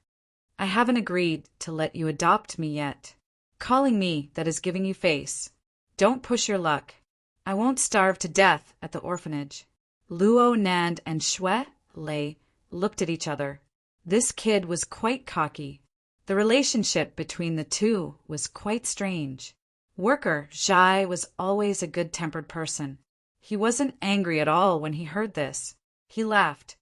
I haven't agreed to let you adopt me yet. Calling me that is giving you face. Don't push your luck. I won't starve to death at the orphanage. Luo Nand and Xue Lei looked at each other. This kid was quite cocky. The relationship between the two was quite strange. Worker Zhai was always a good-tempered person. He wasn't angry at all when he heard this. He laughed.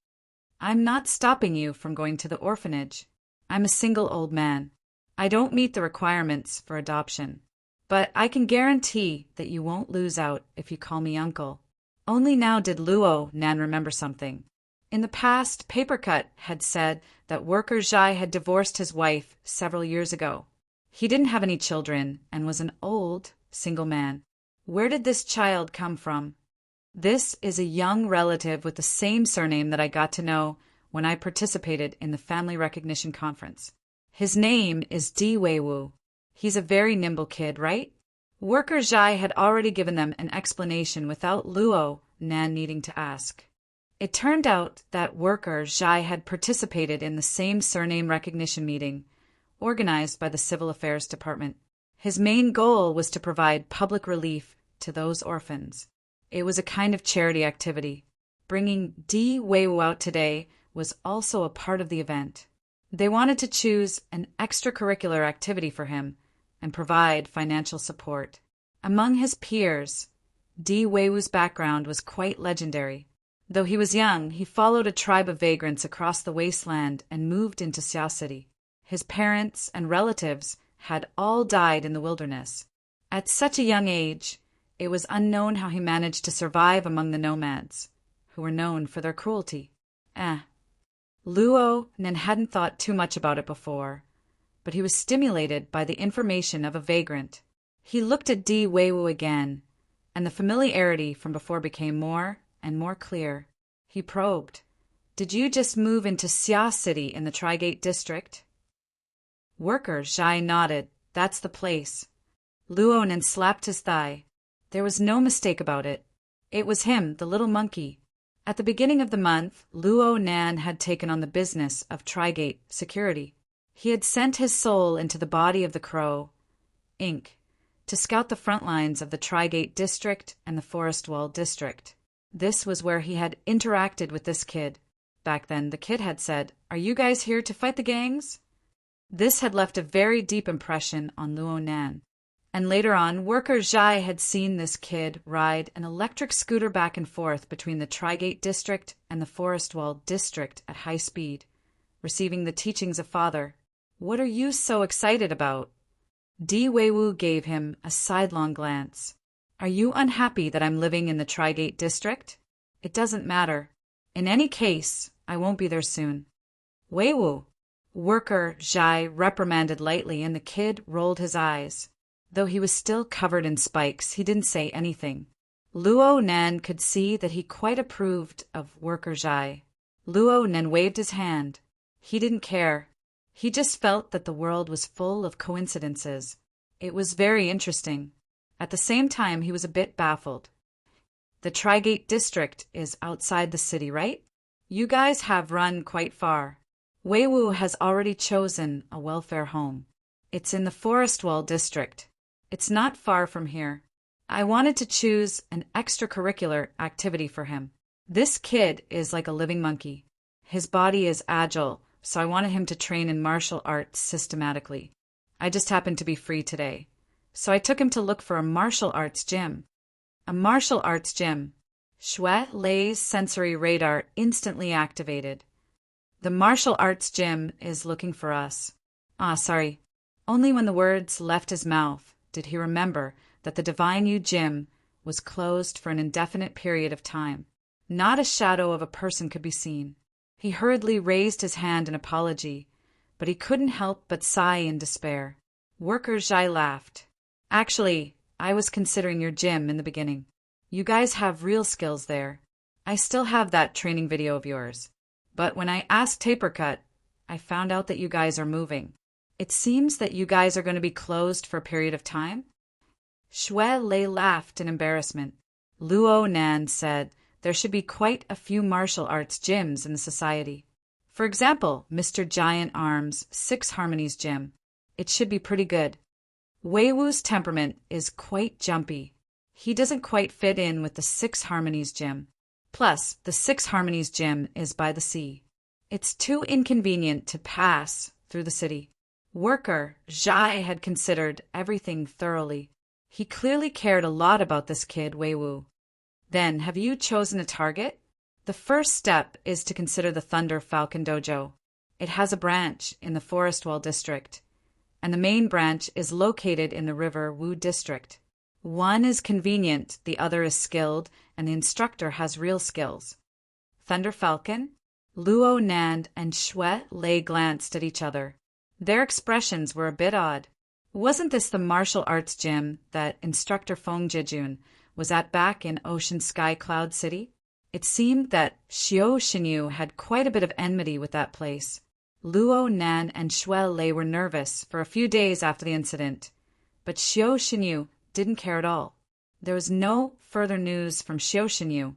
I'm not stopping you from going to the orphanage. I'm a single old man. I don't meet the requirements for adoption. But I can guarantee that you won't lose out if you call me uncle. Only now did Luo Nan remember something. In the past, Papercut had said that Worker Zhai had divorced his wife several years ago. He didn't have any children and was an old, single man. Where did this child come from? This is a young relative with the same surname that I got to know when I participated in the family recognition conference. His name is Di Weiwu. He's a very nimble kid, right? Worker Zhai had already given them an explanation without Luo Nan needing to ask. It turned out that Worker Zhai had participated in the same surname recognition meeting, organized by the Civil Affairs Department. His main goal was to provide public relief to those orphans. It was a kind of charity activity. Bringing Di Weiwu out today was also a part of the event. They wanted to choose an extracurricular activity for him and provide financial support. Among his peers, Di Weiwu's background was quite legendary. Though he was young, he followed a tribe of vagrants across the wasteland and moved into Xiao City. His parents and relatives had all died in the wilderness. At such a young age, it was unknown how he managed to survive among the nomads, who were known for their cruelty. Luo Nan hadn't thought too much about it before, but he was stimulated by the information of a vagrant. He looked at Di Weiwu again, and the familiarity from before became more and more clear. He probed. Did you just move into Xia City in the Trigate district? Worker Zhai nodded. That's the place. Luo Nan slapped his thigh. There was no mistake about it. It was him, the little monkey. At the beginning of the month, Luo Nan had taken on the business of Trigate security. He had sent his soul into the body of the Crow, Inc., to scout the front lines of the Trigate district and the Forest Wall district. This was where he had interacted with this kid. Back then, the kid had said, "Are you guys here to fight the gangs?" This had left a very deep impression on Luo Nan. And later on, Worker Zhai had seen this kid ride an electric scooter back and forth between the Trigate district and the Forest Wall district at high speed, receiving the teachings of Father. What are you so excited about? Di Weiwu gave him a sidelong glance. Are you unhappy that I'm living in the Trigate district? It doesn't matter. In any case, I won't be there soon. Weiwu, Worker Zhai reprimanded lightly, and the kid rolled his eyes. Though he was still covered in spikes, he didn't say anything. Luo Nan could see that he quite approved of Worker Zhai. Luo Nan waved his hand. He didn't care. He just felt that the world was full of coincidences. It was very interesting. At the same time, he was a bit baffled. The Trigate district is outside the city, right? You guys have run quite far. Weiwu has already chosen a welfare home. It's in the Forest Wall district. It's not far from here. I wanted to choose an extracurricular activity for him. This kid is like a living monkey. His body is agile, so I wanted him to train in martial arts systematically. I just happened to be free today, so I took him to look for a martial arts gym. A martial arts gym. Xue Lei's sensory radar instantly activated. The martial arts gym is looking for us. Sorry. Only when the words left his mouth did he remember that the Divine Yu gym was closed for an indefinite period of time. Not a shadow of a person could be seen. He hurriedly raised his hand in apology, but he couldn't help but sigh in despair. Worker Zhai laughed. Actually, I was considering your gym in the beginning. You guys have real skills there. I still have that training video of yours. But when I asked Tapercut, I found out that you guys are moving. It seems that you guys are going to be closed for a period of time? Shui Lei laughed in embarrassment. Luo Nan said there should be quite a few martial arts gyms in the society. For example, Mr. Giant Arm's Six Harmonies gym. It should be pretty good. Wei Wu's temperament is quite jumpy. He doesn't quite fit in with the Six Harmonies gym. Plus, the Six Harmonies gym is by the sea. It's too inconvenient to pass through the city. Worker Zhai had considered everything thoroughly. He clearly cared a lot about this kid, Wei Wu. Then, have you chosen a target? The first step is to consider the Thunder Falcon Dojo. It has a branch in the Forest Wall District, and the main branch is located in the River Wu District. One is convenient, the other is skilled, and the instructor has real skills. Thunder Falcon? Luo Nan and Shui Lei glanced at each other. Their expressions were a bit odd. Wasn't this the martial arts gym that instructor Feng Jejun was at back in Ocean Sky Cloud City? It seemed that Xiao Xinyu had quite a bit of enmity with that place. Luo Nan and Shui Lei were nervous for a few days after the incident, but Xiao Xinyu didn't care at all. There was no further news from Xiao Xinyu,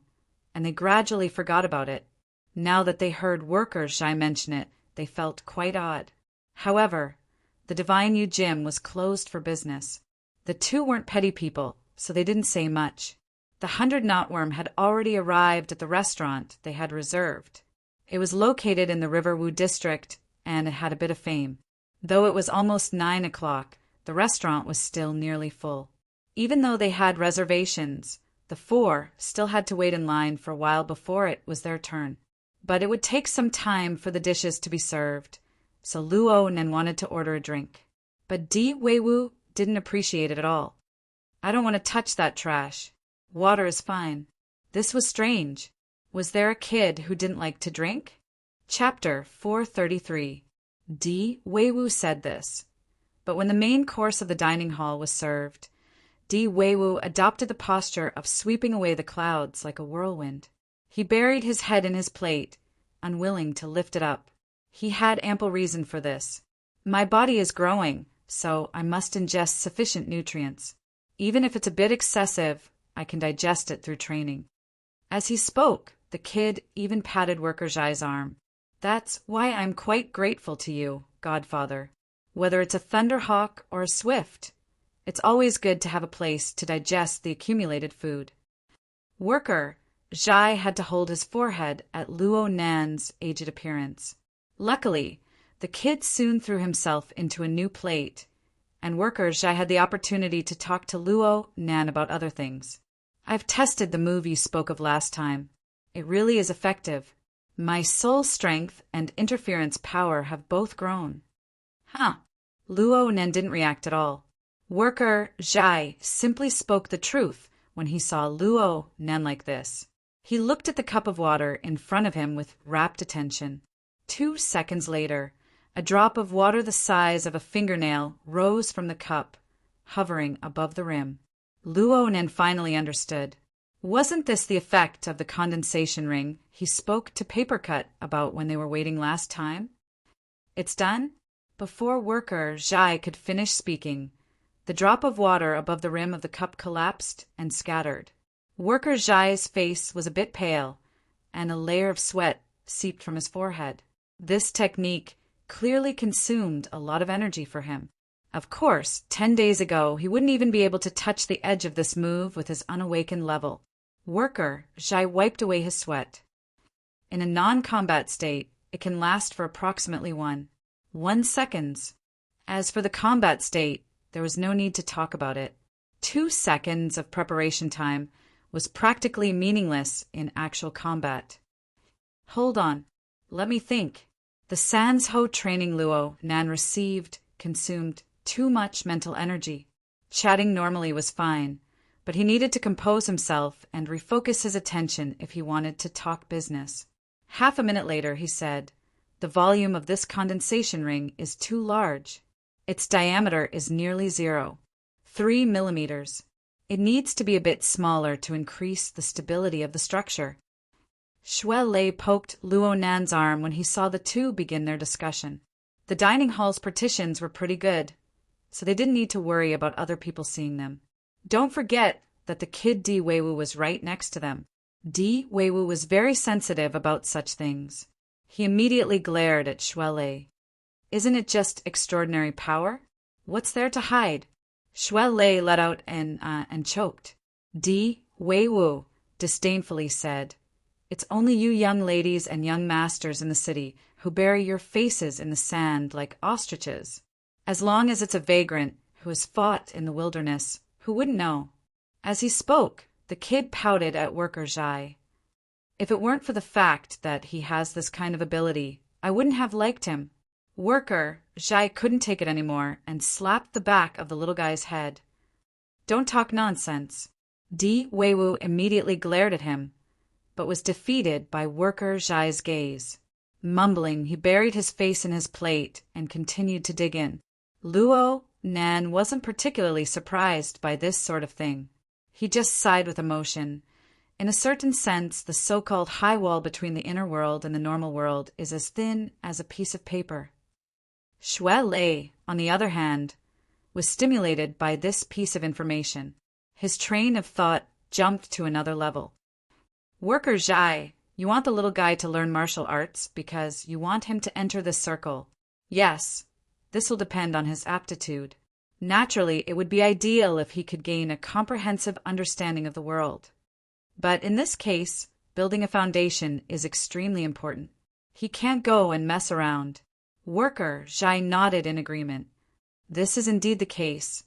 and they gradually forgot about it. Now that they heard Worker Zhai mention it, they felt quite odd. However, the Divine Yu Gym was closed for business. The two weren't petty people, so they didn't say much. The 100 Knotworm had already arrived at the restaurant they had reserved. It was located in the River Wu district, and it had a bit of fame. Though it was almost 9 o'clock, the restaurant was still nearly full. Even though they had reservations, the four still had to wait in line for a while before it was their turn. But it would take some time for the dishes to be served, so Luo Nan wanted to order a drink. But Di Weiwu didn't appreciate it at all. I don't want to touch that trash. Water is fine. This was strange. Was there a kid who didn't like to drink? Chapter 433. Di Weiwu said this. But when the main course of the dining hall was served, Di Weiwu adopted the posture of sweeping away the clouds like a whirlwind. He buried his head in his plate, unwilling to lift it up. He had ample reason for this. My body is growing, so I must ingest sufficient nutrients. Even if it's a bit excessive, I can digest it through training. As he spoke, the kid even patted Worker Zhai's arm. That's why I'm quite grateful to you, Godfather. Whether it's a thunderhawk or a swift, it's always good to have a place to digest the accumulated food. Worker Zhai had to hold his forehead at Luo Nan's aged appearance. Luckily, the kid soon threw himself into a new plate, and Worker Zhai had the opportunity to talk to Luo Nan about other things. I've tested the move you spoke of last time. It really is effective. My soul strength and interference power have both grown. Huh. Luo Nan didn't react at all. Worker Zhai simply spoke the truth when he saw Luo Nan like this. He looked at the cup of water in front of him with rapt attention. 2 seconds later, a drop of water the size of a fingernail rose from the cup, hovering above the rim. Luo Nan finally understood. Wasn't this the effect of the condensation ring he spoke to Papercut about when they were waiting last time? It's done? Before Worker Zhai could finish speaking, the drop of water above the rim of the cup collapsed and scattered. Worker Zhai's face was a bit pale, and a layer of sweat seeped from his forehead. This technique clearly consumed a lot of energy for him. Of course, 10 days ago, he wouldn't even be able to touch the edge of this move with his unawakened level. Worker Zhai wiped away his sweat. In a non-combat state, it can last for approximately 1 seconds. As for the combat state, there was no need to talk about it. 2 seconds of preparation time was practically meaningless in actual combat. Hold on, let me think. The Sans Ho training Luo Nan received consumed too much mental energy. Chatting normally was fine, but he needed to compose himself and refocus his attention if he wanted to talk business. Half a minute later, he said, "The volume of this condensation ring is too large. Its diameter is nearly 0.3 millimeters. It needs to be a bit smaller to increase the stability of the structure. Shuai Lei poked Luo Nan's arm when he saw the two begin their discussion. The dining hall's partitions were pretty good, so they didn't need to worry about other people seeing them. Don't forget that the kid Di Weiwu was right next to them. Di Weiwu was very sensitive about such things. He immediately glared at Shuai Lei. Isn't it just extraordinary power? What's there to hide? Shuai Lei let out and choked. Di Weiwu disdainfully said, "It's only you young ladies and young masters in the city who bury your faces in the sand like ostriches. As long as it's a vagrant who has fought in the wilderness, who wouldn't know?" As he spoke, the kid pouted at Worker Zhai. "If it weren't for the fact that he has this kind of ability, I wouldn't have liked him." Worker Zhai couldn't take it anymore and slapped the back of the little guy's head. "Don't talk nonsense." Di Weiwu immediately glared at him, but was defeated by Worker Zhai's gaze. Mumbling, he buried his face in his plate and continued to dig in. Luo Nan wasn't particularly surprised by this sort of thing. He just sighed with emotion. In a certain sense, the so-called high wall between the inner world and the normal world is as thin as a piece of paper. Shuai Lei, on the other hand, was stimulated by this piece of information. His train of thought jumped to another level. "Worker Zhai, you want the little guy to learn martial arts because you want him to enter this circle. Yes, this will depend on his aptitude. Naturally, it would be ideal if he could gain a comprehensive understanding of the world. But in this case, building a foundation is extremely important. He can't go and mess around." Worker Zhai nodded in agreement. "This is indeed the case,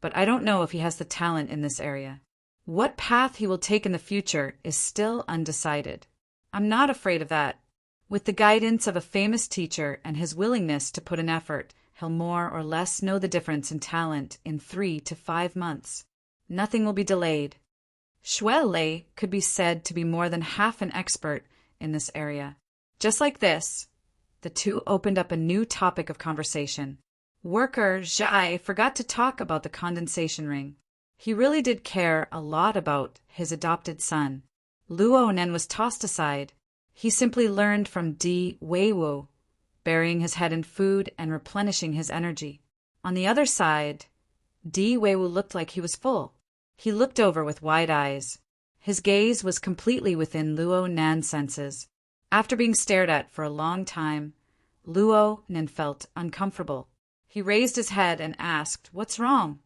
but I don't know if he has the talent in this area. What path he will take in the future is still undecided. I'm not afraid of that. With the guidance of a famous teacher and his willingness to put in effort, he'll more or less know the difference in talent in 3 to 5 months. Nothing will be delayed." Shuai Lei could be said to be more than half an expert in this area. Just like this, the two opened up a new topic of conversation. Worker Zhai forgot to talk about the condensation ring. He really did care a lot about his adopted son. Luo Nen was tossed aside. He simply learned from Di Weiwu, burying his head in food and replenishing his energy. On the other side, Di Weiwu looked like he was full. He looked over with wide eyes. His gaze was completely within Luo Nan's senses. After being stared at for a long time, Luo Nan felt uncomfortable. He raised his head and asked, "What's wrong?"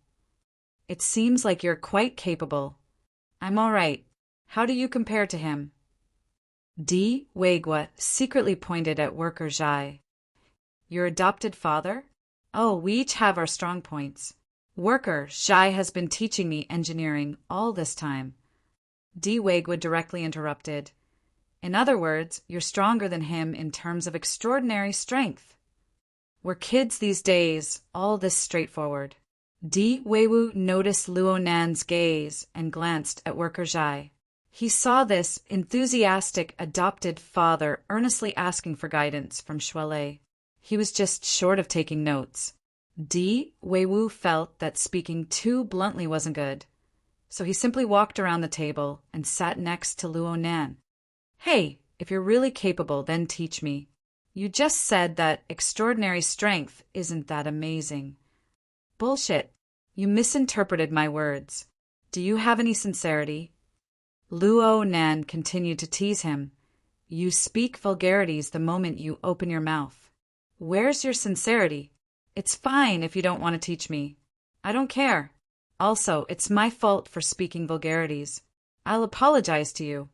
"It seems like you're quite capable." "I'm all right. How do you compare to him?" Di Weiwu secretly pointed at Worker Zhai. "Your adopted father? Oh, we each have our strong points. Worker Zhai has been teaching me engineering all this time." Di Weiwu directly interrupted. "In other words, you're stronger than him in terms of extraordinary strength." We're kids these days, all this straightforward. Di Weiwu noticed Luo Nan's gaze and glanced at Worker Zhai. He saw this enthusiastic adopted father earnestly asking for guidance from Shuai Lei. He was just short of taking notes. Di Weiwu felt that speaking too bluntly wasn't good, so he simply walked around the table and sat next to Luo Nan. "Hey, if you're really capable, then teach me. You just said that extraordinary strength isn't that amazing." "Bullshit. You misinterpreted my words. Do you have any sincerity?" Luo Nan continued to tease him. "You speak vulgarities the moment you open your mouth. Where's your sincerity? It's fine if you don't want to teach me. I don't care. Also, it's my fault for speaking vulgarities. I'll apologize to you."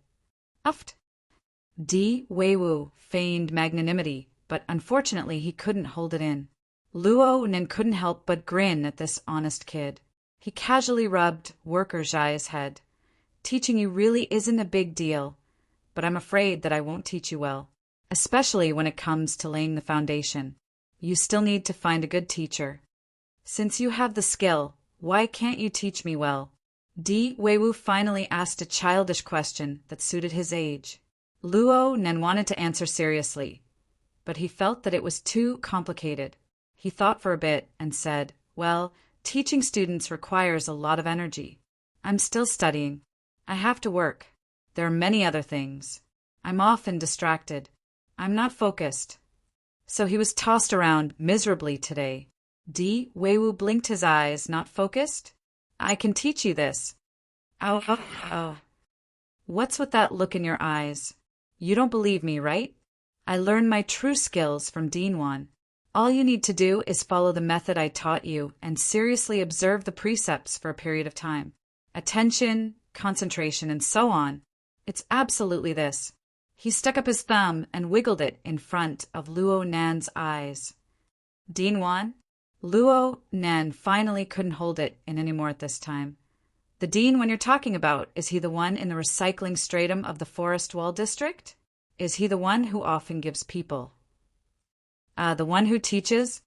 Uft. Di Weiwu feigned magnanimity, but unfortunately he couldn't hold it in. Luo Nan couldn't help but grin at this honest kid. He casually rubbed Worker Zhai's head. "Teaching you really isn't a big deal, but I'm afraid that I won't teach you well, especially when it comes to laying the foundation. You still need to find a good teacher. Since you have the skill, why can't you teach me well?" Di Weiwu finally asked a childish question that suited his age. Luo Nan wanted to answer seriously, but he felt that it was too complicated. He thought for a bit and said, "Well, teaching students requires a lot of energy. I'm still studying. I have to work. There are many other things. I'm often distracted. I'm not focused." So he was tossed around miserably today. Di Weiwu blinked his eyes. "Not focused? I can teach you this." "Oh, oh, oh. What's with that look in your eyes? You don't believe me, right? I learned my true skills from Dinwan. All you need to do is follow the method I taught you and seriously observe the precepts for a period of time. Attention, concentration, and so on. It's absolutely this." He stuck up his thumb and wiggled it in front of Luo Nan's eyes. "Dinwan?" Luo Nan finally couldn't hold it in any more at this time. "The dean when you're talking about, is he the one in the recycling stratum of the Forest Wall District? Is he the one who often gives people?" The one who teaches?"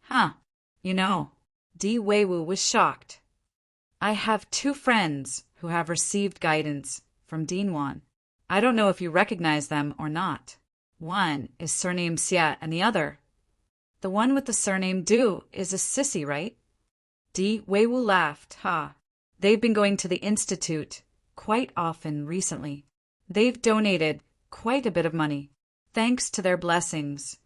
"Huh. You know." Di Weiwu was shocked. "I have two friends who have received guidance from Dinwan. I don't know if you recognize them or not. One is surnamed Xia and the other—" "The one with the surname Du is a sissy, right?" Di Weiwu laughed. "Ha. They've been going to the institute quite often recently. They've donated quite a bit of money. Thanks to their blessings,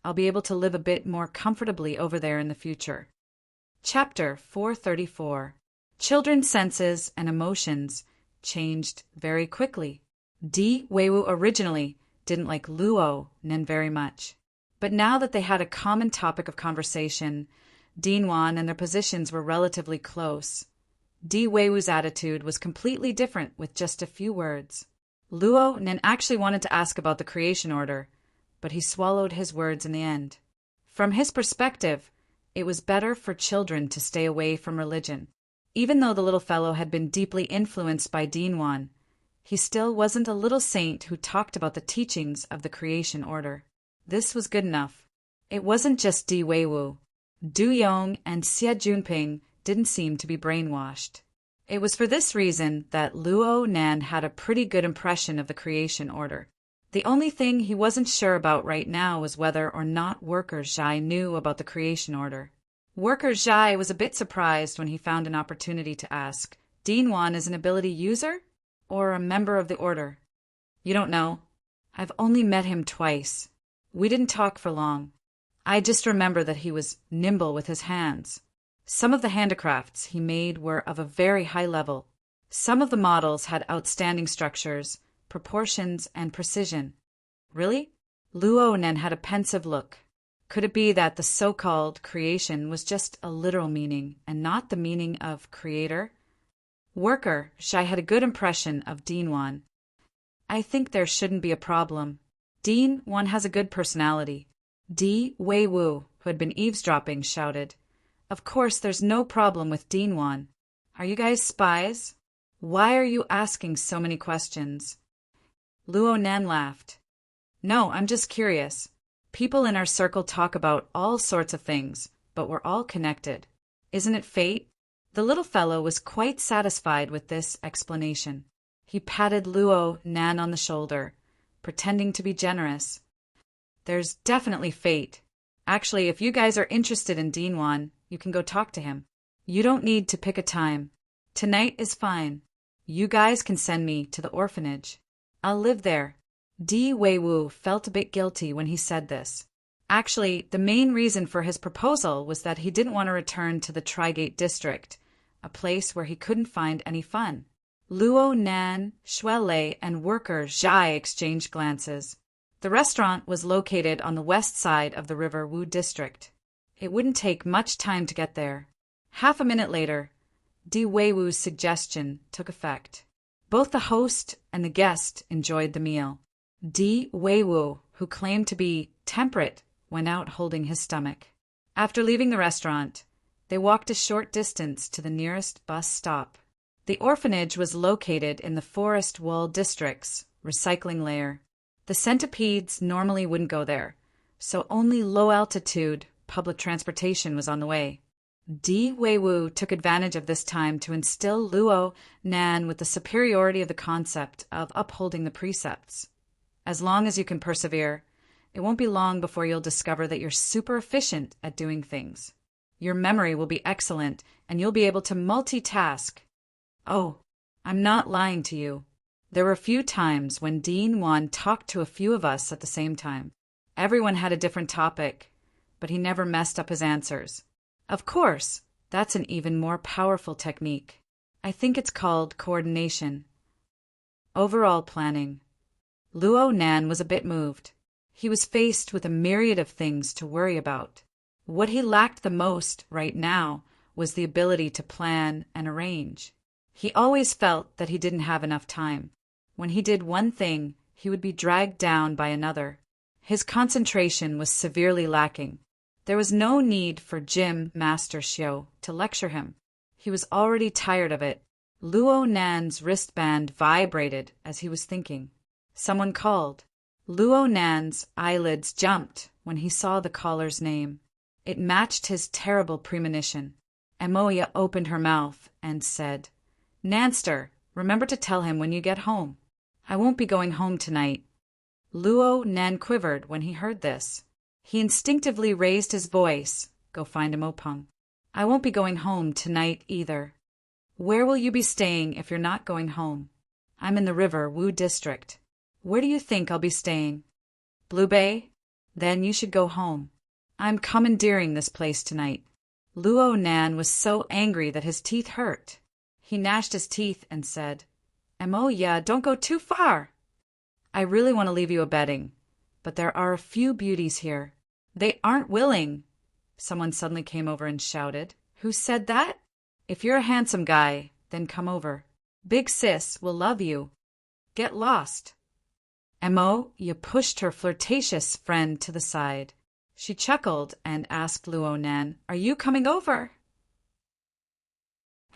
I'll be able to live a bit more comfortably over there in the future." Chapter 434. Children's senses and emotions changed very quickly. Di Weiwu originally didn't like Luo Nen very much, but now that they had a common topic of conversation, Dinwan and their positions were relatively close, Di Weiwu's attitude was completely different with just a few words. Luo Nen actually wanted to ask about the creation order, but he swallowed his words in the end. From his perspective, it was better for children to stay away from religion. Even though the little fellow had been deeply influenced by Dinwan, he still wasn't a little saint who talked about the teachings of the creation order. This was good enough. It wasn't just Di Weiwu. Du Yong and Xie Junping didn't seem to be brainwashed. It was for this reason that Luo Nan had a pretty good impression of the creation order. The only thing he wasn't sure about right now was whether or not Worker Zhai knew about the creation order. Worker Zhai was a bit surprised when he found an opportunity to ask, "Dinwan is an ability user? Or a member of the order?" "You don't know. I've only met him twice. We didn't talk for long. I just remember that he was nimble with his hands. Some of the handicrafts he made were of a very high level. Some of the models had outstanding structures, proportions, and precision." "Really?" Luo Nen had a pensive look. Could it be that the so-called creation was just a literal meaning and not the meaning of creator? Worker Zhai had a good impression of Dinwan. "I think there shouldn't be a problem. Dinwan has a good personality." Di Weiwu, who had been eavesdropping, shouted, "Of course there's no problem with Dinwan. Are you guys spies? Why are you asking so many questions?" Luo Nan laughed. "No, I'm just curious. People in our circle talk about all sorts of things, but we're all connected. Isn't it fate?" The little fellow was quite satisfied with this explanation. He patted Luo Nan on the shoulder, pretending to be generous. "There's definitely fate. Actually, if you guys are interested in Dinwan, you can go talk to him. You don't need to pick a time. Tonight is fine. You guys can send me to the orphanage. I'll live there." Di Weiwu felt a bit guilty when he said this. Actually, the main reason for his proposal was that he didn't want to return to the Trigate district, a place where he couldn't find any fun. Luo Nan, Shuelei, and Worker Zhai exchanged glances. The restaurant was located on the west side of the River Wu district. It wouldn't take much time to get there. Half a minute later, Di Weiwu's suggestion took effect. Both the host and the guest enjoyed the meal. Di Weiwu, who claimed to be temperate, went out holding his stomach. After leaving the restaurant, they walked a short distance to the nearest bus stop. The orphanage was located in the Forest Wall District's recycling layer. The centipedes normally wouldn't go there, so only low-altitude public transportation was on the way. Di Weiwu took advantage of this time to instill Luo Nan with the superiority of the concept of upholding the precepts. As long as you can persevere, It won't be long before you'll discover that you're super efficient at doing things. Your memory will be excellent, and you'll be able to multitask. Oh, I'm not lying to you. There were a few times when Dean Wan talked to a few of us at the same time. Everyone had a different topic, but he never messed up his answers. Of course, that's an even more powerful technique. I think it's called coordination. Overall planning. Luo Nan was a bit moved. He was faced with a myriad of things to worry about. What he lacked the most right now was the ability to plan and arrange. He always felt that he didn't have enough time. When he did one thing, he would be dragged down by another. His concentration was severely lacking. There was no need for Jim Master Xiao to lecture him. He was already tired of it. Luo Nan's wristband vibrated as he was thinking. Someone called. Luo Nan's eyelids jumped when he saw the caller's name. It matched his terrible premonition. Amoya opened her mouth and said, "Nanster, remember to tell him when you get home. I won't be going home tonight." Luo Nan quivered when he heard this. He instinctively raised his voice. "Go find him, Openg. I won't be going home tonight either." "Where will you be staying if you're not going home?" "I'm in the River Wu district." "Where do you think I'll be staying?" "Blue Bay?" "Then you should go home. I'm commandeering this place tonight." Luo Nan was so angry that his teeth hurt. He gnashed his teeth and said, "Amoya, don't go too far. I really want to leave you a bedding, but there are a few beauties here. They aren't willing." Someone suddenly came over and shouted, "Who said that? If you're a handsome guy, then come over. Big Sis will love you. Get lost." Amoya pushed her flirtatious friend to the side. She chuckled and asked Luo Nan, "Are you coming over?"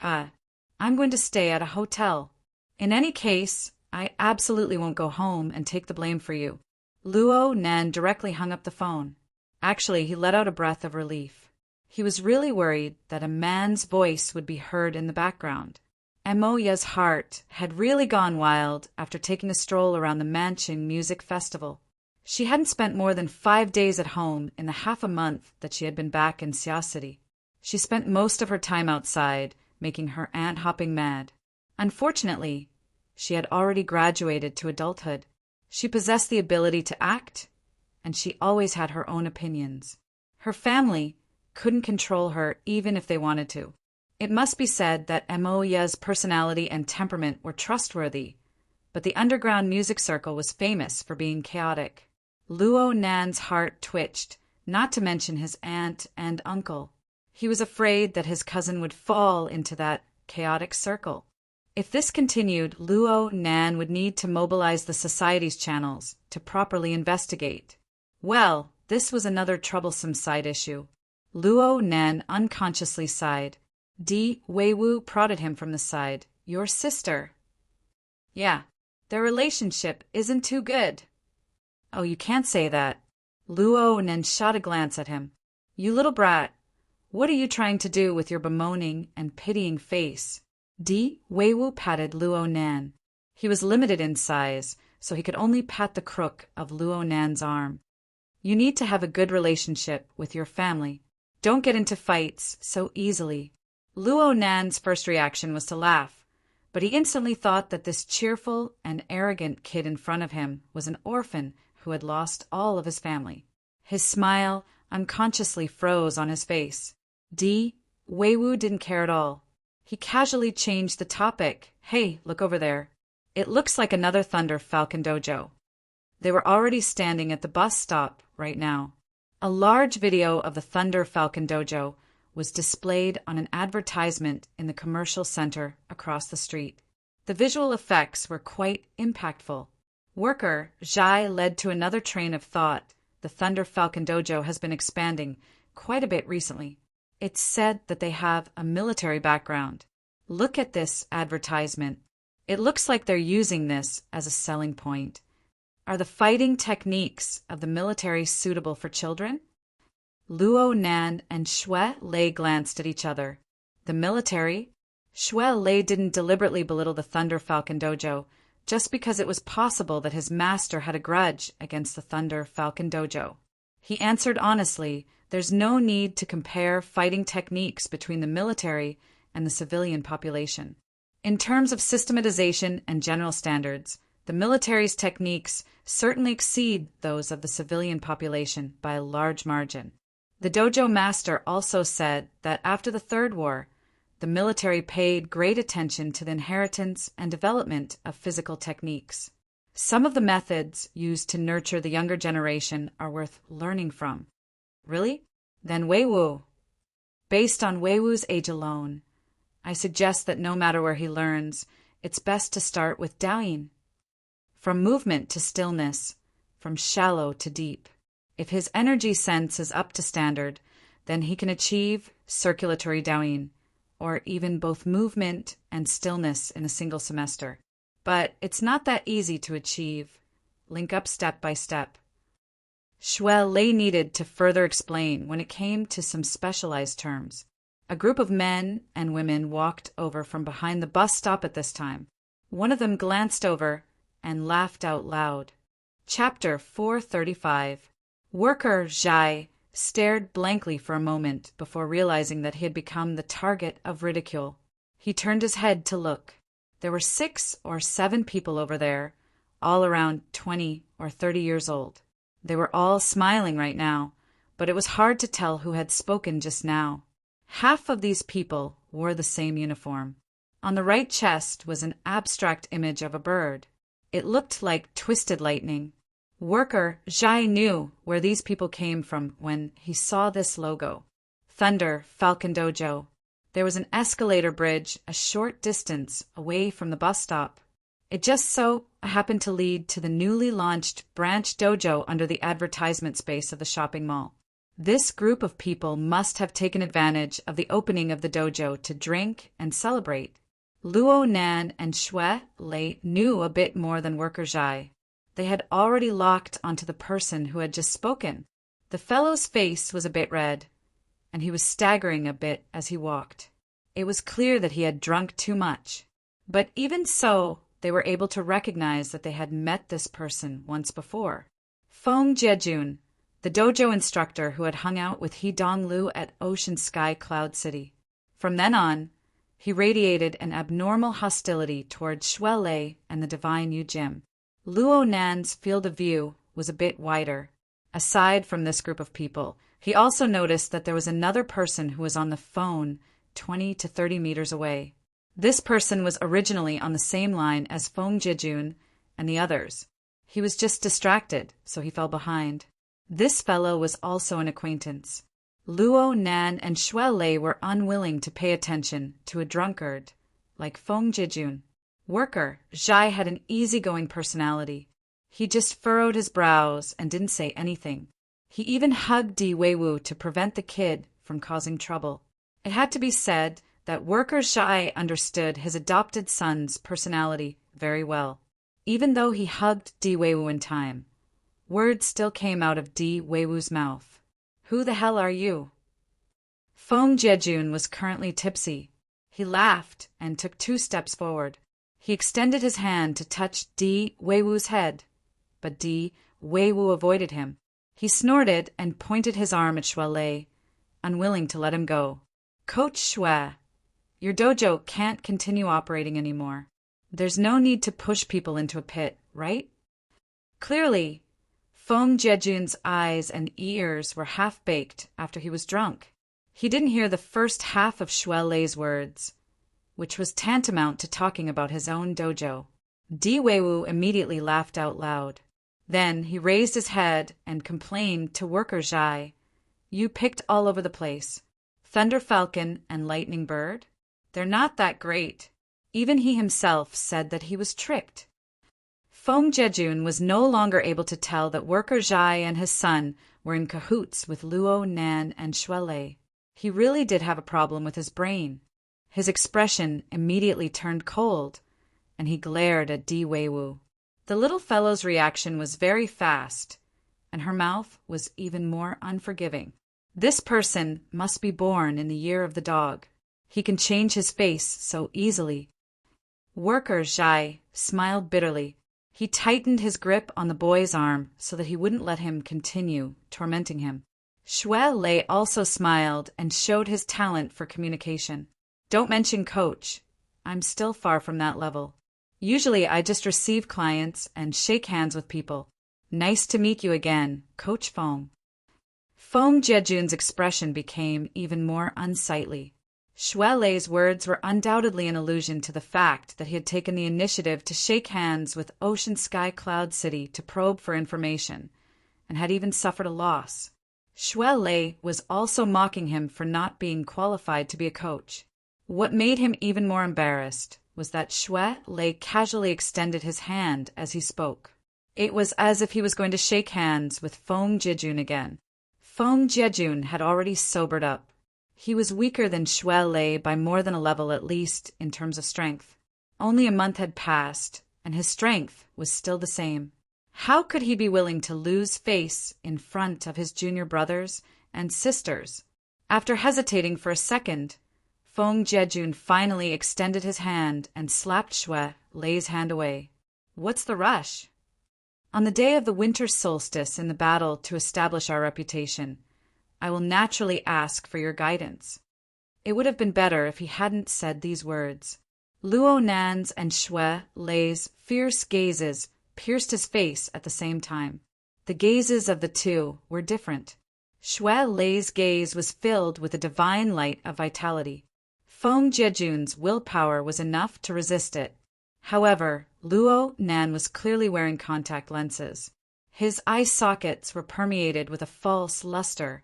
I'm going to stay at a hotel. In any case, I absolutely won't go home and take the blame for you." Luo Nan directly hung up the phone. Actually, he let out a breath of relief. He was really worried that a man's voice would be heard in the background. Amoya's heart had really gone wild after taking a stroll around the Mansion Music Festival. She hadn't spent more than 5 days at home in the half a month that she had been back in Xia City. She spent most of her time outside, making her aunt hopping mad. Unfortunately, she had already graduated to adulthood. She possessed the ability to act, and she always had her own opinions. Her family couldn't control her even if they wanted to. It must be said that Amoya's personality and temperament were trustworthy, but the underground music circle was famous for being chaotic. Luo Nan's heart twitched, not to mention his aunt and uncle. He was afraid that his cousin would fall into that chaotic circle. If this continued, Luo Nan would need to mobilize the society's channels to properly investigate. Well, this was another troublesome side issue. Luo Nan unconsciously sighed. Di Weiwu prodded him from the side. "Your sister." "Yeah, their relationship isn't too good." "Oh, you can't say that." Luo Nan shot a glance at him. "You little brat, what are you trying to do with your bemoaning and pitying face?" Di Weiwu patted Luo Nan. He was limited in size, so he could only pat the crook of Luo Nan's arm. "You need to have a good relationship with your family. Don't get into fights so easily." Luo Nan's first reaction was to laugh, but he instantly thought that this cheerful and arrogant kid in front of him was an orphan who had lost all of his family. His smile unconsciously froze on his face. Di Weiwu didn't care at all. He casually changed the topic. "Hey, look over there. It looks like another Thunder Falcon dojo." They were already standing at the bus stop right now. A large video of the Thunder Falcon dojo was displayed on an advertisement in the commercial center across the street. The visual effects were quite impactful. Worker Zhai led to another train of thought. The Thunder Falcon dojo has been expanding quite a bit recently. It's said that they have a military background. Look at this advertisement. It looks like they're using this as a selling point. Are the fighting techniques of the military suitable for children? Luo Nan and Xue Lei glanced at each other. The military? Xue Lei didn't deliberately belittle the Thunder Falcon dojo, just because it was possible that his master had a grudge against the Thunder Falcon Dojo. He answered honestly, there's no need to compare fighting techniques between the military and the civilian population. In terms of systematization and general standards, the military's techniques certainly exceed those of the civilian population by a large margin. The dojo master also said that after the Third War, the military paid great attention to the inheritance and development of physical techniques. Some of the methods used to nurture the younger generation are worth learning from. Really? Then Weiwu. Based on Weiwu's age alone, I suggest that no matter where he learns, it's best to start with Daoyin. From movement to stillness, from shallow to deep. If his energy sense is up to standard, then he can achieve circulatory Daoyin, or even both movement and stillness in a single semester. But it's not that easy to achieve. Link up step by step. Xue Lei needed to further explain when it came to some specialized terms. A group of men and women walked over from behind the bus stop at this time. One of them glanced over and laughed out loud. Chapter 435. Worker Zhai stared blankly for a moment before realizing that he had become the target of ridicule. He turned his head to look. There were 6 or 7 people over there, all around 20 or 30 years old. They were all smiling right now, but it was hard to tell who had spoken just now. Half of these people wore the same uniform. On the right chest was an abstract image of a bird. It looked like twisted lightning. Worker Zhai knew where these people came from when he saw this logo. Thunder Falcon Dojo. There was an escalator bridge a short distance away from the bus stop. It just so happened to lead to the newly launched branch dojo under the advertisement space of the shopping mall. This group of people must have taken advantage of the opening of the dojo to drink and celebrate. Luo Nan and Xue Lei knew a bit more than Worker Zhai. They had already locked onto the person who had just spoken. The fellow's face was a bit red, and he was staggering a bit as he walked. It was clear that he had drunk too much. But even so, they were able to recognize that they had met this person once before. Feng Jiejun, the dojo instructor who had hung out with He Donglu at Ocean Sky Cloud City. From then on, he radiated an abnormal hostility towards Xue Lei and the Divine Yu Jim. Luo Nan's field of view was a bit wider. Aside from this group of people, he also noticed that there was another person who was on the phone 20 to 30 meters away. This person was originally on the same line as Feng Jiejun and the others. He was just distracted, so he fell behind. This fellow was also an acquaintance. Luo Nan and Xue Lei were unwilling to pay attention to a drunkard like Feng Jiejun. Worker Zhai had an easygoing personality. He just furrowed his brows and didn't say anything. He even hugged Di Weiwu to prevent the kid from causing trouble. It had to be said that Worker Zhai understood his adopted son's personality very well. Even though he hugged Di Weiwu in time, words still came out of Di Weiwu's mouth. Who the hell are you? Feng Jiejun was currently tipsy. He laughed and took 2 steps forward. He extended his hand to touch Di Weiwu's head, but Di Weiwu avoided him. He snorted and pointed his arm at Xue Lei, unwilling to let him go. Coach Xue, your dojo can't continue operating anymore. There's no need to push people into a pit, right? Clearly, Feng Jiejun's eyes and ears were half-baked after he was drunk. He didn't hear the first half of Xue Lei's words, which was tantamount to talking about his own dojo. Di Weiwu immediately laughed out loud. Then he raised his head and complained to Worker Zhai. You picked all over the place. Thunder Falcon and Lightning Bird? They're not that great. Even he himself said that he was tricked. Feng Jiejun was no longer able to tell that Worker Zhai and his son were in cahoots with Luo Nan and Xue Lei. He really did have a problem with his brain. His expression immediately turned cold, and he glared at Di Weiwu. The little fellow's reaction was very fast, and her mouth was even more unforgiving. This person must be born in the year of the dog. He can change his face so easily. Worker Zhai smiled bitterly. He tightened his grip on the boy's arm so that he wouldn't let him continue tormenting him. Xue Lei also smiled and showed his talent for communication. Don't mention coach. I'm still far from that level. Usually I just receive clients and shake hands with people. Nice to meet you again, Coach Feng. Feng Jiejun's expression became even more unsightly. Xue Lei's words were undoubtedly an allusion to the fact that he had taken the initiative to shake hands with Ocean Sky Cloud City to probe for information, and had even suffered a loss. Xue Lei was also mocking him for not being qualified to be a coach. What made him even more embarrassed was that Xue Lei casually extended his hand as he spoke. It was as if he was going to shake hands with Feng Jiejun again. Feng Jiejun had already sobered up. He was weaker than Xue Lei by more than a level at least in terms of strength. Only a month had passed, and his strength was still the same. How could he be willing to lose face in front of his junior brothers and sisters? After hesitating for a second, Feng Jiejun finally extended his hand and slapped Xue Lei's hand away. What's the rush? On the day of the winter solstice in the battle to establish our reputation, I will naturally ask for your guidance. It would have been better if he hadn't said these words. Luo Nan's and Xue Lei's fierce gazes pierced his face at the same time. The gazes of the two were different. Xue Lei's gaze was filled with a divine light of vitality. Feng Jiejun's willpower was enough to resist it. However, Luo Nan was clearly wearing contact lenses. His eye sockets were permeated with a false luster,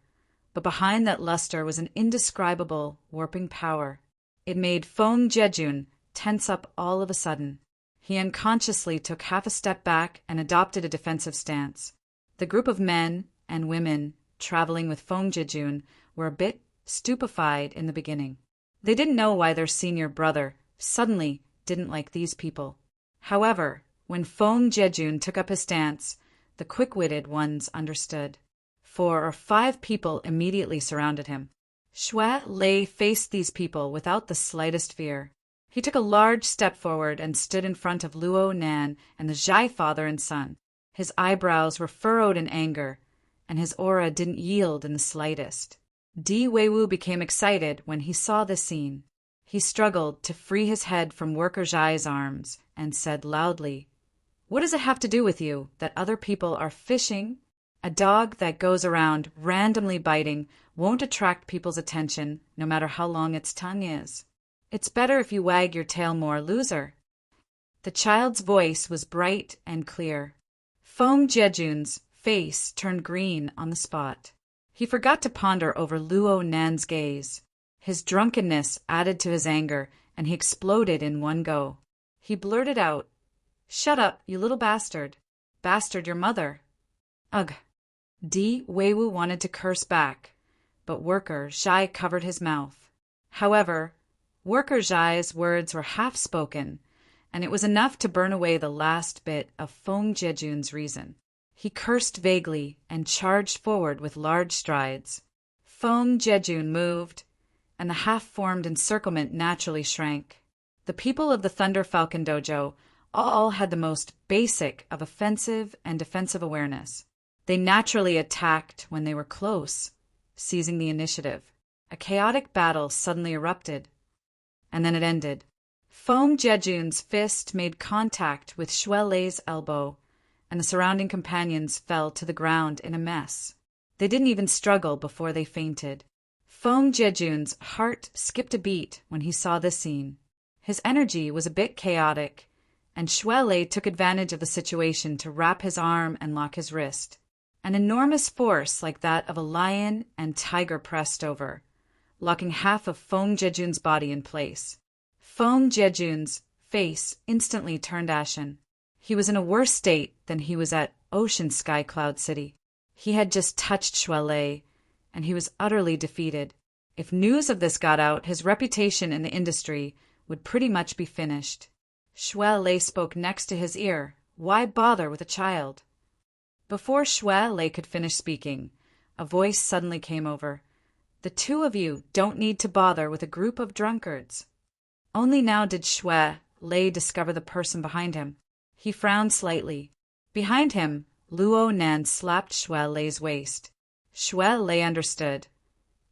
but behind that luster was an indescribable, warping power. It made Feng Jiejun tense up all of a sudden. He unconsciously took half a step back and adopted a defensive stance. The group of men and women traveling with Feng Jiejun were a bit stupefied in the beginning. They didn't know why their senior brother suddenly didn't like these people. However, when Feng Jiejun took up his stance, the quick-witted ones understood. 4 or 5 people immediately surrounded him. Xue Lei faced these people without the slightest fear. He took a large step forward and stood in front of Luo Nan and the Zhai father and son. His eyebrows were furrowed in anger, and his aura didn't yield in the slightest. Di Weiwu became excited when he saw this scene. He struggled to free his head from Worker Zhai's arms and said loudly, "What does it have to do with you that other people are fishing? A dog that goes around randomly biting won't attract people's attention no matter how long its tongue is. It's better if you wag your tail more, loser." The child's voice was bright and clear. Feng Jiejun's face turned green on the spot. He forgot to ponder over Luo Nan's gaze. His drunkenness added to his anger, and he exploded in one go. He blurted out, "Shut up, you little bastard. Bastard your mother." Ugh. Di Weiwu wanted to curse back, but Worker Zhai covered his mouth. However, Worker Zhai's words were half-spoken, and it was enough to burn away the last bit of Feng Jiejun's reason. He cursed vaguely and charged forward with large strides. Feng Jiejun moved, and the half-formed encirclement naturally shrank. The people of the Thunder Falcon Dojo all had the most basic of offensive and defensive awareness. They naturally attacked when they were close, seizing the initiative. A chaotic battle suddenly erupted, and then it ended. Feng Jiejun's fist made contact with Xue Lei's elbow, and the surrounding companions fell to the ground in a mess. They didn't even struggle before they fainted. Feng Jiejun's heart skipped a beat when he saw this scene. His energy was a bit chaotic, and Xue Lei took advantage of the situation to wrap his arm and lock his wrist. An enormous force like that of a lion and tiger pressed over, locking half of Feng Jiejun's body in place. Feng Jiejun's face instantly turned ashen. He was in a worse state than he was at Ocean Sky Cloud City. He had just touched Xue Lei, and he was utterly defeated. If news of this got out, his reputation in the industry would pretty much be finished. Xue Lei spoke next to his ear. Why bother with a child? Before Xue Lei could finish speaking, a voice suddenly came over. The two of you don't need to bother with a group of drunkards. Only now did Xue Lei discover the person behind him. He frowned slightly. Behind him, Luo Nan slapped Shui Lei's waist. Shui Lei understood,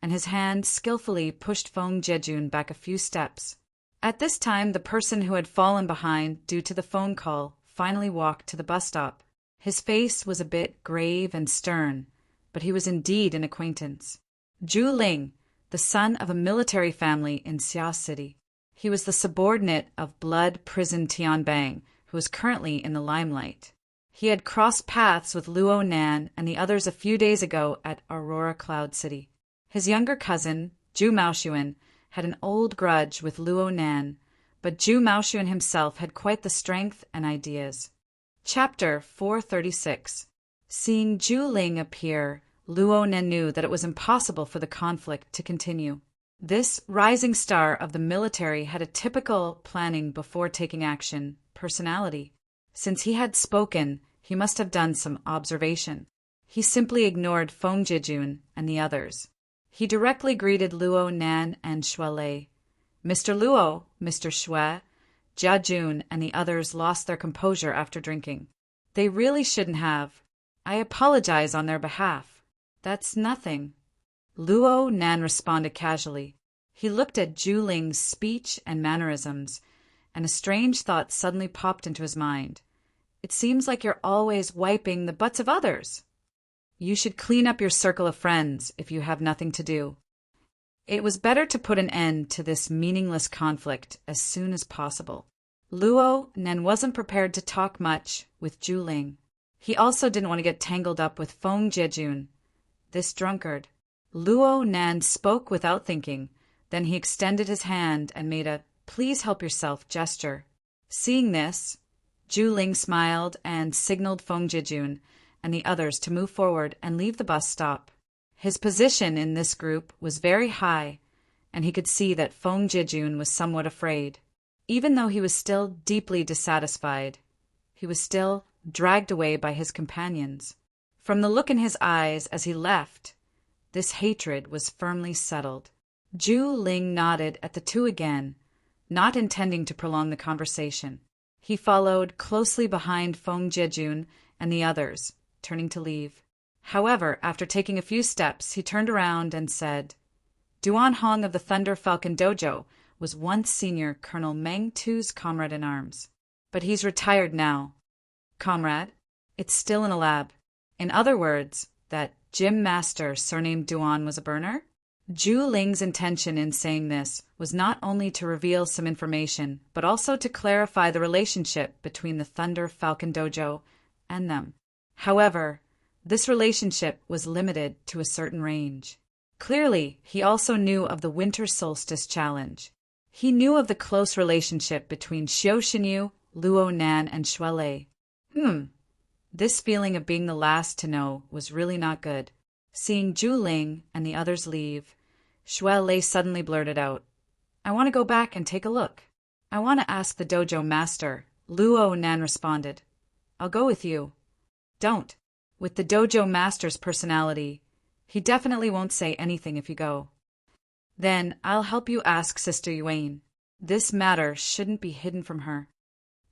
and his hand skillfully pushed Feng Jejun back a few steps. At this time, the person who had fallen behind due to the phone call finally walked to the bus stop. His face was a bit grave and stern, but he was indeed an acquaintance. Zhu Ling, the son of a military family in Xia City. He was the subordinate of Blood Prison Tianbang, who was currently in the limelight. He had crossed paths with Luo Nan and the others a few days ago at Aurora Cloud City. His younger cousin, Zhu Maoxuan, had an old grudge with Luo Nan, but Zhu Maoxuan himself had quite the strength and ideas. Chapter 436. Seeing Zhu Ling appear, Luo Nan knew that it was impossible for the conflict to continue. This rising star of the military had a typical planning before taking action personality. Since he had spoken, he must have done some observation. He simply ignored Feng Jejun and the others. He directly greeted Luo Nan and Shui Lei. Mr. Luo, Mr. Shui, Jia Jun, and the others lost their composure after drinking. They really shouldn't have. I apologize on their behalf. That's nothing. Luo Nan responded casually. He looked at Zhu Ling's speech and mannerisms, and a strange thought suddenly popped into his mind. It seems like you're always wiping the butts of others. You should clean up your circle of friends if you have nothing to do. It was better to put an end to this meaningless conflict as soon as possible. Luo Nan wasn't prepared to talk much with Zhu Ling. He also didn't want to get tangled up with Feng Jejun, this drunkard. Luo Nan spoke without thinking. Then he extended his hand and made a "please help yourself" gesture. Seeing this, Zhu Ling smiled and signaled Feng Jejun and the others to move forward and leave the bus stop. His position in this group was very high, and he could see that Feng Jejun was somewhat afraid. Even though he was still deeply dissatisfied, he was still dragged away by his companions. From the look in his eyes as he left, this hatred was firmly settled. Zhu Ling nodded at the two again, not intending to prolong the conversation. He followed closely behind Feng Jejun and the others, turning to leave. However, after taking a few steps, he turned around and said, Duan Hong of the Thunder Falcon Dojo was once Senior Colonel Meng Tu's comrade-in-arms. But he's retired now. Comrade? It's still in a lab. In other words, that gym master surnamed Duan was a burner? Zhu Ling's intention in saying this was not only to reveal some information, but also to clarify the relationship between the Thunder Falcon Dojo and them. However, this relationship was limited to a certain range. Clearly, he also knew of the Winter Solstice Challenge. He knew of the close relationship between Xiao Xinyu, Luo Nan, and Shui Lei. This feeling of being the last to know was really not good. Seeing Zhu Ling and the others leave, Shui Lei suddenly blurted out, I want to go back and take a look. I want to ask the dojo master. Luo Nan responded, I'll go with you. Don't. With the dojo master's personality, he definitely won't say anything if you go. Then I'll help you ask Sister Yuan. This matter shouldn't be hidden from her.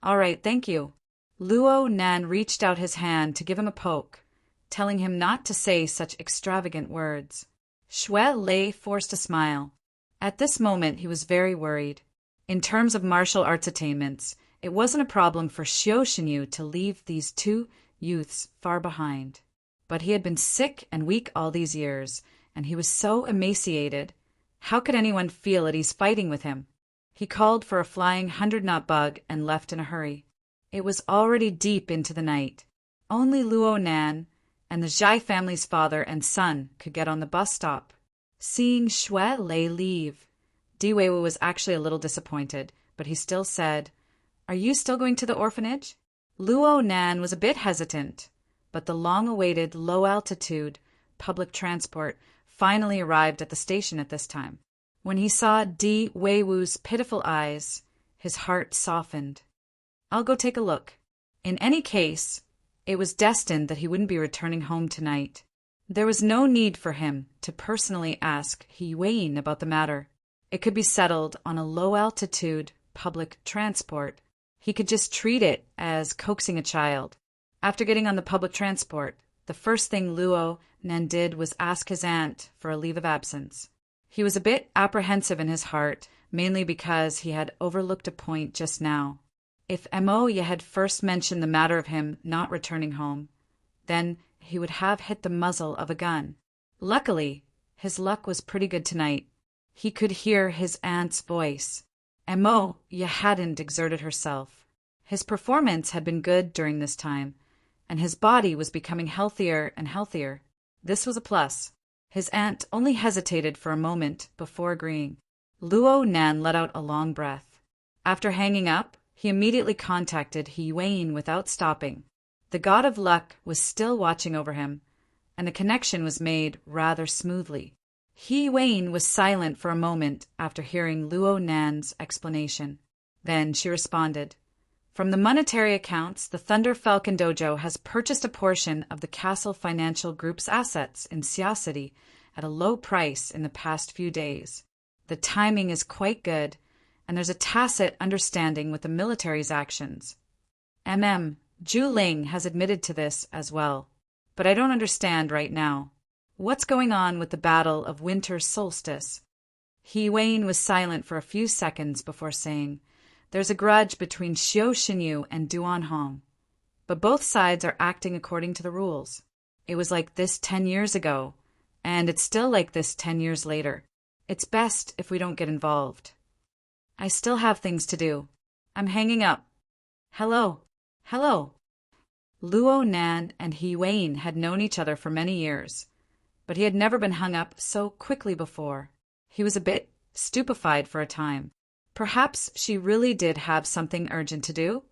All right, thank you. Luo Nan reached out his hand to give him a poke, telling him not to say such extravagant words. Shui Lei forced a smile. At this moment, he was very worried. In terms of martial arts attainments, it wasn't a problem for Xiao Xinyu to leave these two youths far behind. But he had been sick and weak all these years, and he was so emaciated. How could anyone feel at ease fighting with him? He called for a flying 100-knot bug and left in a hurry. It was already deep into the night. Only Luo Nan and the Zhai family's father and son could get on the bus stop. Seeing Shui Lei leave, Di Weiwu was actually a little disappointed, but he still said, Are you still going to the orphanage? Luo Nan was a bit hesitant, but the long-awaited low-altitude public transport finally arrived at the station at this time. When he saw Di Weiwu's pitiful eyes, his heart softened. I'll go take a look. In any case, it was destined that he wouldn't be returning home tonight. There was no need for him to personally ask Yuan about the matter. It could be settled on a low-altitude public transport. He could just treat it as coaxing a child. After getting on the public transport, the first thing Luo Nan did was ask his aunt for a leave of absence. He was a bit apprehensive in his heart, mainly because he had overlooked a point just now. If Mo had first mentioned the matter of him not returning home, then he would have hit the muzzle of a gun. Luckily, his luck was pretty good tonight. He could hear his aunt's voice. Mo hadn't exerted herself. His performance had been good during this time, and his body was becoming healthier and healthier. This was a plus. His aunt only hesitated for a moment before agreeing. Luo Nan let out a long breath. After hanging up, he immediately contacted He Wayne without stopping. The god of luck was still watching over him, and the connection was made rather smoothly. He Wayne was silent for a moment after hearing Luo Nan's explanation. Then she responded, "From the monetary accounts, the Thunder Falcon Dojo has purchased a portion of the Castle Financial Group's assets in Xia City at a low price in the past few days. The timing is quite good, and there's a tacit understanding with the military's actions. Zhu Ling has admitted to this as well, but I don't understand right now. What's going on with the Battle of Winter Solstice?" He Wayne was silent for a few seconds before saying, "There's a grudge between Xiao Xinyu and Duan Hong, but both sides are acting according to the rules. It was like this 10 years ago, and it's still like this 10 years later. It's best if we don't get involved. I still have things to do. I'm hanging up. Hello. Hello." Luo Nan and He Wayne had known each other for many years, but he had never been hung up so quickly before. He was a bit stupefied for a time. Perhaps she really did have something urgent to do?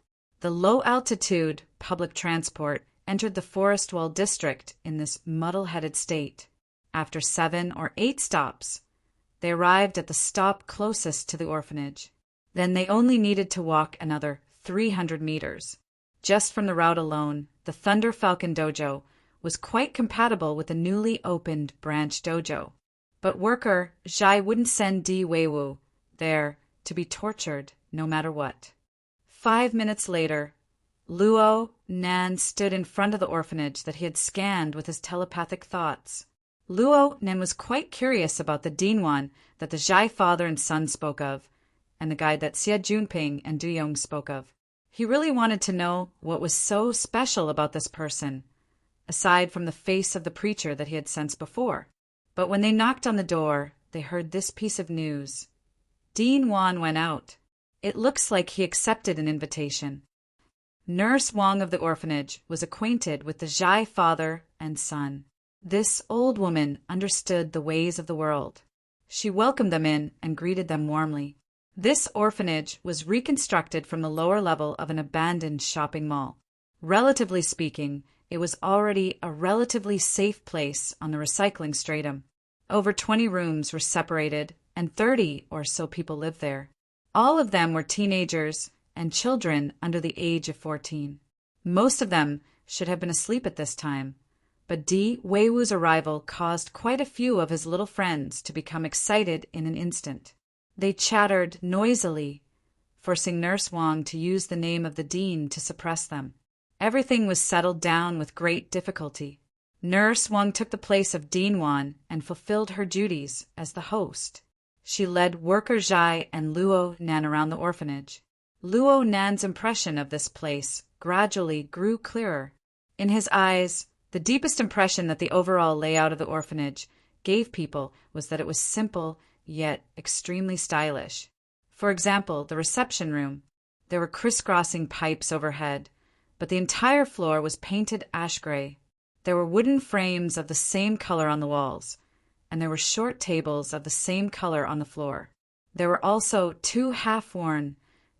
The low-altitude public transport entered the Forest Wall district in this muddle-headed state. After 7 or 8 stops, they arrived at the stop closest to the orphanage. Then they only needed to walk another 300 meters. Just from the route alone, the Thunder Falcon Dojo was quite compatible with the newly opened branch dojo. But worker Zhai wouldn't send Di Weiwu there to be tortured no matter what. 5 minutes later, Luo Nan stood in front of the orphanage that he had scanned with his telepathic thoughts. Luo Nan was quite curious about the Dinwan that the Zhai father and son spoke of, and the guide that Xie Junping and Du Yong spoke of. He really wanted to know what was so special about this person, aside from the face of the preacher that he had sensed before. But when they knocked on the door, they heard this piece of news. Dean Wan went out. It looks like he accepted an invitation. Nurse Wang of the orphanage was acquainted with the Zhai father and son. This old woman understood the ways of the world. She welcomed them in and greeted them warmly. This orphanage was reconstructed from the lower level of an abandoned shopping mall. Relatively speaking, it was already a relatively safe place on the recycling stratum. Over 20 rooms were separated, and 30 or so people lived there. All of them were teenagers and children under the age of 14. Most of them should have been asleep at this time, but Di Weiwu's arrival caused quite a few of his little friends to become excited in an instant. They chattered noisily, forcing Nurse Wang to use the name of the dean to suppress them. Everything was settled down with great difficulty. Nurse Wang took the place of Dean Wan and fulfilled her duties as the host. She led worker Zhai and Luo Nan around the orphanage. Luo Nan's impression of this place gradually grew clearer. In his eyes, the deepest impression that the overall layout of the orphanage gave people was that it was simple yet extremely stylish. For example, the reception room. There were crisscrossing pipes overhead, but the entire floor was painted ash gray. There were wooden frames of the same color on the walls, and there were short tables of the same color on the floor. There were also 2 half-worn,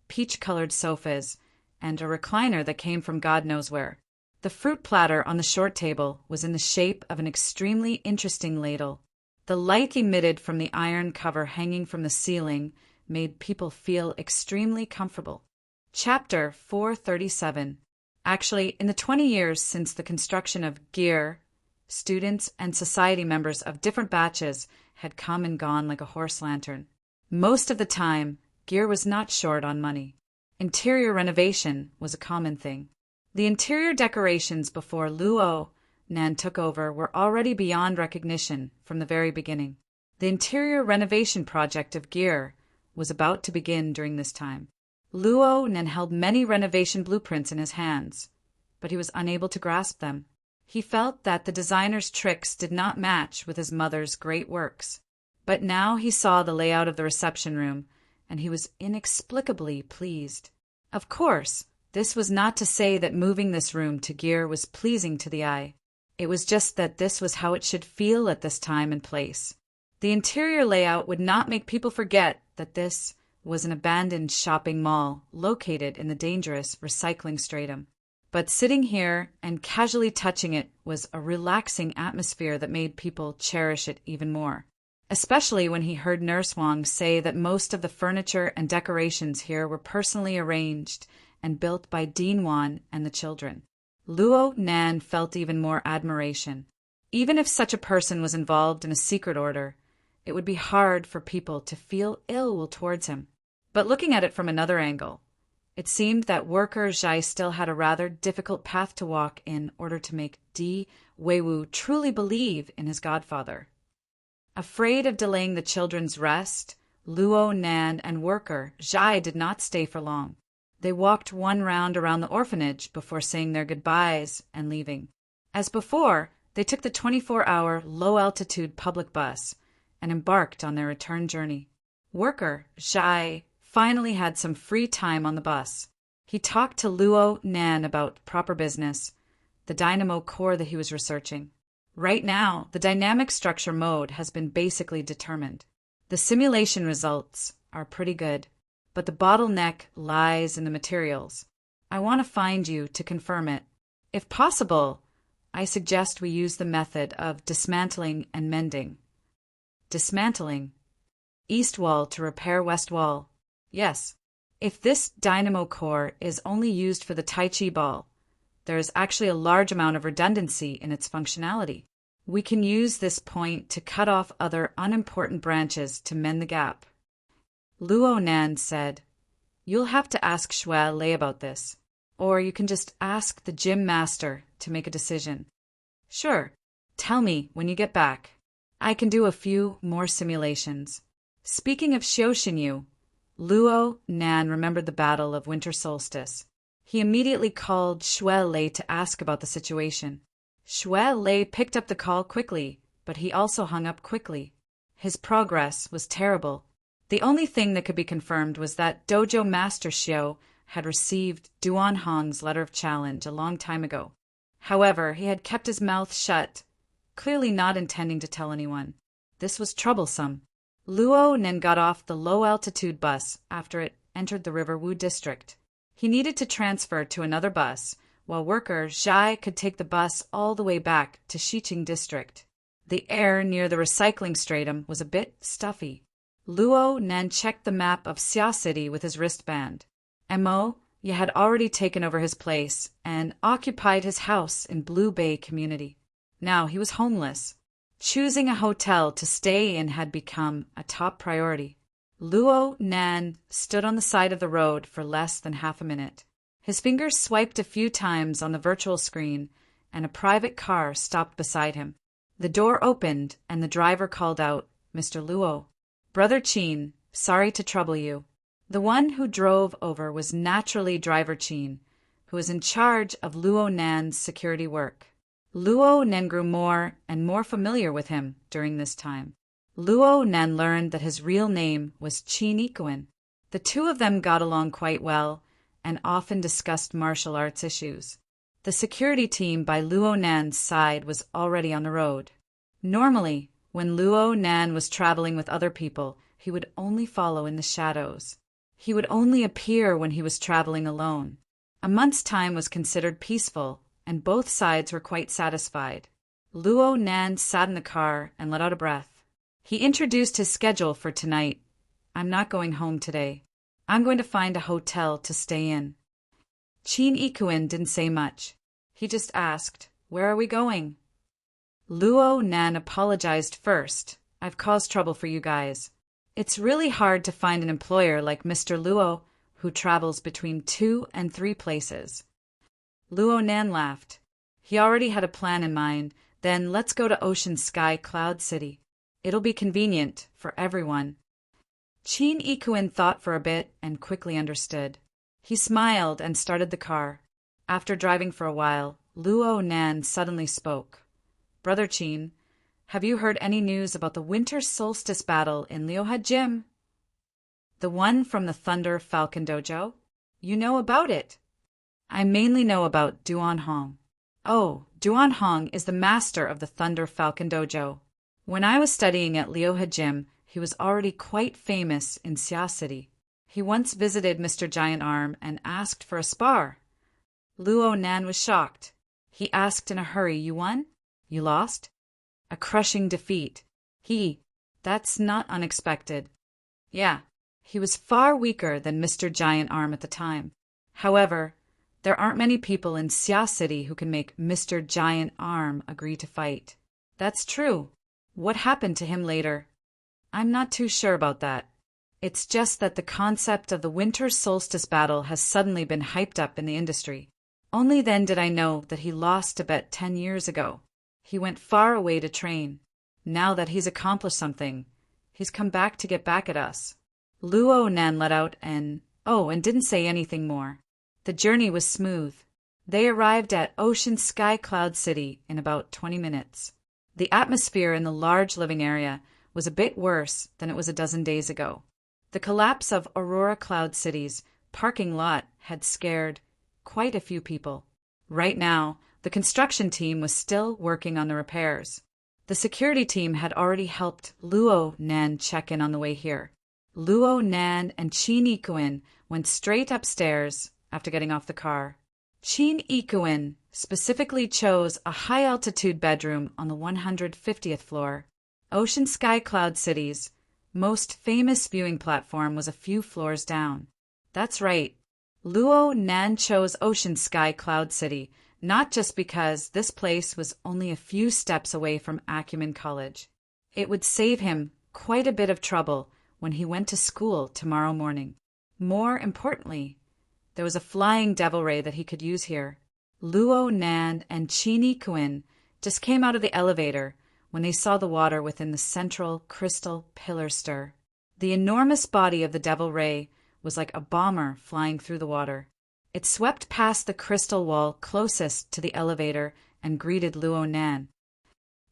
peach-colored sofas and a recliner that came from God knows where. The fruit platter on the short table was in the shape of an extremely interesting ladle. The light emitted from the iron cover hanging from the ceiling made people feel extremely comfortable. Chapter 437. Actually, in the 20 years since the construction of Gear, students and society members of different batches had come and gone like a horse lantern. Most of the time, Gear was not short on money. Interior renovation was a common thing. The interior decorations before Luo Nan took over were already beyond recognition from the very beginning. The interior renovation project of Gear was about to begin during this time. Luo Nan held many renovation blueprints in his hands, but he was unable to grasp them. He felt that the designer's tricks did not match with his mother's great works. But now he saw the layout of the reception room, and he was inexplicably pleased. Of course, this was not to say that moving this room to Gear was pleasing to the eye. It was just that this was how it should feel at this time and place. The interior layout would not make people forget that this was an abandoned shopping mall located in the dangerous recycling stratum. But sitting here and casually touching it was a relaxing atmosphere that made people cherish it even more, especially when he heard Nurse Wang say that most of the furniture and decorations here were personally arranged and built by Dean Wan and the children. Luo Nan felt even more admiration. Even if such a person was involved in a secret order, it would be hard for people to feel ill will towards him. But looking at it from another angle, it seemed that worker Zhai still had a rather difficult path to walk in order to make Di Weiwu truly believe in his godfather. Afraid of delaying the children's rest, Luo Nan and worker Zhai did not stay for long. They walked one round around the orphanage before saying their goodbyes and leaving. As before, they took the 24-hour low-altitude public bus and embarked on their return journey. Worker Zhai finally had some free time on the bus. He talked to Luo Nan about proper business, the dynamo core that he was researching. Right now, the dynamic structure mode has been basically determined. The simulation results are pretty good, but the bottleneck lies in the materials. I want to find you to confirm it. If possible, I suggest we use the method of dismantling and mending. Dismantling. East wall to repair west wall. Yes. If this dynamo core is only used for the Tai Chi ball, there is actually a large amount of redundancy in its functionality. We can use this point to cut off other unimportant branches to mend the gap. Luo Nan said, "You'll have to ask Xue Lei about this, or you can just ask the gym master to make a decision." "Sure. Tell me when you get back. I can do a few more simulations." Speaking of Xiaoxinyu, Luo Nan remembered the Battle of Winter Solstice. He immediately called Xue Lei to ask about the situation. Xue Lei picked up the call quickly, but he also hung up quickly. His progress was terrible. The only thing that could be confirmed was that Dojo Master Xiao had received Duan Hong's letter of challenge a long time ago. However, he had kept his mouth shut, clearly not intending to tell anyone. This was troublesome. Luo Nan got off the low-altitude bus after it entered the River Wu district. He needed to transfer to another bus, while worker Zhai could take the bus all the way back to Xiqing district. The air near the recycling stratum was a bit stuffy. Luo Nan checked the map of Xia City with his wristband. Mo had already taken over his place and occupied his house in Blue Bay community. Now he was homeless. Choosing a hotel to stay in had become a top priority. Luo Nan stood on the side of the road for less than half a minute. His fingers swiped a few times on the virtual screen, and a private car stopped beside him. The door opened, and the driver called out, "Mr. Luo." "Brother Qin, sorry to trouble you." The one who drove over was naturally Driver Qin, who was in charge of Luo Nan's security work. Luo Nan grew more and more familiar with him during this time. Luo Nan learned that his real name was Qin Ikuan. The two of them got along quite well and often discussed martial arts issues. The security team by Luo Nan's side was already on the road. Normally, when Luo Nan was traveling with other people, he would only follow in the shadows. He would only appear when he was traveling alone. A month's time was considered peaceful, and both sides were quite satisfied. Luo Nan sat in the car and let out a breath. He introduced his schedule for tonight. "I'm not going home today. I'm going to find a hotel to stay in." Qin Ikuan didn't say much. He just asked, "Where are we going?" Luo Nan apologized first. "I've caused trouble for you guys. It's really hard to find an employer like Mr. Luo who travels between 2 and 3 places. Luo Nan laughed. He already had a plan in mind. Then let's go to Ocean Sky Cloud City. It'll be convenient for everyone. Chin Ikuin thought for a bit and quickly understood. He smiled and started the car. After driving for a while, Luo Nan suddenly spoke. Brother Chin, have you heard any news about the winter solstice battle in Liuhajim? The one from the Thunder Falcon Dojo? You know about it. I mainly know about Duan Hong. Oh, Duan Hong is the master of the Thunder Falcon Dojo. When I was studying at Liuhajim, he was already quite famous in Xia City. He once visited Mr. Giant Arm and asked for a spar. Luo Nan was shocked. He asked in a hurry, you won? You lost? A crushing defeat. That's not unexpected. Yeah, he was far weaker than Mr. Giant Arm at the time. However, there aren't many people in Xia City who can make Mr. Giant Arm agree to fight. That's true. What happened to him later? I'm not too sure about that. It's just that the concept of the winter solstice battle has suddenly been hyped up in the industry. Only then did I know that he lost a bet 10 years ago. He went far away to train. Now that he's accomplished something, he's come back to get back at us. Luo Nan let out and didn't say anything more. The journey was smooth. They arrived at Ocean Sky Cloud City in about 20 minutes. The atmosphere in the large living area was a bit worse than it was a dozen days ago. The collapse of Aurora Cloud City's parking lot had scared quite a few people. Right now, the construction team was still working on the repairs. The security team had already helped Luo Nan check in on the way here. Luo Nan and Chin Ikuin went straight upstairs after getting off the car. Chin Ikuin specifically chose a high-altitude bedroom on the 150th floor. Ocean Sky Cloud City's most famous viewing platform was a few floors down. That's right. Luo Nan chose Ocean Sky Cloud City, not just because this place was only a few steps away from Acumen College. It would save him quite a bit of trouble when he went to school tomorrow morning. More importantly, there was a flying devil ray that he could use here. Luo Nan and Chin Ikuin just came out of the elevator when they saw the water within the central crystal pillar stir. The enormous body of the devil ray was like a bomber flying through the water. It swept past the crystal wall closest to the elevator and greeted Luo Nan.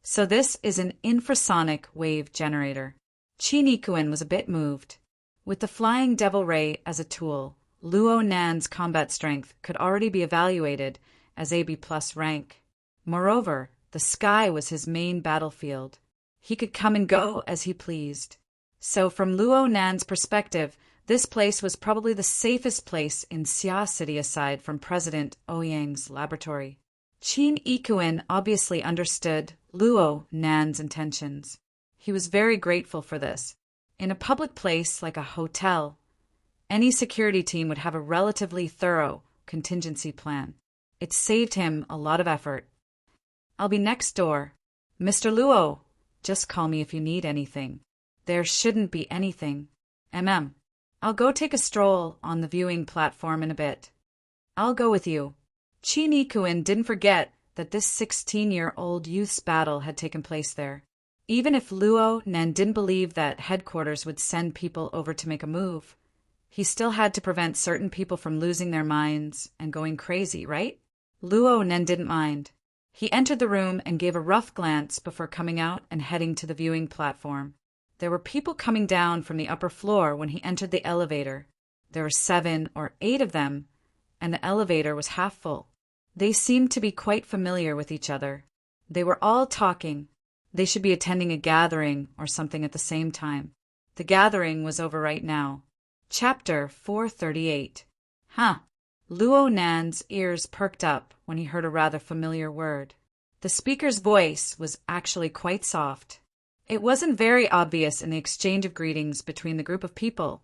So this is an infrasonic wave generator. Chin Ikuin was a bit moved. With the flying devil ray as a tool, Luo Nan's combat strength could already be evaluated as AB+ rank. Moreover, the sky was his main battlefield. He could come and go as he pleased. So from Luo Nan's perspective, this place was probably the safest place in Xia City aside from President Ouyang's laboratory. Chin Ikuin obviously understood Luo Nan's intentions. He was very grateful for this. In a public place like a hotel, any security team would have a relatively thorough contingency plan. It saved him a lot of effort. I'll be next door. Mr. Luo, just call me if you need anything. There shouldn't be anything. I'll go take a stroll on the viewing platform in a bit. I'll go with you. Chin Ikuin didn't forget that this 16-year-old youth's battle had taken place there. Even if Luo Nan didn't believe that headquarters would send people over to make a move, he still had to prevent certain people from losing their minds and going crazy, right? Luo Nan didn't mind. He entered the room and gave a rough glance before coming out and heading to the viewing platform. There were people coming down from the upper floor when he entered the elevator. There were 7 or 8 of them, and the elevator was half full. They seemed to be quite familiar with each other. They were all talking. They should be attending a gathering or something at the same time. The gathering was over right now. Chapter 438. Luo Nan's ears perked up when he heard a rather familiar word. The speaker's voice was actually quite soft. It wasn't very obvious in the exchange of greetings between the group of people,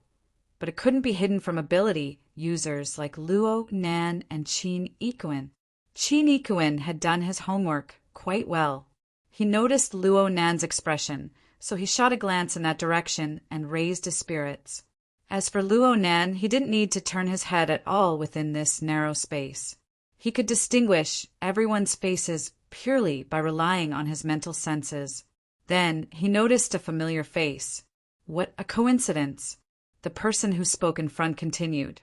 but it couldn't be hidden from ability users like Luo Nan and Chin Ikuin. Chin Ikuin had done his homework quite well. He noticed Luo Nan's expression, so he shot a glance in that direction and raised his spirits. As for Luo Nan, he didn't need to turn his head at all within this narrow space. He could distinguish everyone's faces purely by relying on his mental senses. Then he noticed a familiar face. What a coincidence! The person who spoke in front continued.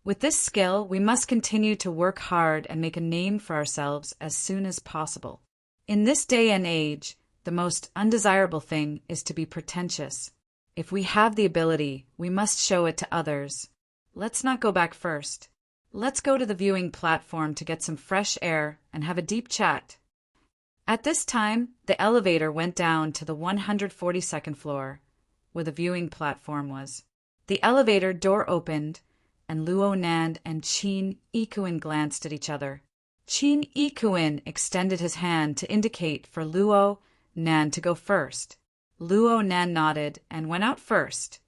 With this skill, we must continue to work hard and make a name for ourselves as soon as possible. In this day and age, the most undesirable thing is to be pretentious. If we have the ability, we must show it to others. Let's not go back first. Let's go to the viewing platform to get some fresh air and have a deep chat. At this time, the elevator went down to the 142nd floor, where the viewing platform was. The elevator door opened, and Luo Nan and Qin Yikuan glanced at each other. Qin Yikuan extended his hand to indicate for Luo Nan to go first. Luo Nan nodded and went out first,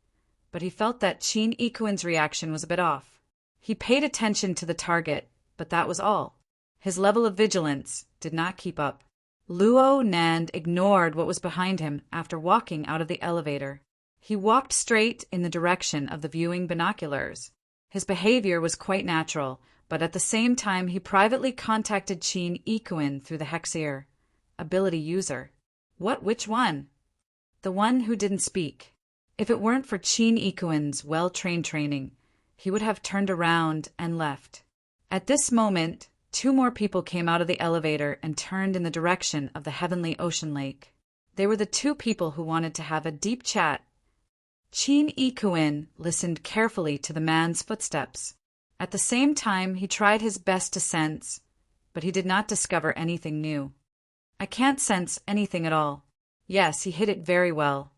but he felt that Qin Yikuan's reaction was a bit off. He paid attention to the target, but that was all. His level of vigilance did not keep up. Luo Nan ignored what was behind him after walking out of the elevator. He walked straight in the direction of the viewing binoculars. His behavior was quite natural, but at the same time he privately contacted Qin Yikuan through the Hexier. Ability user. Which one? The one who didn't speak. If it weren't for Qin Yikuan's well-trained training, he would have turned around and left. At this moment, 2 more people came out of the elevator and turned in the direction of the heavenly ocean lake. They were the 2 people who wanted to have a deep chat. Qin Yikuan listened carefully to the man's footsteps. At the same time, he tried his best to sense, but he did not discover anything new. I can't sense anything at all. Yes, he hit it very well.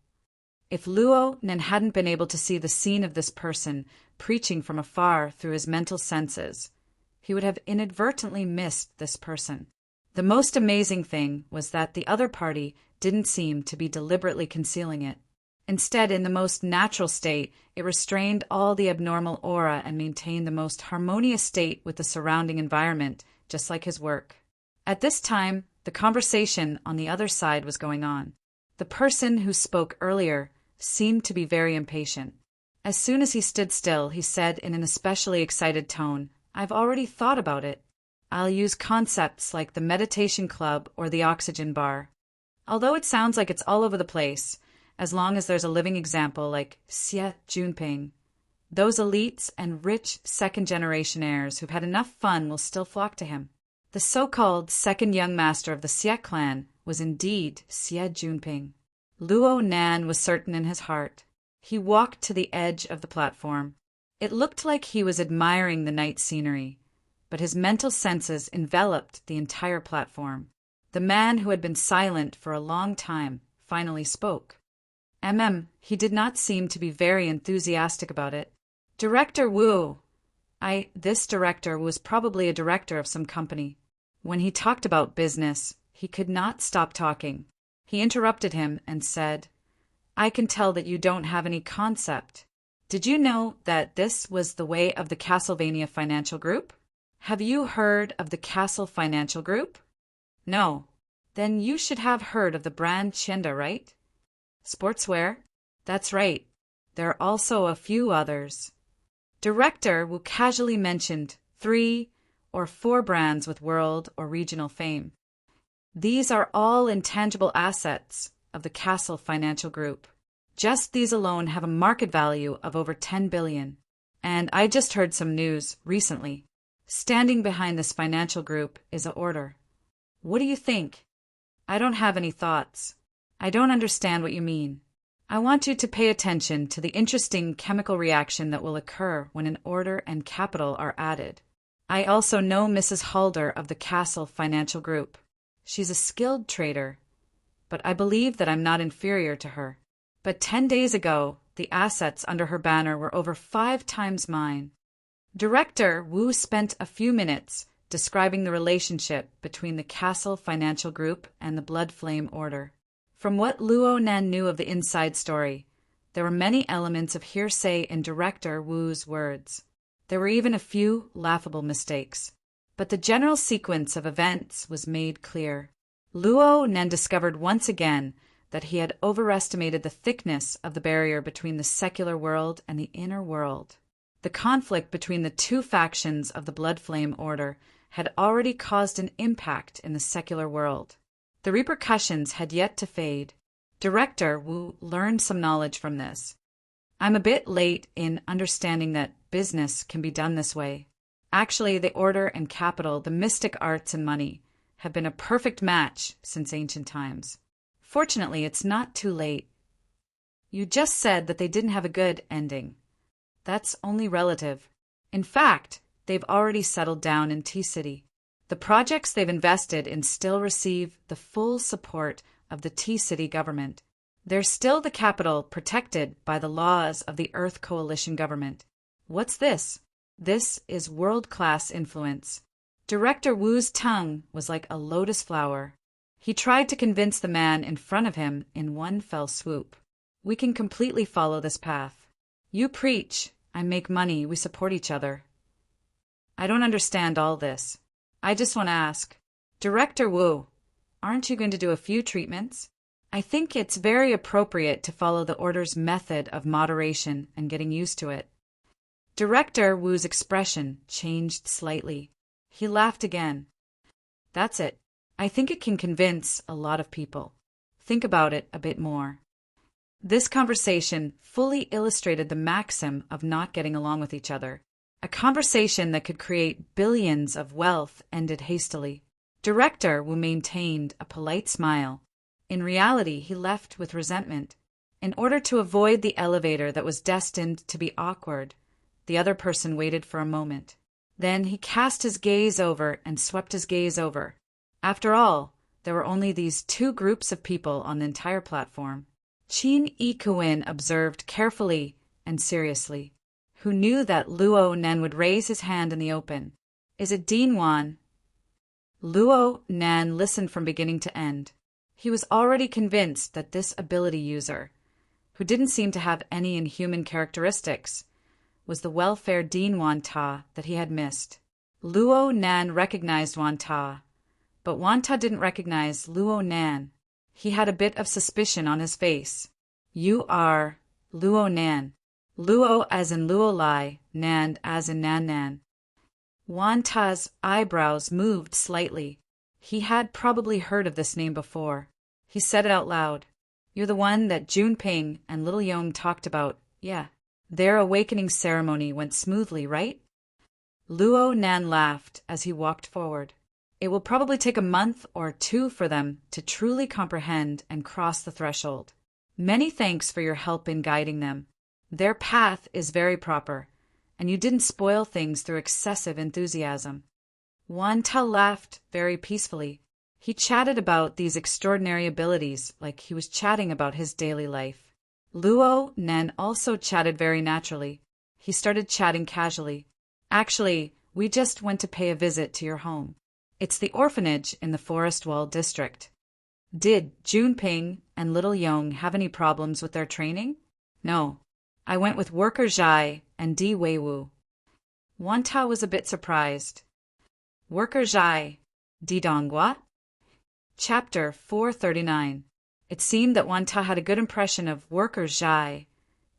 If Luo Nan hadn't been able to see the scene of this person preaching from afar through his mental senses, he would have inadvertently missed this person. The most amazing thing was that the other party didn't seem to be deliberately concealing it. Instead, in the most natural state, it restrained all the abnormal aura and maintained the most harmonious state with the surrounding environment, just like his work. At this time, the conversation on the other side was going on. The person who spoke earlier seemed to be very impatient. As soon as he stood still, he said in an especially excited tone, "I've already thought about it. I'll use concepts like the meditation club or the oxygen bar. Although it sounds like it's all over the place, as long as there's a living example like Xie Jinping, those elites and rich second-generation heirs who've had enough fun will still flock to him." The so-called second young master of the Xie clan was indeed Xie Jinping. Luo Nan was certain in his heart. He walked to the edge of the platform. It looked like he was admiring the night scenery, but his mental senses enveloped the entire platform. The man who had been silent for a long time finally spoke. He did not seem to be very enthusiastic about it. "Director Wu." This director was probably a director of some company. When he talked about business, he could not stop talking. He interrupted him and said, "I can tell that you don't have any concept. Did you know that this was the way of the Castlevania Financial Group? Have you heard of the Castle Financial Group? No. Then you should have heard of the brand Chenda, right? Sportswear? That's right. There are also a few others." Director Wu casually mentioned 3 or 4 brands with world or regional fame. These are all intangible assets of the Castle Financial Group. Just these alone have a market value of over 10 billion. And I just heard some news recently. Standing behind this financial group is a order. What do you think? I don't have any thoughts. I don't understand what you mean. I want you to pay attention to the interesting chemical reaction that will occur when an order and capital are added. I also know Mrs. Halder of the Castle Financial Group. She's a skilled trader, but I believe that I'm not inferior to her. But 10 days ago, the assets under her banner were over 5 times mine. Director Wu spent a few minutes describing the relationship between the Castle Financial Group and the Blood Flame Order. From what Luo Nan knew of the inside story, there were many elements of hearsay in Director Wu's words. There were even a few laughable mistakes. But the general sequence of events was made clear. Luo Nan discovered once again that he had overestimated the thickness of the barrier between the secular world and the inner world. The conflict between the two factions of the Bloodflame Order had already caused an impact in the secular world. The repercussions had yet to fade. Director Wu learned some knowledge from this. I'm a bit late in understanding that business can be done this way. Actually, the Order and capital, the mystic arts and money, have been a perfect match since ancient times. Fortunately, it's not too late. You just said that they didn't have a good ending. That's only relative. In fact, they've already settled down in T-City. The projects they've invested in still receive the full support of the T-City government. They're still the capital protected by the laws of the Earth Coalition government. What's this? This is world-class influence. Director Wu's tongue was like a lotus flower. He tried to convince the man in front of him in one fell swoop. We can completely follow this path. You preach, I make money, we support each other. I don't understand all this. I just want to ask, Director Wu, aren't you going to do a few treatments? I think it's very appropriate to follow the Order's method of moderation and getting used to it. Director Wu's expression changed slightly. He laughed again. That's it. I think it can convince a lot of people. Think about it a bit more. This conversation fully illustrated the maxim of not getting along with each other. A conversation that could create billions of wealth ended hastily. Director Wu maintained a polite smile. In reality, he left with resentment. In order to avoid the elevator that was destined to be awkward, the other person waited for a moment. Then he cast his gaze over and swept his gaze over. After all, there were only these two groups of people on the entire platform. Qin Yikuin observed carefully and seriously, who knew that Luo Nan would raise his hand in the open. Is it Dean Wan? Luo Nan listened from beginning to end. He was already convinced that this ability user, who didn't seem to have any inhuman characteristics, was the welfare Dean Wan Ta that he had missed. Luo Nan recognized Wan Ta, but Wan Ta didn't recognize Luo Nan. He had a bit of suspicion on his face. You are Luo Nan. Luo as in Luo Lai, Nan as in Nan Nan. Wan Ta's eyebrows moved slightly. He had probably heard of this name before. He said it out loud. You're the one that Junping and Little Yong talked about, yeah. Their awakening ceremony went smoothly, right? Luo Nan laughed as he walked forward. It will probably take a month or two for them to truly comprehend and cross the threshold. Many thanks for your help in guiding them. Their path is very proper, and you didn't spoil things through excessive enthusiasm. Wan Ta laughed very peacefully. He chatted about these extraordinary abilities like he was chatting about his daily life. Luo Nan also chatted very naturally. He started chatting casually. Actually, we just went to pay a visit to your home. It's the orphanage in the Forest Wall district. Did Junping and Little Yong have any problems with their training? No. I went with Worker Zhai and Di Weiwu. Wan Ta was a bit surprised. Worker Zhai, Di Donghua? Chapter 439. It seemed that Wan Ta had a good impression of Worker Zhai.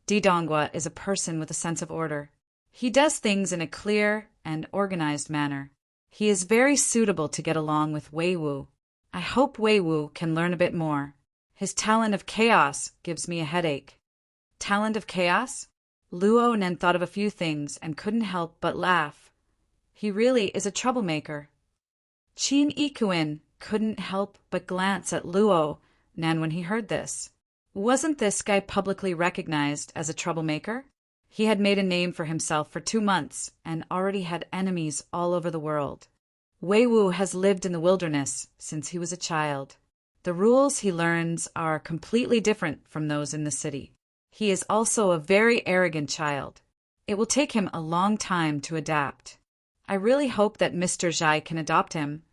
Di Donghua is a person with a sense of order. He does things in a clear and organized manner. He is very suitable to get along with Weiwu. I hope Weiwu can learn a bit more. His talent of chaos gives me a headache. Talent of chaos? Luo Nan thought of a few things and couldn't help but laugh. He really is a troublemaker. Qin Yikuin couldn't help but glance at Luo Nan when he heard this. Wasn't this guy publicly recognized as a troublemaker? He had made a name for himself for 2 months and already had enemies all over the world. Weiwu has lived in the wilderness since he was a child. The rules he learns are completely different from those in the city. He is also a very arrogant child. It will take him a long time to adapt. I really hope that Mr. Zhai can adopt him,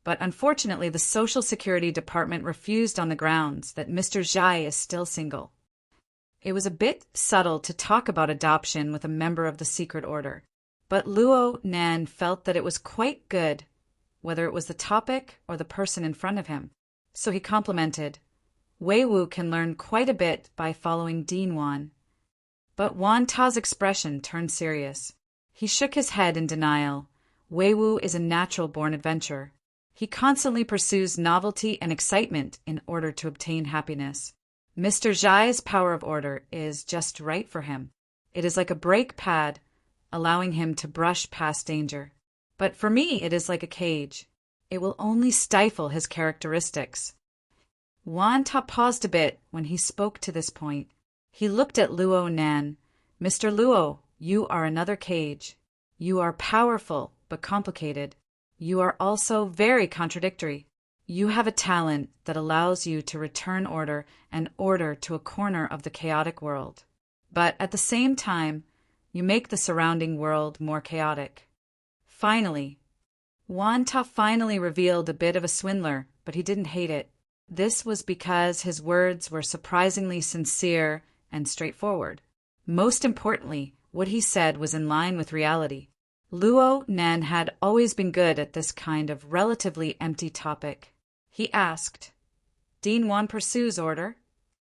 but unfortunately the Social Security Department refused on the grounds that Mr. Zhai is still single. It was a bit subtle to talk about adoption with a member of the secret order, but Luo Nan felt that it was quite good, whether it was the topic or the person in front of him. So he complimented, Wei Wu can learn quite a bit by following Dean Wan. But Wan Ta's expression turned serious. He shook his head in denial. Wei Wu is a natural-born adventurer. He constantly pursues novelty and excitement in order to obtain happiness. Mr. Zhai's power of order is just right for him. It is like a brake pad, allowing him to brush past danger. But for me, it is like a cage. It will only stifle his characteristics. Wan Ta paused a bit when he spoke to this point. He looked at Luo Nan. Mr. Luo, you are another cage. You are powerful, but complicated. You are also very contradictory. You have a talent that allows you to return order and order to a corner of the chaotic world. But at the same time, you make the surrounding world more chaotic. Finally, Wan Ta finally revealed a bit of a swindler, but he didn't hate it. This was because his words were surprisingly sincere and straightforward. Most importantly, what he said was in line with reality. Luo Nan had always been good at this kind of relatively empty topic. He asked, Dean Wan pursues order?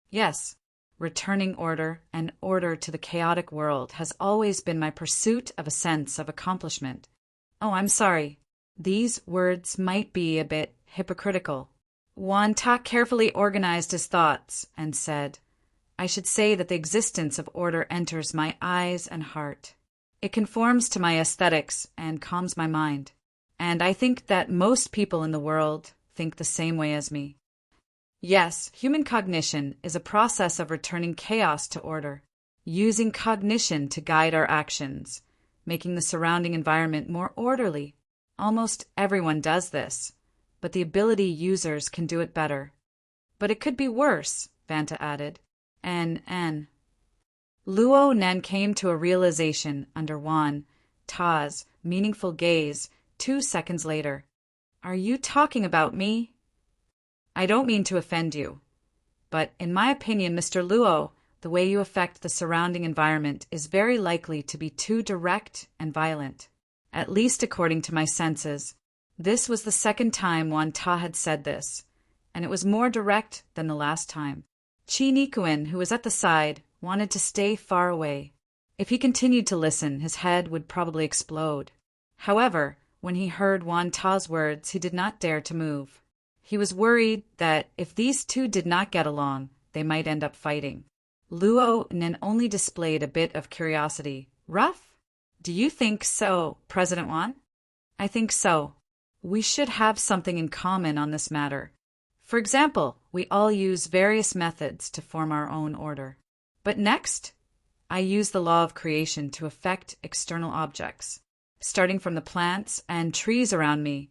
Yes. Returning order and order to the chaotic world has always been my pursuit of a sense of accomplishment. Oh, I'm sorry. These words might be a bit hypocritical. Wan Ta carefully organized his thoughts and said, I should say that the existence of order enters my eyes and heart. It conforms to my aesthetics and calms my mind. And I think that most people in the world think the same way as me. Yes, human cognition is a process of returning chaos to order, using cognition to guide our actions, making the surrounding environment more orderly. Almost everyone does this, but the ability users can do it better. But it could be worse, Vanta added. Luo Nan came to a realization under Wan Ta's meaningful gaze 2 seconds later. Are you talking about me? I don't mean to offend you, but in my opinion, Mr. Luo, the way you affect the surrounding environment is very likely to be too direct and violent, at least according to my senses. This was the second time Wan Ta had said this, and it was more direct than the last time. Chi Nikuin, who was at the side, wanted to stay far away. If he continued to listen, his head would probably explode. However, when he heard Wan Ta's words, he did not dare to move. He was worried that if these two did not get along, they might end up fighting. Luo Nan only displayed a bit of curiosity. Rough? Do you think so, President Wan? I think so. We should have something in common on this matter. For example, we all use various methods to form our own order. But next, I use the law of creation to affect external objects. Starting from the plants and trees around me,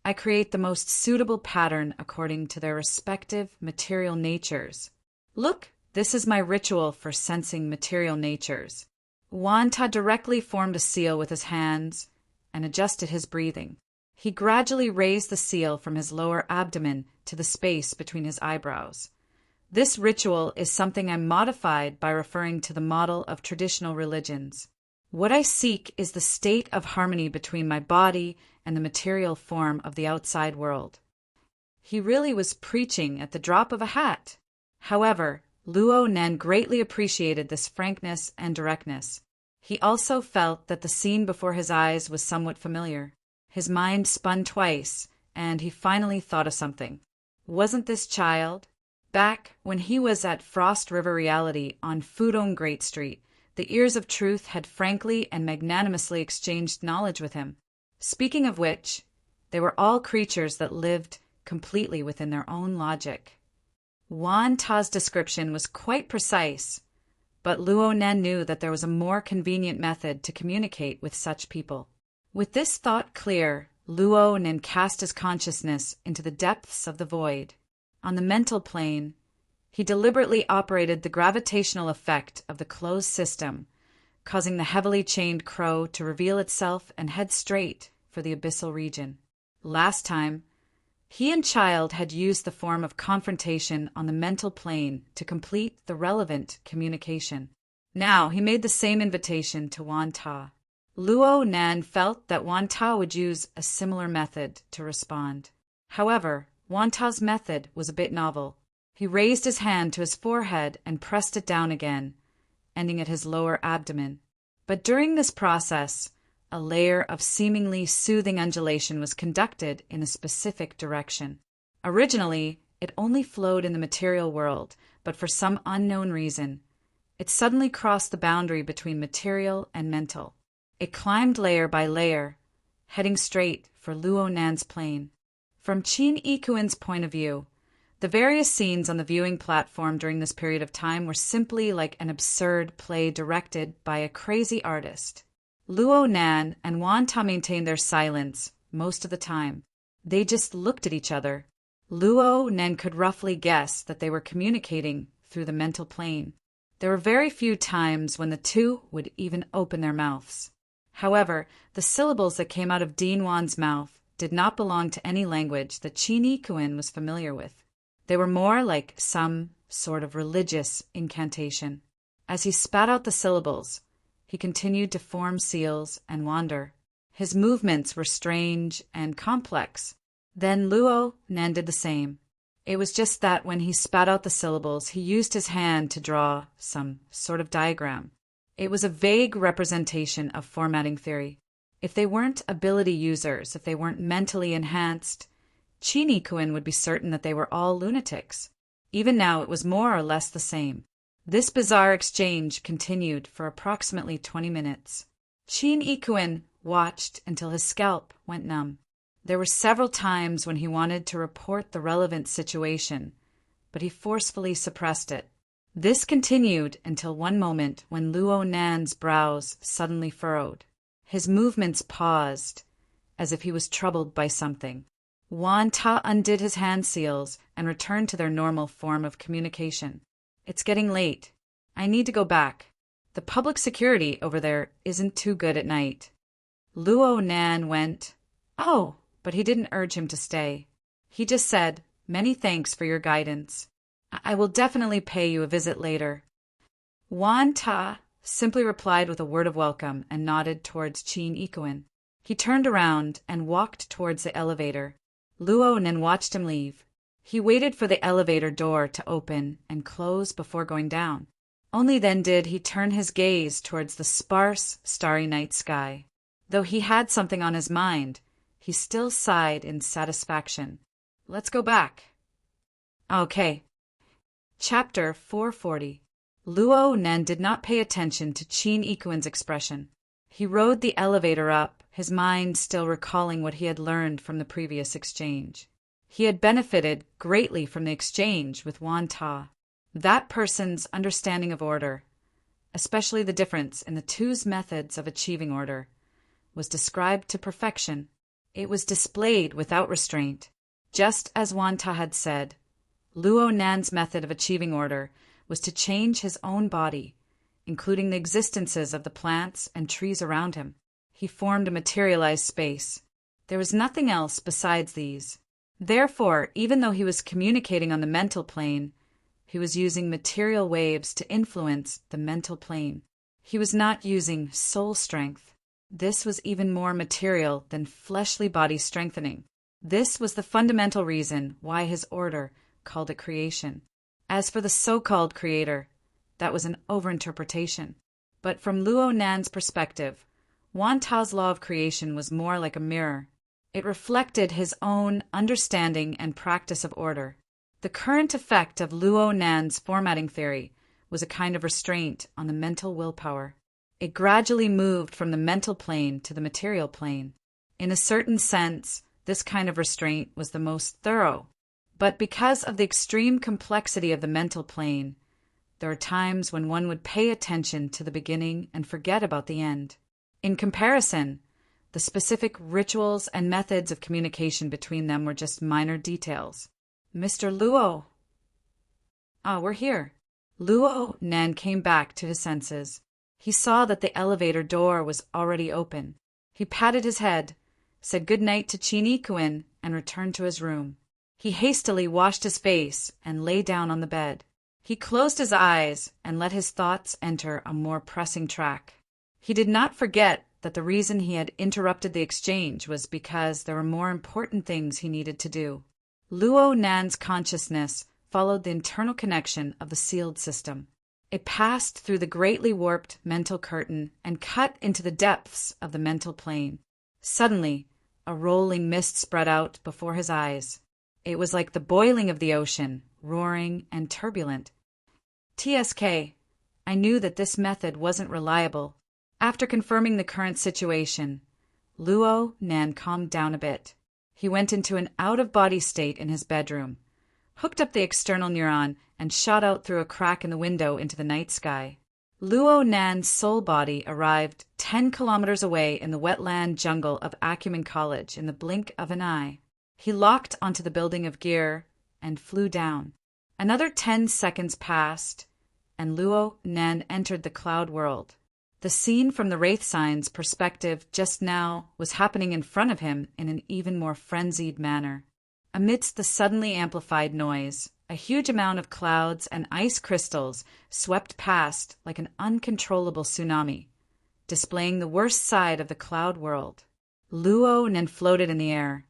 I create the most suitable pattern according to their respective material natures. Look, this is my ritual for sensing material natures. Wan Ta directly formed a seal with his hands and adjusted his breathing. He gradually raised the seal from his lower abdomen to the space between his eyebrows. This ritual is something I modified by referring to the model of traditional religions. What I seek is the state of harmony between my body and the material form of the outside world. He really was preaching at the drop of a hat. However, Luo Nan greatly appreciated this frankness and directness. He also felt that the scene before his eyes was somewhat familiar. His mind spun twice, and he finally thought of something. Wasn't this child? Back when he was at Frost River Reality on Fudong Great Street, the ears of truth had frankly and magnanimously exchanged knowledge with him. Speaking of which, they were all creatures that lived completely within their own logic. Wan Ta's description was quite precise, but Luo Nan knew that there was a more convenient method to communicate with such people. With this thought clear, Luo Nan cast his consciousness into the depths of the void. On the mental plane, he deliberately operated the gravitational effect of the closed system, causing the heavily chained crow to reveal itself and head straight for the abyssal region. Last time, he and Child had used the form of confrontation on the mental plane to complete the relevant communication. Now he made the same invitation to Wan Ta. Luo Nan felt that Wan Ta would use a similar method to respond. However, Wan Ta's method was a bit novel. He raised his hand to his forehead and pressed it down again, ending at his lower abdomen. But during this process, a layer of seemingly soothing undulation was conducted in a specific direction. Originally, it only flowed in the material world, but for some unknown reason, it suddenly crossed the boundary between material and mental. It climbed layer by layer, heading straight for Luo Nan's plane. From Qin Yikuan's point of view, the various scenes on the viewing platform during this period of time were simply like an absurd play directed by a crazy artist. Luo Nan and Wan Ta maintained their silence most of the time. They just looked at each other. Luo Nan could roughly guess that they were communicating through the mental plane. There were very few times when the two would even open their mouths. However, the syllables that came out of Dean Wan's mouth did not belong to any language that Qin Yikuan was familiar with. They were more like some sort of religious incantation. As he spat out the syllables, he continued to form seals and wander. His movements were strange and complex. Then Luo Nan did the same. It was just that when he spat out the syllables, he used his hand to draw some sort of diagram. It was a vague representation of formatting theory. If they weren't ability users, if they weren't mentally enhanced, Qin Yikuan would be certain that they were all lunatics. Even now, it was more or less the same. This bizarre exchange continued for approximately 20 minutes. Qin Yikuan watched until his scalp went numb. There were several times when he wanted to report the relevant situation, but he forcefully suppressed it. This continued until one moment when Luo Nan's brows suddenly furrowed. His movements paused, as if he was troubled by something. Wan Ta undid his hand seals and returned to their normal form of communication. "It's getting late. I need to go back. The public security over there isn't too good at night." Luo Nan went, "Oh," but he didn't urge him to stay. He just said, "Many thanks for your guidance. I will definitely pay you a visit later." Wan Ta simply replied with a word of welcome and nodded towards Qin Yikuan. He turned around and walked towards the elevator. Luo Nan watched him leave. He waited for the elevator door to open and close before going down. Only then did he turn his gaze towards the sparse, starry night sky. Though he had something on his mind, he still sighed in satisfaction. "Let's go back." Okay. Chapter 440. Luo Nan did not pay attention to Qin Yikuan's expression. He rode the elevator up, his mind still recalling what he had learned from the previous exchange. He had benefited greatly from the exchange with Wan Ta. That person's understanding of order, especially the difference in the two's methods of achieving order, was described to perfection. It was displayed without restraint. Just as Wan Ta had said, Luo Nan's method of achieving order was to change his own body, including the existences of the plants and trees around him. He formed a materialized space. There was nothing else besides these. Therefore, even though he was communicating on the mental plane, he was using material waves to influence the mental plane. He was not using soul strength. This was even more material than fleshly body strengthening. This was the fundamental reason why his order called it creation. As for the so-called creator, that was an overinterpretation. But from Luo Nan's perspective, Wan Ta's law of creation was more like a mirror. It reflected his own understanding and practice of order. The current effect of Luo Nan's formatting theory was a kind of restraint on the mental willpower. It gradually moved from the mental plane to the material plane. In a certain sense, this kind of restraint was the most thorough. But because of the extreme complexity of the mental plane, there are times when one would pay attention to the beginning and forget about the end. In comparison, the specific rituals and methods of communication between them were just minor details. "Mr. Luo." "Ah, we're here." Luo Nan came back to his senses. He saw that the elevator door was already open. He patted his head, said good night to Qin Yikuan, and returned to his room. He hastily washed his face and lay down on the bed. He closed his eyes and let his thoughts enter a more pressing track. He did not forget that the reason he had interrupted the exchange was because there were more important things he needed to do. Luo Nan's consciousness followed the internal connection of the sealed system. It passed through the greatly warped mental curtain and cut into the depths of the mental plane. Suddenly, a rolling mist spread out before his eyes. It was like the boiling of the ocean, roaring and turbulent. TSK. I knew that this method wasn't reliable. After confirming the current situation, Luo Nan calmed down a bit. He went into an out-of-body state in his bedroom, hooked up the external neuron, and shot out through a crack in the window into the night sky. Luo Nan's soul body arrived 10 kilometers away in the wetland jungle of Acumen College in the blink of an eye. He locked onto the building of gear and flew down. Another 10 seconds passed, and Luo Nan entered the cloud world. The scene from the Wraith Sign's perspective just now was happening in front of him in an even more frenzied manner. Amidst the suddenly amplified noise, a huge amount of clouds and ice crystals swept past like an uncontrollable tsunami, displaying the worst side of the cloud world. Luo Nan floated in the air,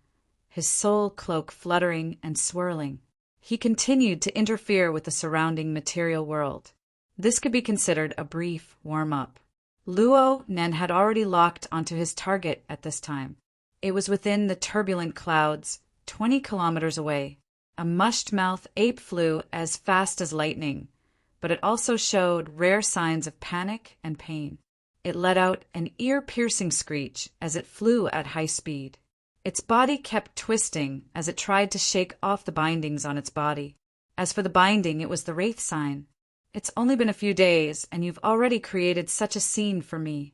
his soul cloak fluttering and swirling. He continued to interfere with the surrounding material world. This could be considered a brief warm-up. Luo Nan had already locked onto his target at this time. It was within the turbulent clouds, 20 kilometers away. A mushed-mouth ape flew as fast as lightning, but it also showed rare signs of panic and pain. It let out an ear-piercing screech as it flew at high speed. Its body kept twisting as it tried to shake off the bindings on its body. As for the binding, it was the Wraith Sign. It's only been a few days, and you've already created such a scene for me.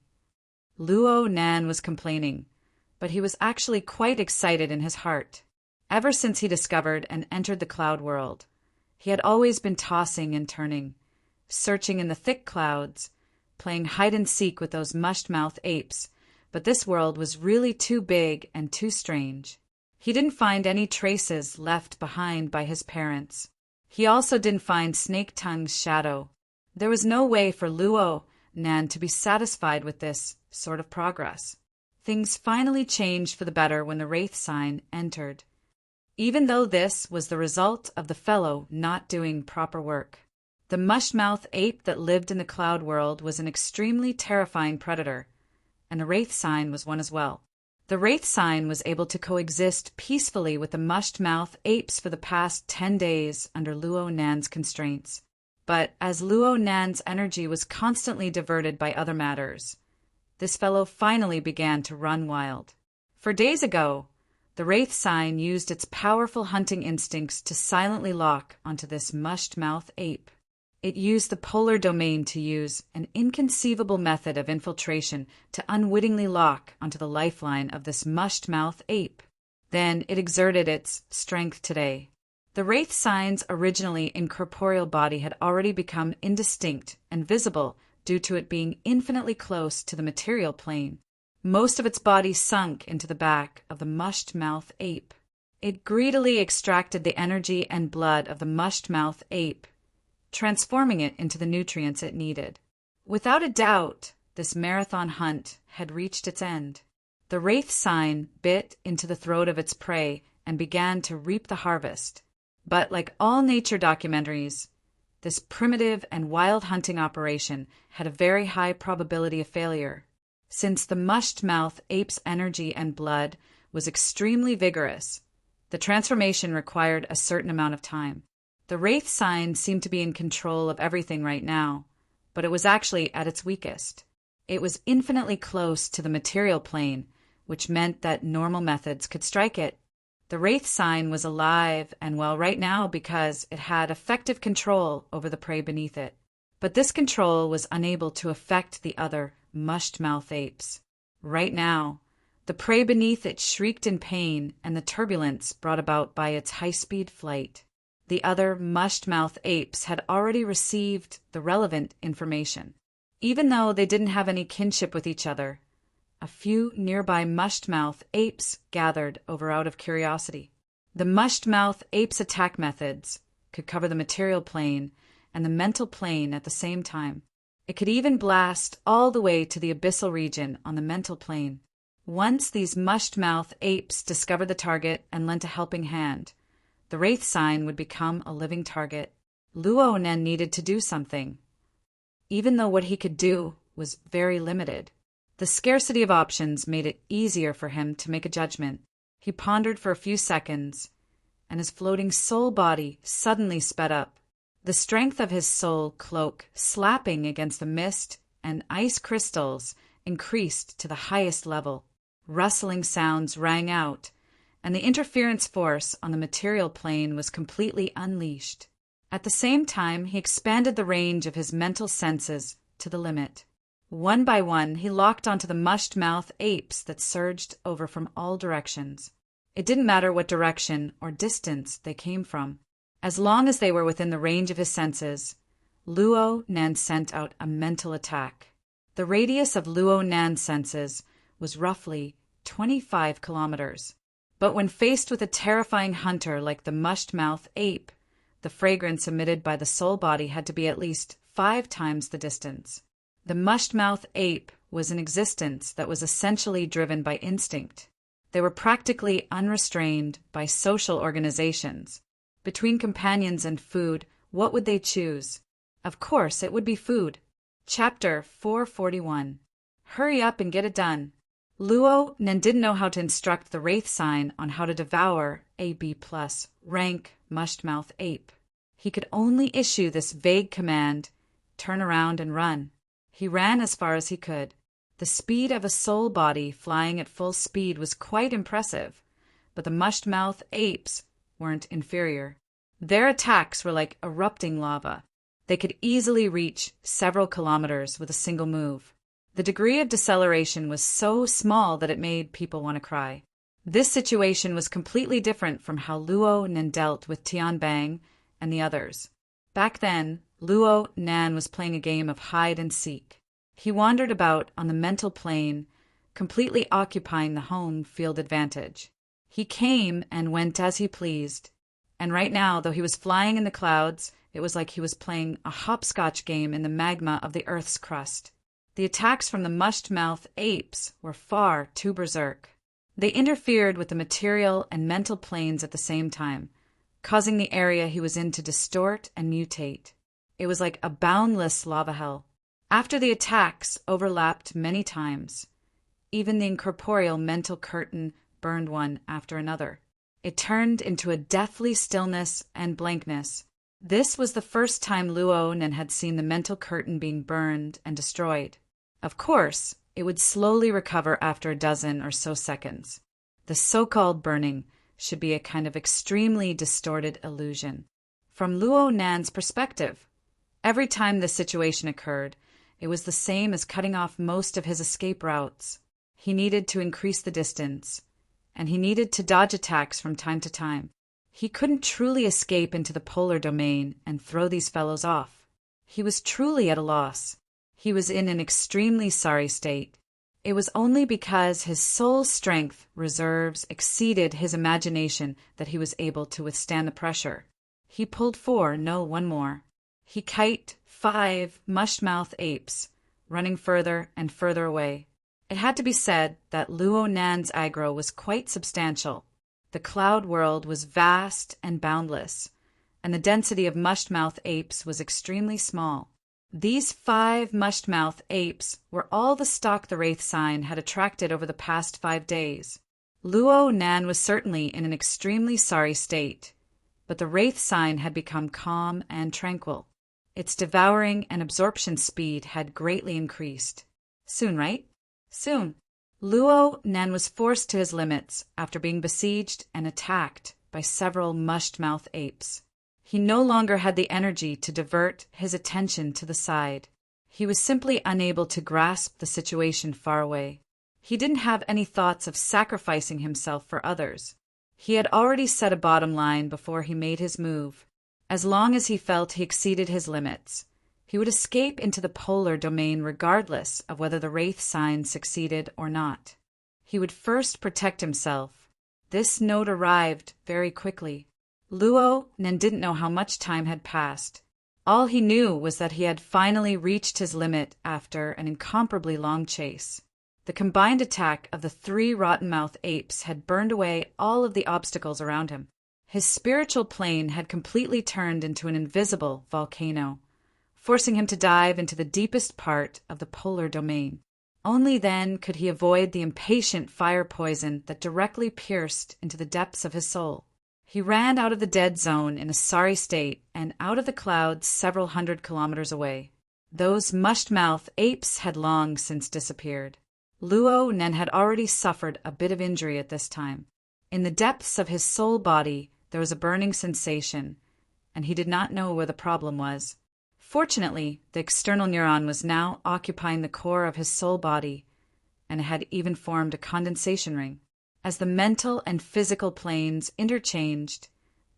Luo Nan was complaining, but he was actually quite excited in his heart. Ever since he discovered and entered the cloud world, he had always been tossing and turning, searching in the thick clouds, playing hide-and-seek with those mushed-mouth apes, but this world was really too big and too strange. He didn't find any traces left behind by his parents. He also didn't find Snake Tongue's shadow. There was no way for Luo Nan to be satisfied with this sort of progress. Things finally changed for the better when the Wraith Sign entered, even though this was the result of the fellow not doing proper work. The mushmouth ape that lived in the cloud world was an extremely terrifying predator, and the Wraith Sign was one as well. The Wraith Sign was able to coexist peacefully with the mushed-mouth apes for the past 10 days under Luo Nan's constraints. But as Luo Nan's energy was constantly diverted by other matters, this fellow finally began to run wild. For days ago, the Wraith Sign used its powerful hunting instincts to silently lock onto this mushed-mouth ape. It used the polar domain to use an inconceivable method of infiltration to unwittingly lock onto the lifeline of this mushed-mouth ape. Then it exerted its strength today. The Wraith Sign's originally incorporeal body had already become indistinct and visible due to it being infinitely close to the material plane. Most of its body sunk into the back of the mushed-mouth ape. It greedily extracted the energy and blood of the mushed-mouth ape, transforming it into the nutrients it needed. Without a doubt, this marathon hunt had reached its end. The Wraith Sign bit into the throat of its prey and began to reap the harvest. But like all nature documentaries, this primitive and wild hunting operation had a very high probability of failure. Since the mushed-mouth ape's energy and blood was extremely vigorous, the transformation required a certain amount of time. The Wraith Sign seemed to be in control of everything right now, but it was actually at its weakest. It was infinitely close to the material plane, which meant that normal methods could strike it. The Wraith Sign was alive and well right now because it had effective control over the prey beneath it. But this control was unable to affect the other mushed-mouth apes. Right now, the prey beneath it shrieked in pain and the turbulence brought about by its high-speed flight. The other mushed-mouth apes had already received the relevant information. Even though they didn't have any kinship with each other, a few nearby mushed-mouth apes gathered over out of curiosity. The mushed-mouth apes' attack methods could cover the material plane and the mental plane at the same time. It could even blast all the way to the abyssal region on the mental plane. Once these mushed-mouth apes discovered the target and lent a helping hand, The wraith sign would become a living target. Luo Nen needed to do something, even though what he could do was very limited. The scarcity of options made it easier for him to make a judgment. He pondered for a few seconds, and his floating soul body suddenly sped up. The strength of his soul cloak slapping against the mist and ice crystals increased to the highest level. Rustling sounds rang out, and the interference force on the material plane was completely unleashed. At the same time, he expanded the range of his mental senses to the limit. One by one, he locked onto the mushed-mouth apes that surged over from all directions. It didn't matter what direction or distance they came from. As long as they were within the range of his senses, Luo Nan sent out a mental attack. The radius of Luo Nan's senses was roughly 25 kilometers. But when faced with a terrifying hunter like the mushed-mouth ape, the fragrance emitted by the soul body had to be at least 5 times the distance. The mushed-mouth ape was an existence that was essentially driven by instinct. They were practically unrestrained by social organizations. Between companions and food, what would they choose? Of course, it would be food. Chapter 441. Hurry up and get it done. Luo Nen didn't know how to instruct the wraith sign on how to devour a B+ rank mushed-mouth ape. He could only issue this vague command, turn around and run. He ran as far as he could. The speed of a soul body flying at full speed was quite impressive, but the mushed-mouth apes weren't inferior. Their attacks were like erupting lava. They could easily reach several kilometers with a single move. The degree of deceleration was so small that it made people want to cry. This situation was completely different from how Luo Nan dealt with Tian Bang and the others. Back then, Luo Nan was playing a game of hide and seek. He wandered about on the mental plane, completely occupying the home field advantage. He came and went as he pleased, and right now, though he was flying in the clouds, it was like he was playing a hopscotch game in the magma of the Earth's crust. The attacks from the mushed-mouth apes were far too berserk. They interfered with the material and mental planes at the same time, causing the area he was in to distort and mutate. It was like a boundless lava hell. After the attacks overlapped many times, even the incorporeal mental curtain burned one after another. It turned into a deathly stillness and blankness. This was the first time Luo Nan had seen the mental curtain being burned and destroyed. Of course, it would slowly recover after a dozen or so seconds. The so-called burning should be a kind of extremely distorted illusion. From Luo Nan's perspective, every time this situation occurred, it was the same as cutting off most of his escape routes. He needed to increase the distance, and he needed to dodge attacks from time to time. He couldn't truly escape into the polar domain and throw these fellows off. He was truly at a loss. He was in an extremely sorry state. It was only because his soul strength reserves exceeded his imagination that he was able to withstand the pressure. He pulled 1 more. He kite 5 mushed-mouth apes, running further and further away. It had to be said that Luo Nan's aggro was quite substantial. The cloud world was vast and boundless, and the density of mushed-mouth apes was extremely small. These 5 mushed-mouth apes were all the stock the wraith sign had attracted over the past 5 days. Luo Nan was certainly in an extremely sorry state, but the wraith sign had become calm and tranquil. Its devouring and absorption speed had greatly increased. Soon, right? Soon. Luo Nan was forced to his limits after being besieged and attacked by several mushed-mouth apes. He no longer had the energy to divert his attention to the side. He was simply unable to grasp the situation far away. He didn't have any thoughts of sacrificing himself for others. He had already set a bottom line before he made his move. As long as he felt he exceeded his limits, he would escape into the polar domain regardless of whether the wraith sign succeeded or not. He would first protect himself. This note arrived very quickly. Luo Nan didn't know how much time had passed. All he knew was that he had finally reached his limit after an incomparably long chase. The combined attack of the 3 rotten-mouthed apes had burned away all of the obstacles around him. His spiritual plane had completely turned into an invisible volcano, forcing him to dive into the deepest part of the polar domain. Only then could he avoid the impatient fire poison that directly pierced into the depths of his soul. He ran out of the dead zone in a sorry state and out of the clouds several hundred kilometers away. Those mush-mouth apes had long since disappeared. Luo Nen had already suffered a bit of injury at this time. In the depths of his soul body there was a burning sensation, and he did not know where the problem was. Fortunately, the external neuron was now occupying the core of his soul body, and it had even formed a condensation ring. As the mental and physical planes interchanged,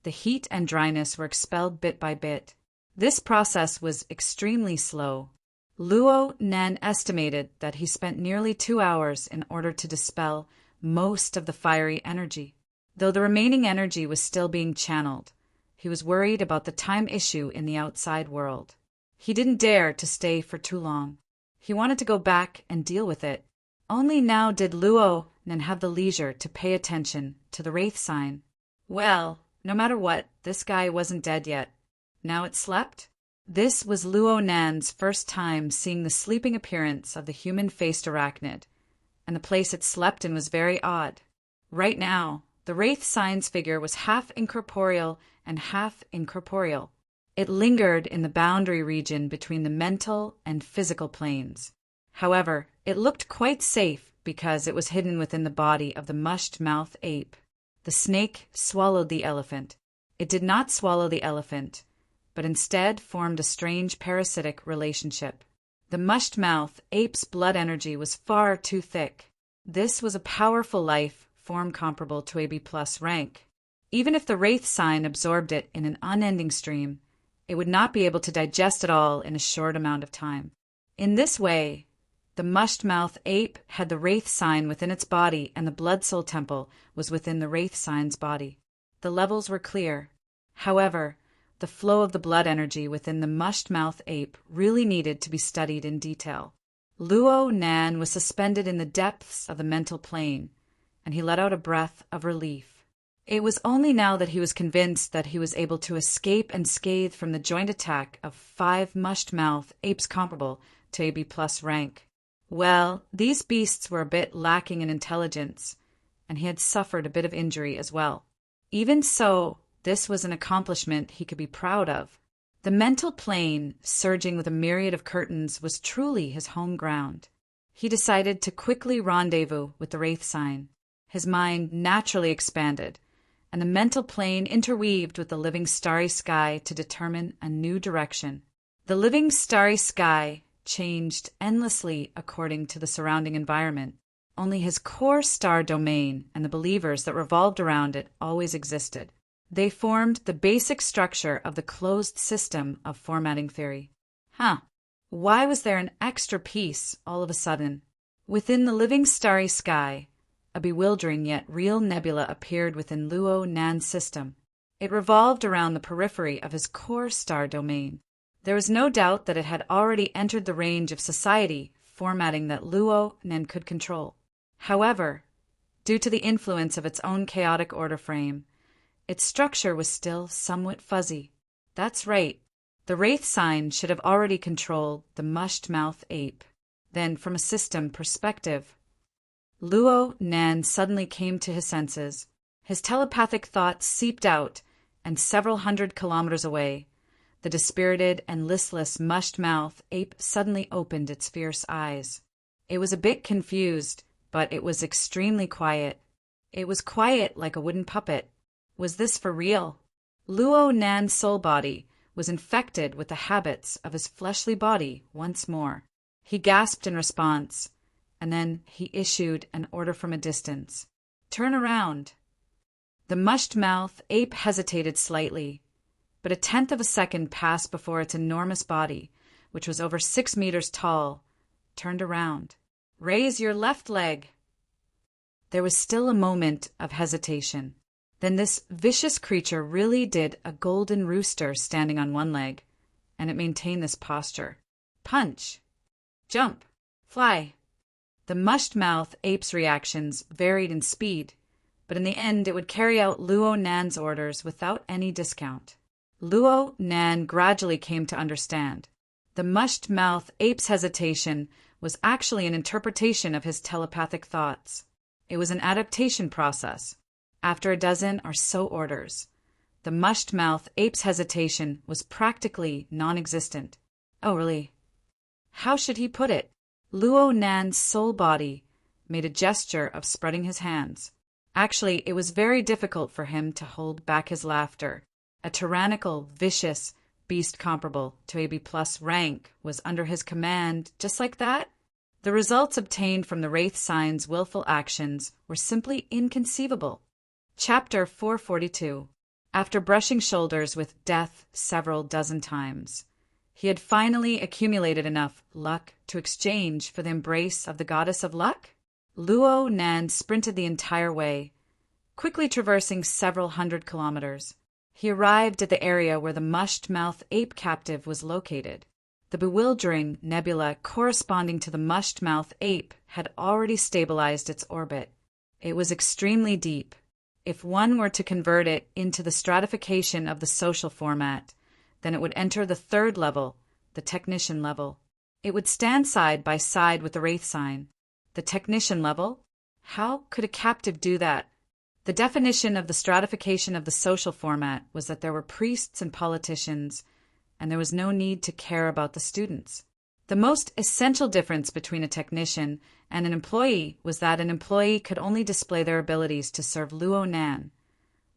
the heat and dryness were expelled bit by bit. This process was extremely slow. Luo Nen estimated that he spent nearly 2 hours in order to dispel most of the fiery energy. Though the remaining energy was still being channeled, he was worried about the time issue in the outside world. He didn't dare to stay for too long. He wanted to go back and deal with it. Only now did Luo Nen have the leisure to pay attention to the wraith sign. Well, no matter what, this guy wasn't dead yet. Now it slept? This was Luo Nan's first time seeing the sleeping appearance of the human-faced arachnid, and the place it slept in was very odd. Right now, the wraith sign's figure was half incorporeal and half incorporeal. It lingered in the boundary region between the mental and physical planes. However, it looked quite safe because it was hidden within the body of the mushed-mouth ape. The snake swallowed the elephant. It did not swallow the elephant, but instead formed a strange parasitic relationship. The mushed-mouth ape's blood energy was far too thick. This was a powerful life, form comparable to a B+ rank. Even if the wraith sign absorbed it in an unending stream, it would not be able to digest it all in a short amount of time. In this way, the mushed-mouth ape had the wraith sign within its body, and the blood-soul temple was within the wraith sign's body. The levels were clear. However, the flow of the blood energy within the mushed-mouth ape really needed to be studied in detail. Luo Nan was suspended in the depths of the mental plane, and he let out a breath of relief. It was only now that he was convinced that he was able to escape unscathed from the joint attack of 5 mushed-mouth apes comparable to a B+ rank. Well, these beasts were a bit lacking in intelligence, and he had suffered a bit of injury as well. Even so, this was an accomplishment he could be proud of. The mental plane, surging with a myriad of curtains, was truly his home ground. He decided to quickly rendezvous with the wraith sign. His mind naturally expanded, and the mental plane interweaved with the living starry sky to determine a new direction. The living starry sky changed endlessly according to the surrounding environment. Only his core star domain and the believers that revolved around it always existed. They formed the basic structure of the closed system of formatting theory. Why was there an extra piece all of a sudden? Within the living starry sky, a bewildering yet real nebula appeared within Luo Nan's system. It revolved around the periphery of his core star domain. There was no doubt that it had already entered the range of society formatting that Luo Nan could control. However, due to the influence of its own chaotic order frame, its structure was still somewhat fuzzy. That's right, the wraith sign should have already controlled the mushed-mouth ape. Then, from a system perspective, Luo Nan suddenly came to his senses. His telepathic thoughts seeped out, and several hundred kilometers away, the dispirited and listless mushed-mouth ape suddenly opened its fierce eyes. It was a bit confused, but it was extremely quiet. It was quiet like a wooden puppet. Was this for real? Luo Nan's soul body was infected with the habits of his fleshly body once more. He gasped in response, and then he issued an order from a distance. "Turn around." The mushed-mouth ape hesitated slightly, but a tenth of a second passed before its enormous body, which was over 6 meters tall, turned around. "Raise your left leg." There was still a moment of hesitation. Then this vicious creature really did a golden rooster standing on one leg, and it maintained this posture. Punch. Jump. Fly. The mushed-mouth ape's reactions varied in speed, but in the end it would carry out Luo Nan's orders without any discount. Luo Nan gradually came to understand. The mushed-mouth ape's hesitation was actually an interpretation of his telepathic thoughts. It was an adaptation process. After a dozen or so orders, the mushed-mouth ape's hesitation was practically non-existent. Oh, really? How should he put it? Luo Nan's soul body made a gesture of spreading his hands. Actually, it was very difficult for him to hold back his laughter. A tyrannical, vicious beast comparable to a B+ rank was under his command just like that? The results obtained from the Wraith Sign's willful actions were simply inconceivable. Chapter 442. After brushing shoulders with death several dozen times, he had finally accumulated enough luck to exchange for the embrace of the goddess of luck? Luo Nan sprinted the entire way, quickly traversing several hundred kilometers. He arrived at the area where the mushed-mouth ape captive was located. The bewildering nebula corresponding to the mushed-mouth ape had already stabilized its orbit. It was extremely deep. If one were to convert it into the stratification of the social format, then it would enter the third level, the technician level. It would stand side by side with the Wraith Sign. The technician level? How could a captive do that? The definition of the stratification of the social format was that there were priests and politicians, and there was no need to care about the students. The most essential difference between a technician and an employee was that an employee could only display their abilities to serve Luo Nan,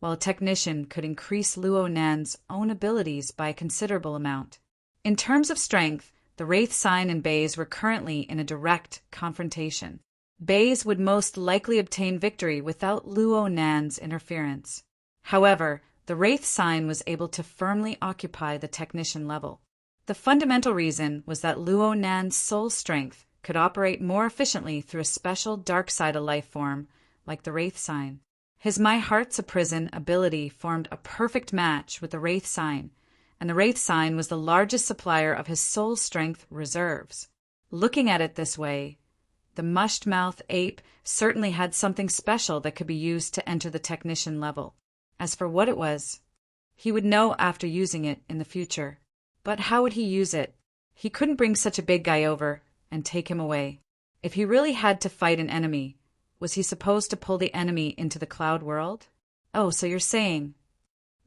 while a technician could increase Luo Nan's own abilities by a considerable amount. In terms of strength, the Wraith Sign and Baze were currently in a direct confrontation. Baze would most likely obtain victory without Luo Nan's interference. However, the Wraith Sign was able to firmly occupy the technician level. The fundamental reason was that Luo Nan's soul strength could operate more efficiently through a special dark side of life form like the Wraith Sign. His My Heart's a Prison ability formed a perfect match with the Wraith Sign, and the Wraith Sign was the largest supplier of his soul strength reserves. Looking at it this way, the mushed-mouth ape certainly had something special that could be used to enter the technician level. As for what it was, he would know after using it in the future. But how would he use it? He couldn't bring such a big guy over and take him away. If he really had to fight an enemy, was he supposed to pull the enemy into the cloud world? Oh, so you're saying...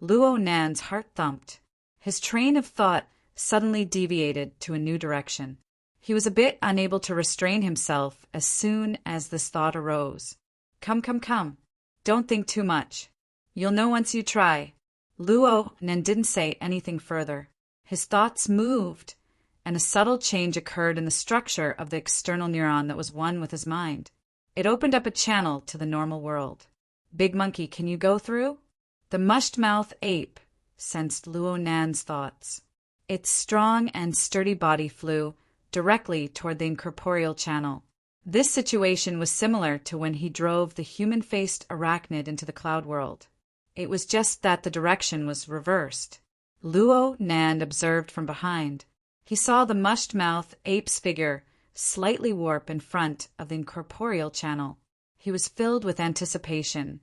Luo Nan's heart thumped. His train of thought suddenly deviated to a new direction. He was a bit unable to restrain himself as soon as this thought arose. Come. Don't think too much. You'll know once you try. Luo Nan didn't say anything further. His thoughts moved, and a subtle change occurred in the structure of the external neuron that was one with his mind. It opened up a channel to the normal world. Big Monkey, can you go through? The mushed-mouth ape sensed Luo Nan's thoughts. Its strong and sturdy body flew directly toward the incorporeal channel. This situation was similar to when he drove the human-faced arachnid into the cloud world. It was just that the direction was reversed. Luo Nan observed from behind. He saw the mushed-mouth ape's figure slightly warp in front of the incorporeal channel. He was filled with anticipation,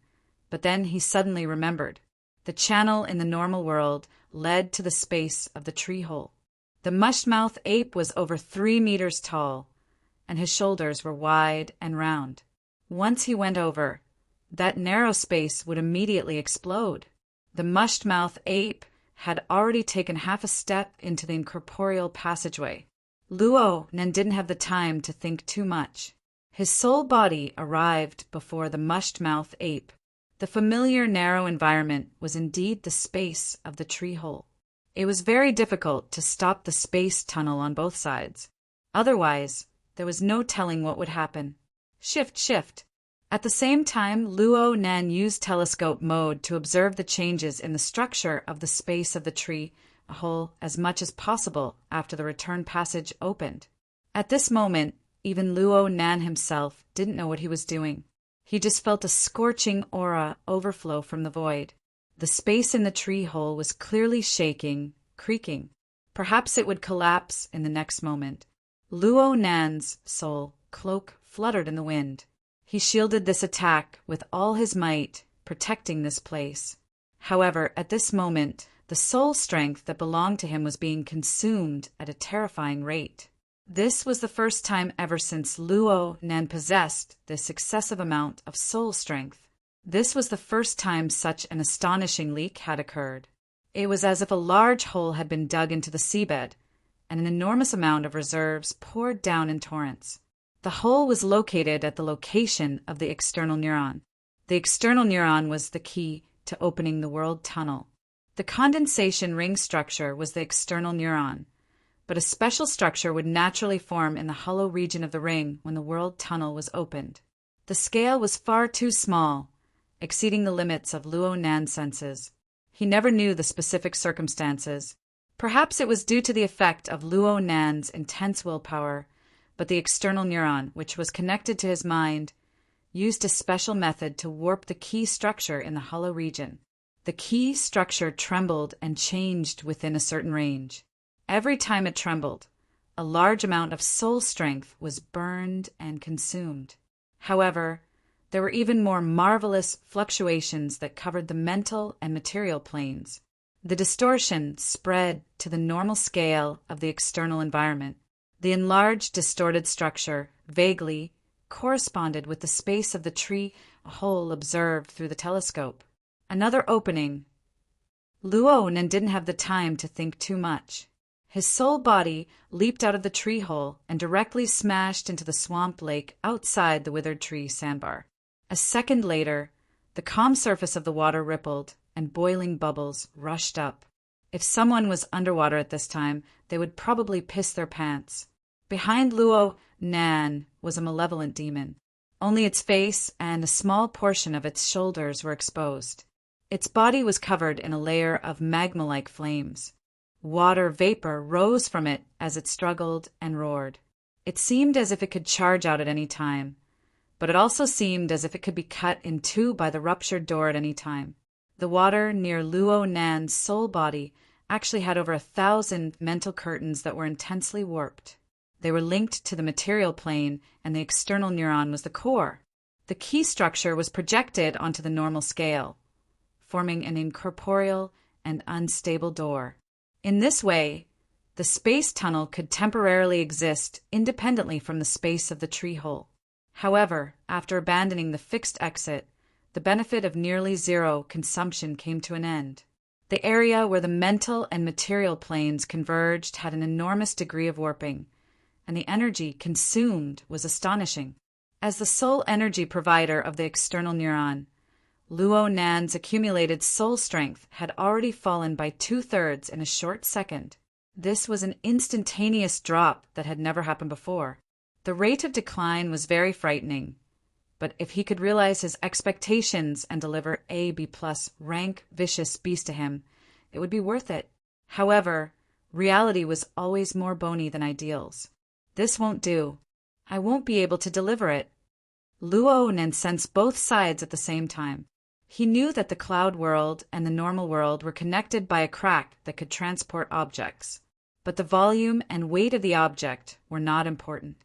but then he suddenly remembered. The channel in the normal world led to the space of the tree hole. The mushed-mouth ape was over 3 meters tall, and his shoulders were wide and round. Once he went over, that narrow space would immediately explode. The mushed-mouth ape had already taken half a step into the incorporeal passageway. Luo Nan didn't have the time to think too much. His soul body arrived before the mushed-mouth ape. The familiar narrow environment was indeed the space of the tree hole. It was very difficult to stop the space tunnel on both sides. Otherwise, there was no telling what would happen. Shift. At the same time, Luo Nan used telescope mode to observe the changes in the structure of the space of the tree hole as much as possible after the return passage opened. At this moment, even Luo Nan himself didn't know what he was doing. He just felt a scorching aura overflow from the void. The space in the tree hole was clearly shaking, creaking. Perhaps it would collapse in the next moment. Luo Nan's soul cloak fluttered in the wind. He shielded this attack with all his might, protecting this place. However, at this moment, the soul strength that belonged to him was being consumed at a terrifying rate. This was the first time ever since Luo Nan possessed this excessive amount of soul strength. This was the first time such an astonishing leak had occurred. It was as if a large hole had been dug into the seabed, and an enormous amount of reserves poured down in torrents. The hole was located at the location of the external neuron. The external neuron was the key to opening the world tunnel. The condensation ring structure was the external neuron, but a special structure would naturally form in the hollow region of the ring when the world tunnel was opened. The scale was far too small, exceeding the limits of Luo Nan's senses. He never knew the specific circumstances. Perhaps it was due to the effect of Luo Nan's intense willpower, but the external neuron, which was connected to his mind, used a special method to warp the key structure in the hollow region. The key structure trembled and changed within a certain range. Every time it trembled, a large amount of soul strength was burned and consumed. However, there were even more marvelous fluctuations that covered the mental and material planes. The distortion spread to the normal scale of the external environment. The enlarged, distorted structure vaguely corresponded with the space of the tree hole observed through the telescope. Another opening. Luo Nan didn't have the time to think too much. His soul body leaped out of the tree hole and directly smashed into the swamp lake outside the withered tree sandbar. A second later, the calm surface of the water rippled and boiling bubbles rushed up. If someone was underwater at this time, they would probably piss their pants. Behind Luo Nan was a malevolent demon. Only its face and a small portion of its shoulders were exposed. Its body was covered in a layer of magma-like flames. Water vapor rose from it as it struggled and roared. It seemed as if it could charge out at any time, but it also seemed as if it could be cut in two by the ruptured door at any time. The water near Luo Nan's soul body actually had over 1,000 mental curtains that were intensely warped. They were linked to the material plane, and the external neuron was the core. The key structure was projected onto the normal scale, forming an incorporeal and unstable door. In this way, the space tunnel could temporarily exist independently from the space of the tree hole. However, after abandoning the fixed exit, the benefit of nearly zero consumption came to an end. The area where the mental and material planes converged had an enormous degree of warping, and the energy consumed was astonishing. As the sole energy provider of the external neuron, Luo Nan's accumulated soul strength had already fallen by 2/3 in a short second. This was an instantaneous drop that had never happened before. The rate of decline was very frightening, but if he could realize his expectations and deliver a B+ rank vicious beast to him, it would be worth it. However, reality was always more bony than ideals. This won't do. I won't be able to deliver it. Luo Nan sensed both sides at the same time. He knew that the cloud world and the normal world were connected by a crack that could transport objects, but the volume and weight of the object were not important.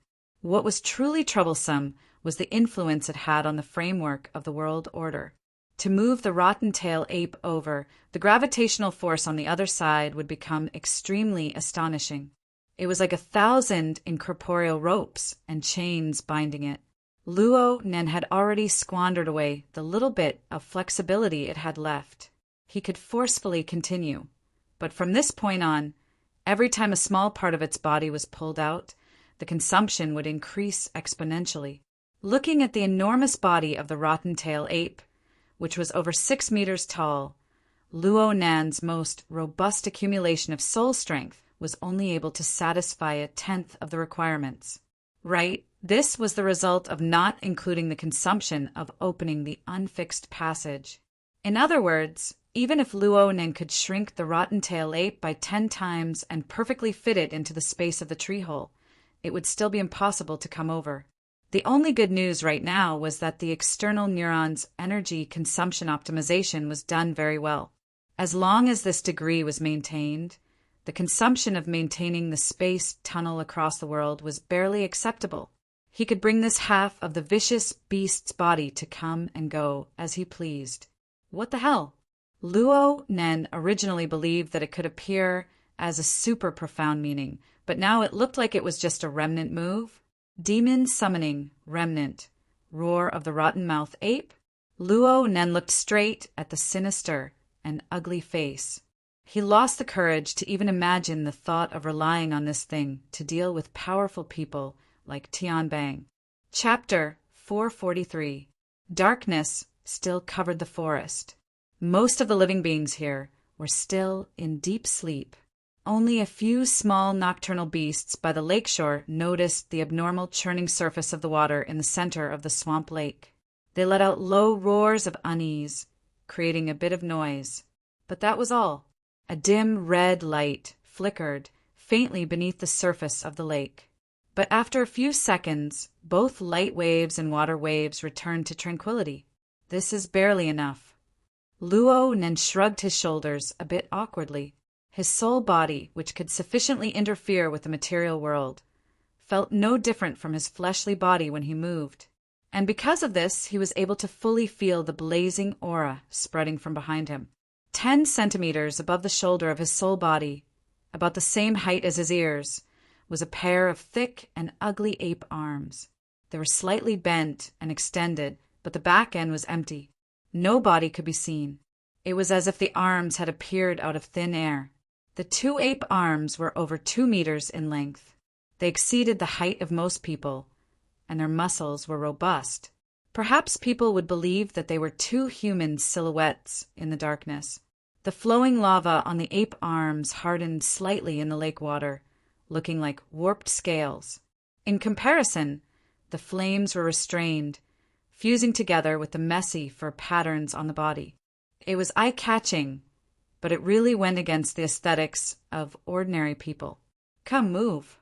What was truly troublesome was the influence it had on the framework of the world order. To move the rotten-tail ape over, the gravitational force on the other side would become extremely astonishing. It was like 1,000 incorporeal ropes and chains binding it. Luo Nan had already squandered away the little bit of flexibility it had left. He could forcefully continue, but from this point on, every time a small part of its body was pulled out, the consumption would increase exponentially. Looking at the enormous body of the rotten-tail ape, which was over 6 meters tall, Luo Nan's most robust accumulation of soul strength was only able to satisfy 1/10 of the requirements. Right? This was the result of not including the consumption of opening the unfixed passage. In other words, even if Luo Nan could shrink the rotten-tail ape by 10 times and perfectly fit it into the space of the tree hole, it would still be impossible to come over. The only good news right now was that the external neuron's energy consumption optimization was done very well. As long as this degree was maintained, the consumption of maintaining the space tunnel across the world was barely acceptable. He could bring this half of the vicious beast's body to come and go as he pleased. What the hell? Luo Nen originally believed that it could appear as a super profound meaning, but now it looked like it was just a remnant move. Demon summoning, remnant, roar of the rotten mouth ape. Luo Nen looked straight at the sinister and ugly face. He lost the courage to even imagine the thought of relying on this thing to deal with powerful people like Tian Bang. Chapter 443. Darkness still covered the forest. Most of the living beings here were still in deep sleep. Only a few small nocturnal beasts by the lakeshore noticed the abnormal churning surface of the water in the center of the swamp lake. They let out low roars of unease, creating a bit of noise. But that was all. A dim red light flickered faintly beneath the surface of the lake. But after a few seconds, both light waves and water waves returned to tranquility. This is barely enough. Luo Nen shrugged his shoulders a bit awkwardly. His soul body, which could sufficiently interfere with the material world, felt no different from his fleshly body when he moved. And because of this, he was able to fully feel the blazing aura spreading from behind him. 10 centimeters above the shoulder of his soul body, about the same height as his ears, was a pair of thick and ugly ape arms. They were slightly bent and extended, but the back end was empty. No body could be seen. It was as if the arms had appeared out of thin air. The 2 ape arms were over 2 meters in length. They exceeded the height of most people, and their muscles were robust. Perhaps people would believe that they were 2 human silhouettes in the darkness. The flowing lava on the ape arms hardened slightly in the lake water, looking like warped scales. In comparison, the flames were restrained, fusing together with the messy fur patterns on the body. It was eye-catching, but it really went against the aesthetics of ordinary people. Come, move.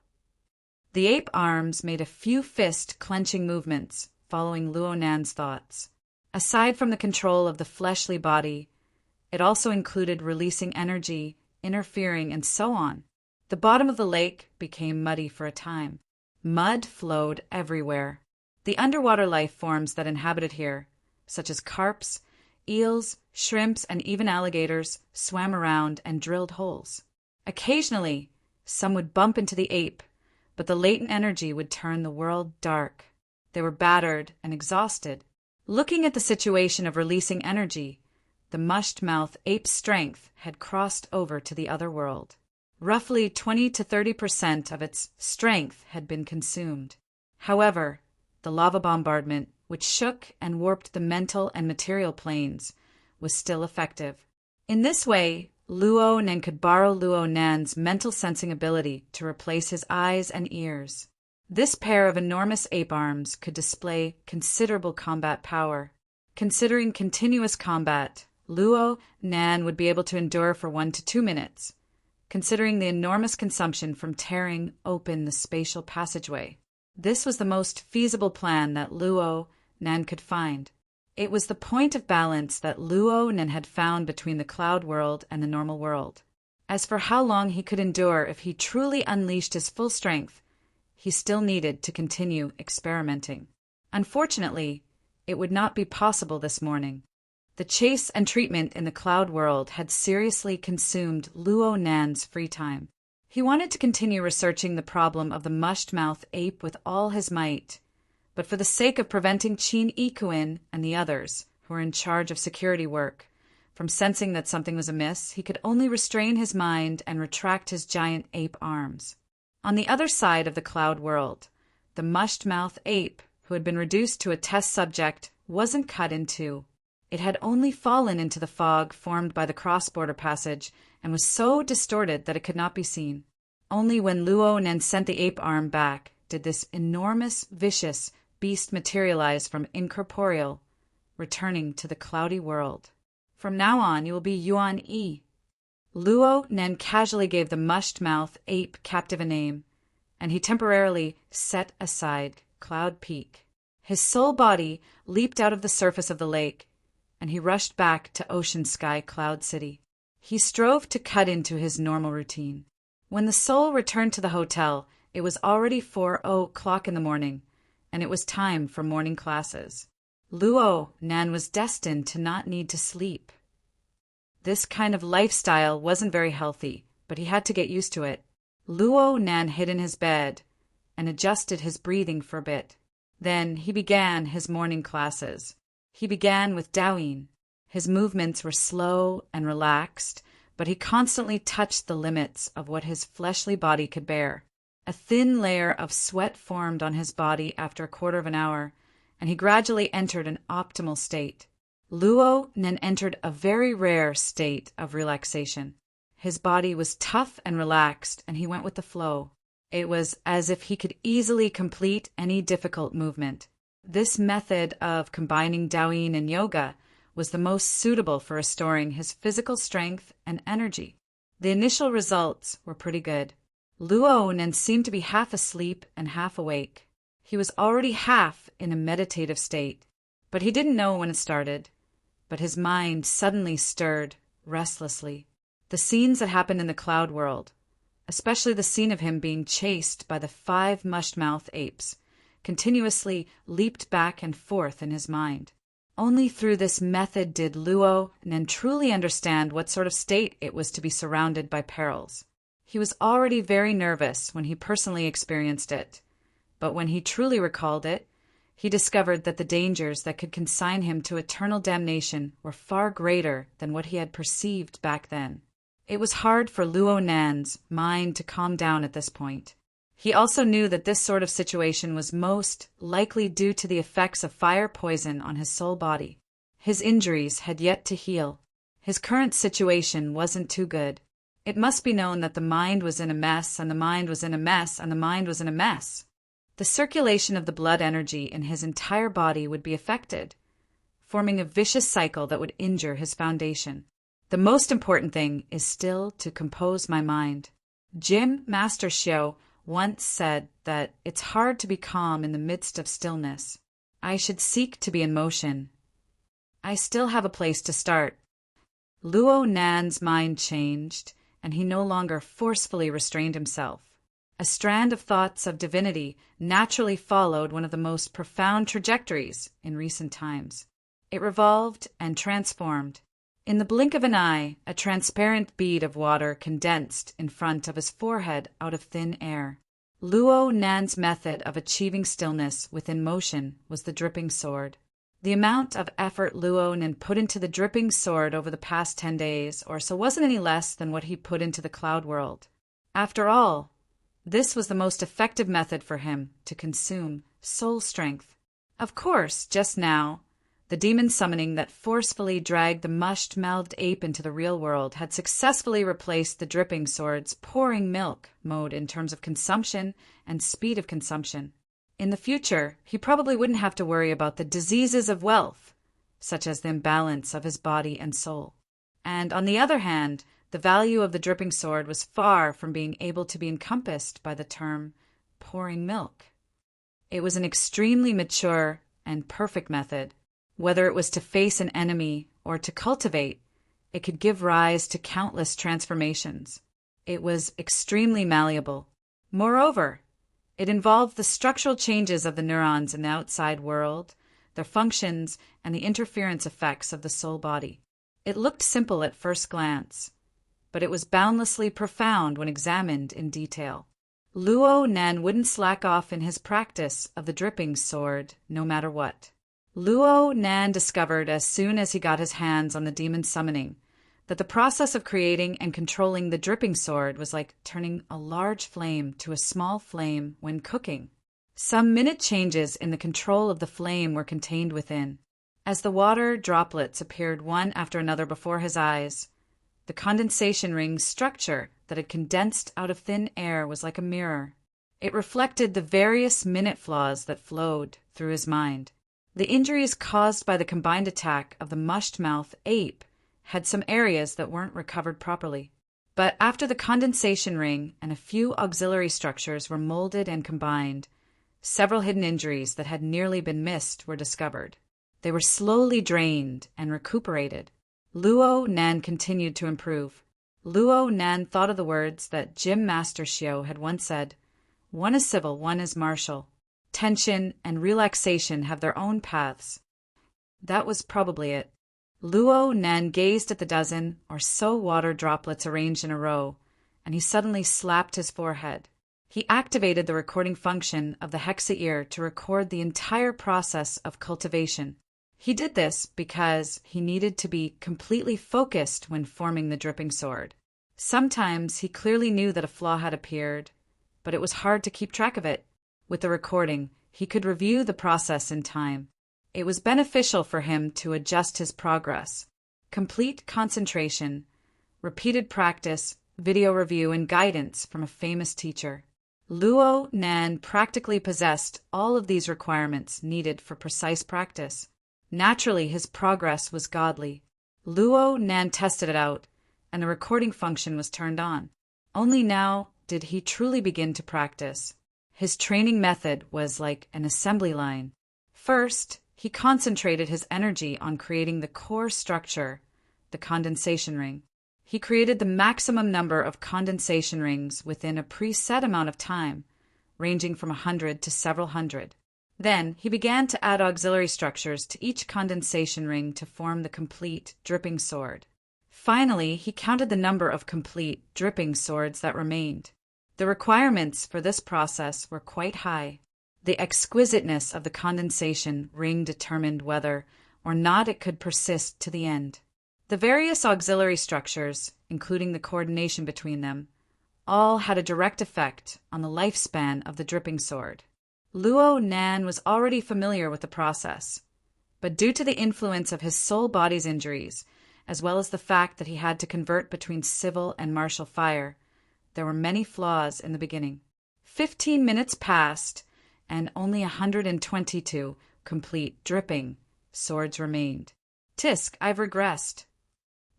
The ape arms made a few fist-clenching movements, following Luo Nan's thoughts. Aside from the control of the fleshly body, it also included releasing energy, interfering, and so on. The bottom of the lake became muddy for a time. Mud flowed everywhere. The underwater life forms that inhabited here, such as carps, eels, shrimps, and even alligators, swam around and drilled holes. Occasionally, some would bump into the ape, but the latent energy would turn the world dark. They were battered and exhausted. Looking at the situation of releasing energy, the mushed-mouth ape's strength had crossed over to the other world. Roughly 20 to 30% of its strength had been consumed. However, the lava bombardment, which shook and warped the mental and material planes, was still effective. In this way, Luo Nen could borrow Luo Nan's mental sensing ability to replace his eyes and ears. This pair of enormous ape arms could display considerable combat power. Considering continuous combat, Luo Nan would be able to endure for 1 to 2 minutes, considering the enormous consumption from tearing open the spatial passageway. This was the most feasible plan that Luo Nan could find. It was the point of balance that Luo Nan had found between the cloud world and the normal world. As for how long he could endure if he truly unleashed his full strength, he still needed to continue experimenting. Unfortunately, it would not be possible this morning. The chase and treatment in the cloud world had seriously consumed Luo Nan's free time. He wanted to continue researching the problem of the mushed-mouth ape with all his might, but for the sake of preventing Qin Ikuin and the others, who were in charge of security work, from sensing that something was amiss, he could only restrain his mind and retract his giant ape arms. On the other side of the cloud world, the mushed-mouth ape, who had been reduced to a test subject, wasn't cut in two. It had only fallen into the fog formed by the cross-border passage and was so distorted that it could not be seen. Only when Luo Nen sent the ape arm back did this enormous, vicious beast materialize from incorporeal, returning to the cloudy world. From now on, you will be Yuan Yi. Luo Nen casually gave the mushed-mouth ape captive a name, and he temporarily set aside Cloud Peak. His soul body leaped out of the surface of the lake, and he rushed back to Ocean Sky Cloud City. He strove to cut into his normal routine. When the soul returned to the hotel, it was already 4 o'clock in the morning, and it was time for morning classes. Luo Nan was destined to not need to sleep. This kind of lifestyle wasn't very healthy, but he had to get used to it. Luo Nan hid in his bed and adjusted his breathing for a bit. Then he began his morning classes. He began with Daoyin. His movements were slow and relaxed, but he constantly touched the limits of what his fleshly body could bear. A thin layer of sweat formed on his body after a quarter of an hour, and he gradually entered an optimal state. Luo Nan entered a very rare state of relaxation. His body was tough and relaxed, and he went with the flow. It was as if he could easily complete any difficult movement. This method of combining Daoyin and yoga was the most suitable for restoring his physical strength and energy. The initial results were pretty good. Luo Nan seemed to be half asleep and half awake. He was already half in a meditative state, but he didn't know when it started. But his mind suddenly stirred restlessly. The scenes that happened in the cloud world, especially the scene of him being chased by the 5 mush-mouth apes, continuously leaped back and forth in his mind. Only through this method did Luo Nan truly understand what sort of state it was to be surrounded by perils. He was already very nervous when he personally experienced it, but when he truly recalled it, he discovered that the dangers that could consign him to eternal damnation were far greater than what he had perceived back then. It was hard for Luo Nan's mind to calm down at this point. He also knew that this sort of situation was most likely due to the effects of fire poison on his soul body. His injuries had yet to heal. His current situation wasn't too good. It must be known that the mind was in a mess, and the mind was in a mess, and the mind was in a mess. The circulation of the blood energy in his entire body would be affected, forming a vicious cycle that would injure his foundation. The most important thing is still to compose my mind. Jim Master Xiao once said that it's hard to be calm in the midst of stillness. I should seek to be in motion. I still have a place to start. Luo Nan's mind changed, and he no longer forcefully restrained himself. A strand of thoughts of divinity naturally followed one of the most profound trajectories in recent times. It revolved and transformed. In the blink of an eye, a transparent bead of water condensed in front of his forehead out of thin air. Luo Nan's method of achieving stillness within motion was the dripping sword. The amount of effort Luo Nan put into the dripping sword over the past 10 days or so wasn't any less than what he put into the cloud world. After all, this was the most effective method for him to consume soul strength. Of course, just now, the demon summoning that forcefully dragged the mushed-mouthed ape into the real world had successfully replaced the dripping sword's pouring milk mode in terms of consumption and speed of consumption. In the future, he probably wouldn't have to worry about the diseases of wealth, such as the imbalance of his body and soul. And on the other hand, the value of the dripping sword was far from being able to be encompassed by the term pouring milk. It was an extremely mature and perfect method. Whether it was to face an enemy or to cultivate, it could give rise to countless transformations. It was extremely malleable. Moreover, it involved the structural changes of the neurons in the outside world, their functions, and the interference effects of the soul body. It looked simple at first glance, but it was boundlessly profound when examined in detail. Luo Nan wouldn't slack off in his practice of the dripping sword, no matter what. Luo Nan discovered as soon as he got his hands on the demon summoning that the process of creating and controlling the dripping sword was like turning a large flame to a small flame when cooking. Some minute changes in the control of the flame were contained within. As the water droplets appeared one after another before his eyes, the condensation ring structure that had condensed out of thin air was like a mirror. It reflected the various minute flaws that flowed through his mind. The injuries caused by the combined attack of the mushed-mouth ape had some areas that weren't recovered properly. But after the condensation ring and a few auxiliary structures were molded and combined, several hidden injuries that had nearly been missed were discovered. They were slowly drained and recuperated. Luo Nan continued to improve. Luo Nan thought of the words that Jim Master Xiao had once said, "One is civil, one is martial." Tension and relaxation have their own paths. That was probably it. Luo Nan gazed at the dozen or so water droplets arranged in a row, and he suddenly slapped his forehead. He activated the recording function of the hexa ear to record the entire process of cultivation. He did this because he needed to be completely focused when forming the dripping sword. Sometimes he clearly knew that a flaw had appeared, but it was hard to keep track of it. With the recording, he could review the process in time. It was beneficial for him to adjust his progress. Complete concentration, repeated practice, video review, and guidance from a famous teacher. Luo Nan practically possessed all of these requirements needed for precise practice. Naturally, his progress was godly. Luo Nan tested it out, and the recording function was turned on. Only now did he truly begin to practice. His training method was like an assembly line. First, he concentrated his energy on creating the core structure, the condensation ring. He created the maximum number of condensation rings within a preset amount of time, ranging from 100 to several hundred. Then, he began to add auxiliary structures to each condensation ring to form the complete dripping sword. Finally, he counted the number of complete dripping swords that remained. The requirements for this process were quite high. The exquisiteness of the condensation ring determined whether or not it could persist to the end. The various auxiliary structures, including the coordination between them, all had a direct effect on the lifespan of the dripping sword. Luo Nan was already familiar with the process, but due to the influence of his soul body's injuries, as well as the fact that he had to convert between civil and martial fire, there were many flaws in the beginning. 15 minutes passed, and only 122 complete dripping swords remained. Tisk, I've regressed.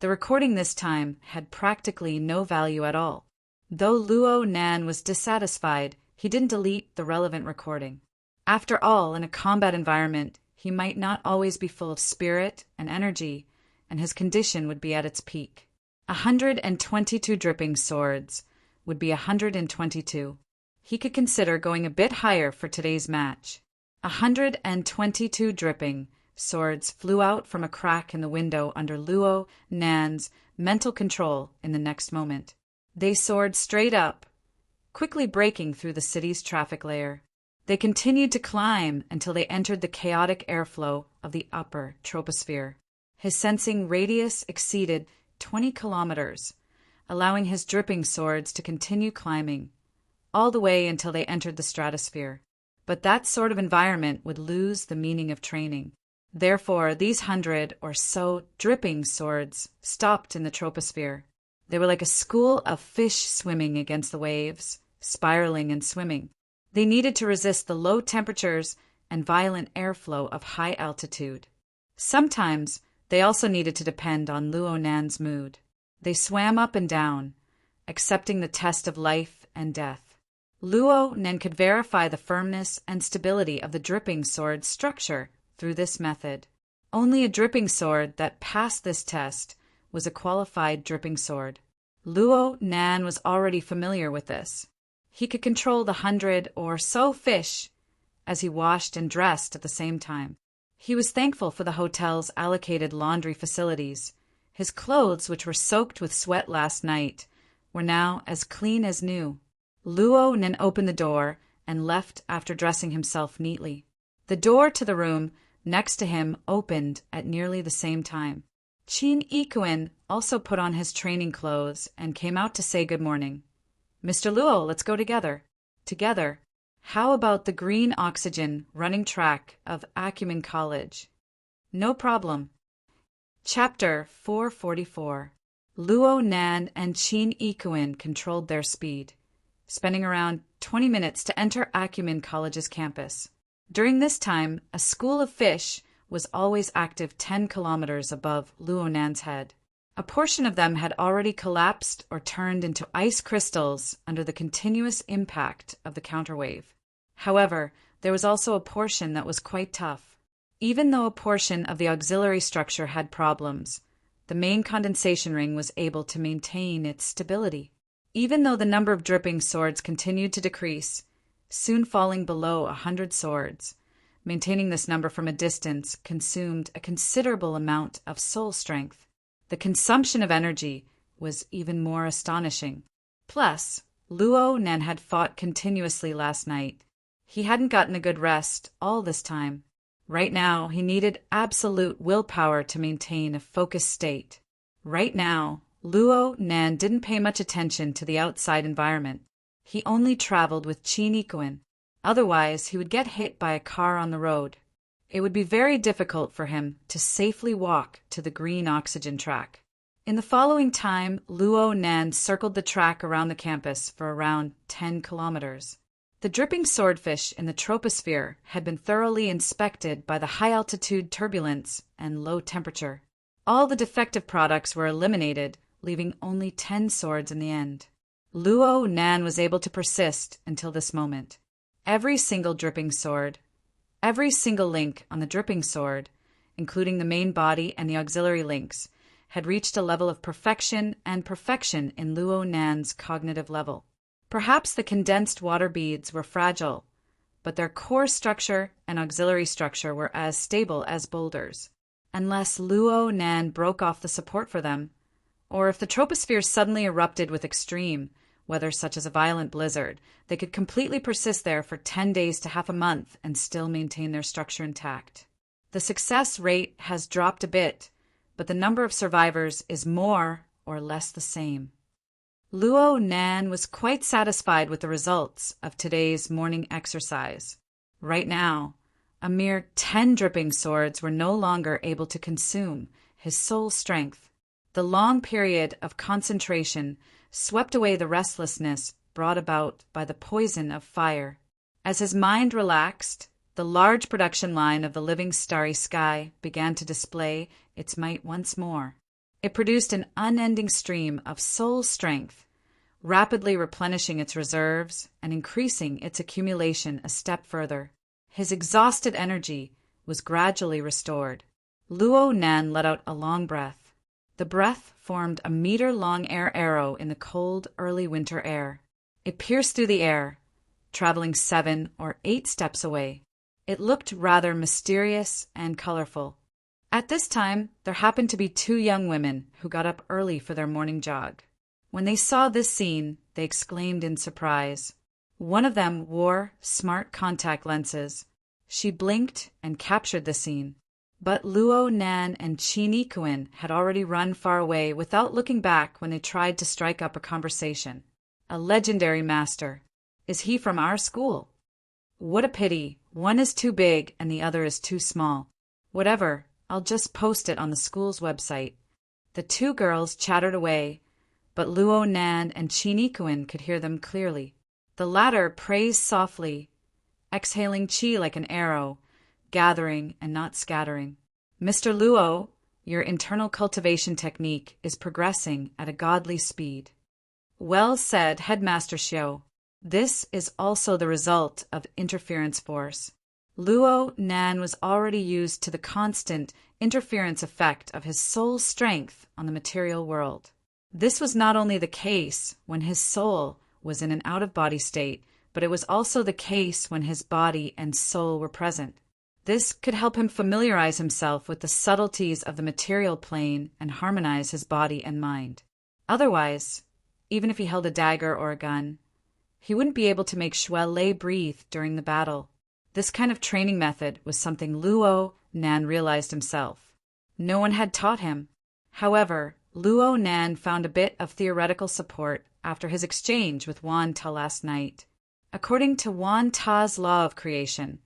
The recording this time had practically no value at all. Though Luo Nan was dissatisfied, he didn't delete the relevant recording. After all, in a combat environment, he might not always be full of spirit and energy, and his condition would be at its peak. 122 dripping swords would be 122. He could consider going a bit higher for today's match. 122 dripping swords flew out from a crack in the window under Luo Nan's mental control in the next moment. They soared straight up, quickly breaking through the city's traffic layer. They continued to climb until they entered the chaotic airflow of the upper troposphere. His sensing radius exceeded 20 kilometers, allowing his dripping swords to continue climbing, all the way until they entered the stratosphere. But that sort of environment would lose the meaning of training. Therefore, these 100 or so dripping swords stopped in the troposphere. They were like a school of fish swimming against the waves, spiraling and swimming. They needed to resist the low temperatures and violent airflow of high altitude. Sometimes, they also needed to depend on Luo Nan's mood. They swam up and down, accepting the test of life and death. Luo Nan could verify the firmness and stability of the dripping sword structure through this method. Only a dripping sword that passed this test was a qualified dripping sword. Luo Nan was already familiar with this. He could control the 100 or so fish as he washed and dressed at the same time. He was thankful for the hotel's allocated laundry facilities. His clothes, which were soaked with sweat last night, were now as clean as new. Luo Nan opened the door and left after dressing himself neatly. The door to the room next to him opened at nearly the same time. Qin Yikuan also put on his training clothes and came out to say good morning. Mr. Luo, let's go together. Together. How about the green oxygen running track of Acumen College? No problem. Chapter 444. Luo Nan and Qin Yikuan controlled their speed, spending around 20 minutes to enter Acumen College's campus. During this time, a school of fish was always active 10 kilometers above Luo Nan's head. A portion of them had already collapsed or turned into ice crystals under the continuous impact of the counterwave. However, there was also a portion that was quite tough. Even though a portion of the auxiliary structure had problems, the main condensation ring was able to maintain its stability. Even though the number of dripping swords continued to decrease, soon falling below 100 swords. Maintaining this number from a distance consumed a considerable amount of soul strength. The consumption of energy was even more astonishing. Plus, Luo Nan had fought continuously last night. He hadn't gotten a good rest all this time. Right now, he needed absolute willpower to maintain a focused state. Right now, Luo Nan didn't pay much attention to the outside environment. He only traveled with Qin Ikuin. Otherwise, he would get hit by a car on the road. It would be very difficult for him to safely walk to the green oxygen track. In the following time, Luo Nan circled the track around the campus for around 10 kilometers. The dripping swordfish in the troposphere had been thoroughly inspected by the high-altitude turbulence and low temperature. All the defective products were eliminated, leaving only 10 swords in the end. Luo Nan was able to persist until this moment. Every single dripping sword, every single link on the dripping sword, including the main body and the auxiliary links, had reached a level of perfection in Luo Nan's cognitive level. Perhaps the condensed water beads were fragile, but their core structure and auxiliary structure were as stable as boulders. Unless Luo Nan broke off the support for them, or if the troposphere suddenly erupted with extreme weather such as a violent blizzard, they could completely persist there for 10 days to half a month and still maintain their structure intact. The success rate has dropped a bit, but the number of survivors is more or less the same. Luo Nan was quite satisfied with the results of today's morning exercise. Right now, a mere 10 dripping swords were no longer able to consume his soul strength. The long period of concentration swept away the restlessness brought about by the poison of fire. As his mind relaxed, the large production line of the living starry sky began to display its might once more. It produced an unending stream of soul strength, rapidly replenishing its reserves and increasing its accumulation a step further. His exhausted energy was gradually restored. Luo Nan let out a long breath. The breath formed a meter-long air arrow in the cold, early winter air. It pierced through the air, traveling 7 or 8 steps away. It looked rather mysterious and colorful. At this time, there happened to be 2 young women who got up early for their morning jog. When they saw this scene, they exclaimed in surprise. One of them wore smart contact lenses. She blinked and captured the scene. But Luo Nan and Qin Ikuin had already run far away without looking back when they tried to strike up a conversation. A legendary master. Is he from our school? What a pity. One is too big and the other is too small. Whatever, I'll just post it on the school's website. The 2 girls chattered away, but Luo Nan and Qin Ikuin could hear them clearly. The latter praised softly, exhaling qi like an arrow, gathering and not scattering. Mr. Luo, your internal cultivation technique is progressing at a godly speed. Well said, Headmaster Xiao. This is also the result of interference force. Luo Nan was already used to the constant interference effect of his soul strength on the material world. This was not only the case when his soul was in an out-of-body state, but it was also the case when his body and soul were present. This could help him familiarize himself with the subtleties of the material plane and harmonize his body and mind. Otherwise, even if he held a dagger or a gun, he wouldn't be able to make Shuai breathe during the battle. This kind of training method was something Luo Nan realized himself. No one had taught him. However, Luo Nan found a bit of theoretical support after his exchange with Wan Ta last night. According to Wan Ta's law of creation,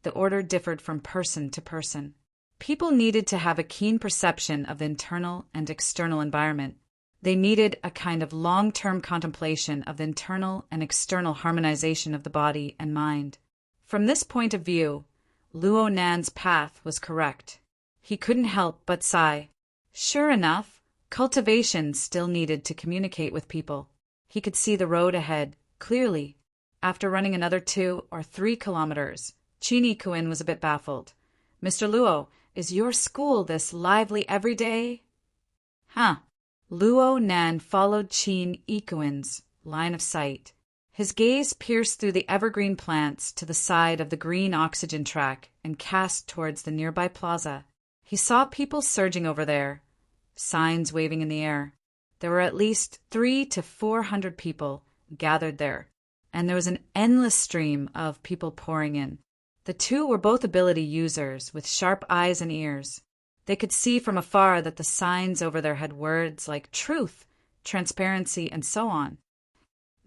the order differed from person to person. People needed to have a keen perception of the internal and external environment. They needed a kind of long-term contemplation of the internal and external harmonization of the body and mind. From this point of view, Luo Nan's path was correct. He couldn't help but sigh. Sure enough, cultivation still needed to communicate with people. He could see the road ahead, clearly. After running another 2 or 3 kilometers, Qin Ikuin was a bit baffled. Mr. Luo, is your school this lively every day? Huh. Luo Nan followed Qin Ikuin's line of sight. His gaze pierced through the evergreen plants to the side of the green oxygen track and cast towards the nearby plaza. He saw people surging over there, signs waving in the air. There were at least 300 to 400 people gathered there, and there was an endless stream of people pouring in. The two were both ability users with sharp eyes and ears. They could see from afar that the signs over there had words like truth, transparency, and so on.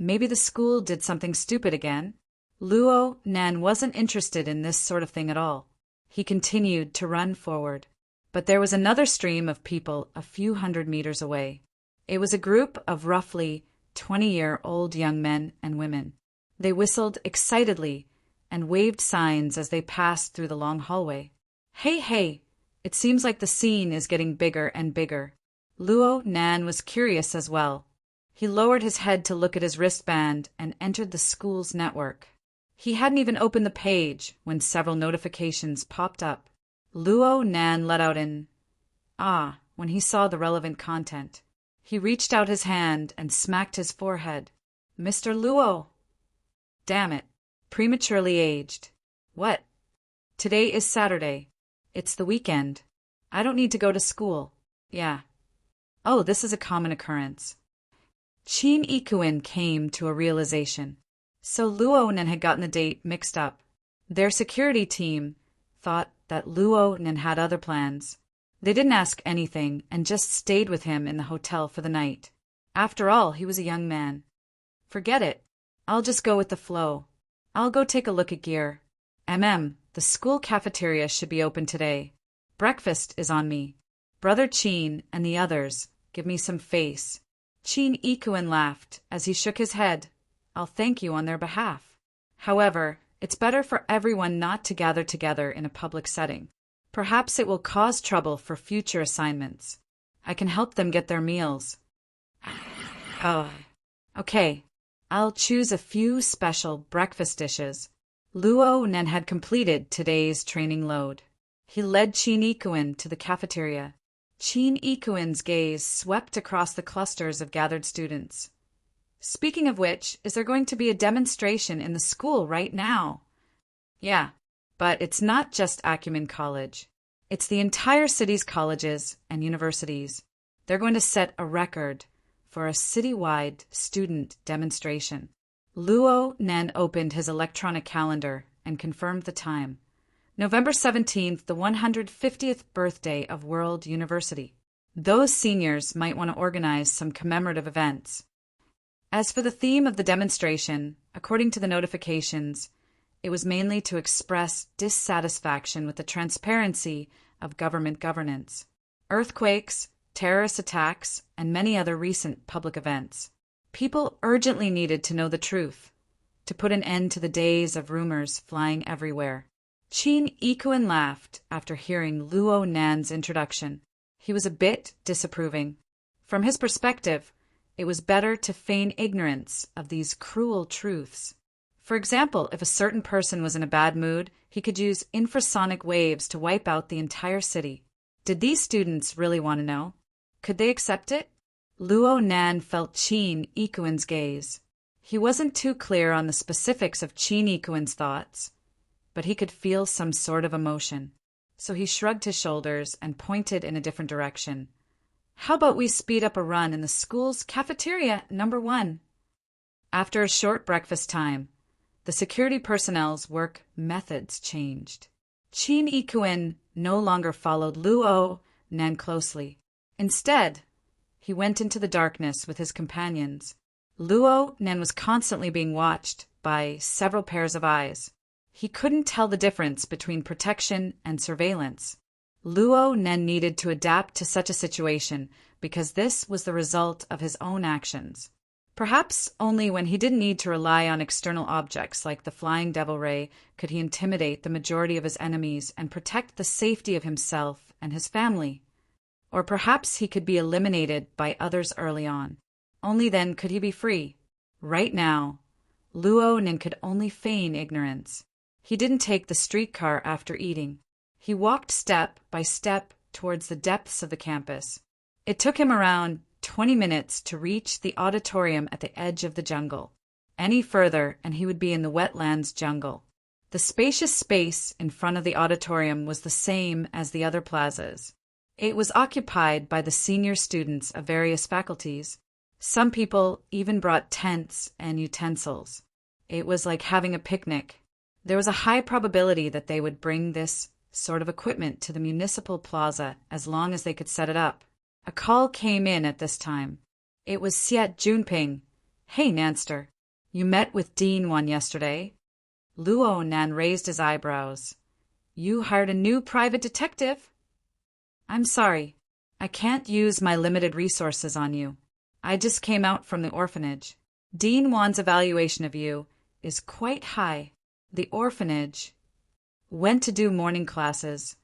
Maybe the school did something stupid again. Luo Nan wasn't interested in this sort of thing at all. He continued to run forward. But there was another stream of people a few hundred meters away. It was a group of roughly 20-year-old young men and women. They whistled excitedly and waved signs as they passed through the long hallway. Hey, it seems like the scene is getting bigger and bigger. Luo Nan was curious as well. He lowered his head to look at his wristband and entered the school's network. He hadn't even opened the page when several notifications popped up. Luo Nan let out an "ah" when he saw the relevant content. He reached out his hand and smacked his forehead. Mr. Luo! Damn it. Prematurely aged. What? Today is Saturday. It's the weekend. I don't need to go to school. Yeah. Oh, this is a common occurrence. Chin Ikuin came to a realization. So Luo Nan had gotten the date mixed up. Their security team thought that Luo Nan had other plans. They didn't ask anything and just stayed with him in the hotel for the night. After all, he was a young man. Forget it. I'll just go with the flow. I'll go take a look at gear. The school cafeteria should be open today. Breakfast is on me. Brother Chin and the others, give me some face. Chin Ikuin laughed as he shook his head. I'll thank you on their behalf. However, it's better for everyone not to gather together in a public setting. Perhaps it will cause trouble for future assignments. I can help them get their meals. Oh, okay. I'll choose a few special breakfast dishes. Luo Nan had completed today's training load. He led Chin Ikuin to the cafeteria. Chin Ikuin's gaze swept across the clusters of gathered students. Speaking of which, is there going to be a demonstration in the school right now? Yeah, but it's not just Acumen College. It's the entire city's colleges and universities. They're going to set a record for a citywide student demonstration. Luo Nan opened his electronic calendar and confirmed the time. November 17th, the 150th birthday of World University. Those seniors might want to organize some commemorative events. As for the theme of the demonstration, according to the notifications, it was mainly to express dissatisfaction with the transparency of government governance, earthquakes, terrorist attacks, and many other recent public events. People urgently needed to know the truth, to put an end to the days of rumors flying everywhere. Chin Ikuin laughed after hearing Luo Nan's introduction. He was a bit disapproving. From his perspective, it was better to feign ignorance of these cruel truths. For example, if a certain person was in a bad mood, he could use infrasonic waves to wipe out the entire city. Did these students really want to know? Could they accept it? Luo Nan felt Chin Ikuin's gaze. He wasn't too clear on the specifics of Chin Ikuin's thoughts, but he could feel some sort of emotion. So he shrugged his shoulders and pointed in a different direction. How about we speed up a run in the school's cafeteria, number 1? After a short breakfast time, the security personnel's work methods changed. Chin Ikuin no longer followed Luo Nan closely. Instead, he went into the darkness with his companions. Luo Nan was constantly being watched by several pairs of eyes. He couldn't tell the difference between protection and surveillance. Luo Nan needed to adapt to such a situation because this was the result of his own actions. Perhaps only when he didn't need to rely on external objects like the Flying Devil Ray could he intimidate the majority of his enemies and protect the safety of himself and his family. Or perhaps he could be eliminated by others early on. Only then could he be free. Right now, Luo Nan could only feign ignorance. He didn't take the streetcar after eating. He walked step by step towards the depths of the campus. It took him around 20 minutes to reach the auditorium at the edge of the jungle. Any further, and he would be in the wetlands jungle. The spacious space in front of the auditorium was the same as the other plazas. It was occupied by the senior students of various faculties. Some people even brought tents and utensils. It was like having a picnic. There was a high probability that they would bring this sort of equipment to the municipal plaza as long as they could set it up. A call came in at this time. It was Siet Junping. "Hey, Nanster, you met with Dean Wan yesterday?" Luo Nan raised his eyebrows. "You hired a new private detective?" "I'm sorry. I can't use my limited resources on you. I just came out from the orphanage. Dean Wan's evaluation of you is quite high. The orphanage went to do morning classes.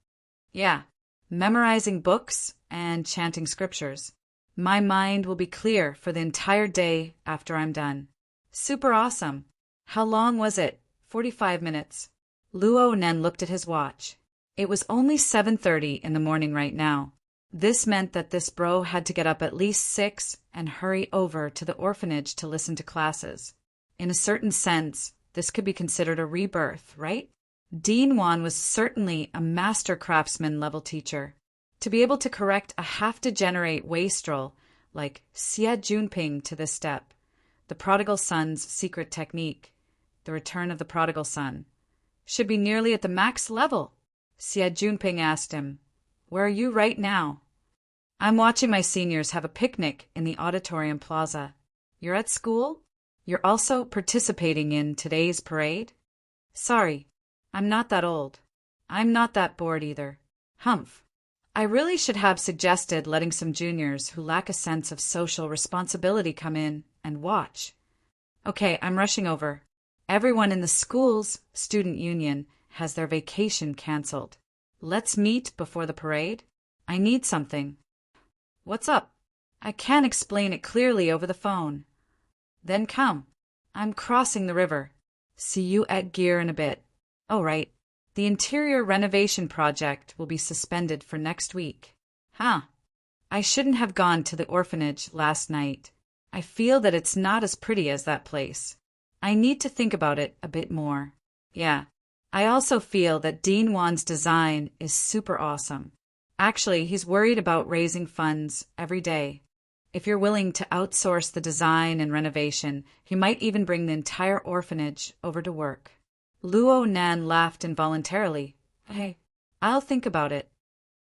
Yeah, memorizing books and chanting scriptures. My mind will be clear for the entire day after I'm done." "Super awesome. How long was it?" 45 minutes. Luo Nen looked at his watch. It was only 7:30 in the morning right now. This meant that this bro had to get up at least 6 and hurry over to the orphanage to listen to classes. In a certain sense, this could be considered a rebirth, right? Dean Wan was certainly a master craftsman level teacher. To be able to correct a half-degenerate wastrel like Xie Junping to this step, the prodigal son's secret technique, the return of the prodigal son, should be nearly at the max level. Xie Junping asked him, "Where are you right now?" "I'm watching my seniors have a picnic in the auditorium plaza." "You're at school? You're also participating in today's parade?" "Sorry, I'm not that old. I'm not that bored either." "Humph. I really should have suggested letting some juniors who lack a sense of social responsibility come in and watch." "Okay, I'm rushing over. Everyone in the school's student union has their vacation canceled. Let's meet before the parade. I need something." "What's up?" "I can't explain it clearly over the phone." "Then come. I'm crossing the river. See you at Gear in a bit." "Oh, right. The interior renovation project will be suspended for next week." "Huh. I shouldn't have gone to the orphanage last night. I feel that it's not as pretty as that place. I need to think about it a bit more." "Yeah. I also feel that Dean Wan's design is super awesome. Actually, he's worried about raising funds every day. If you're willing to outsource the design and renovation, he might even bring the entire orphanage over to work." Luo Nan laughed involuntarily. "Hey, I'll think about it.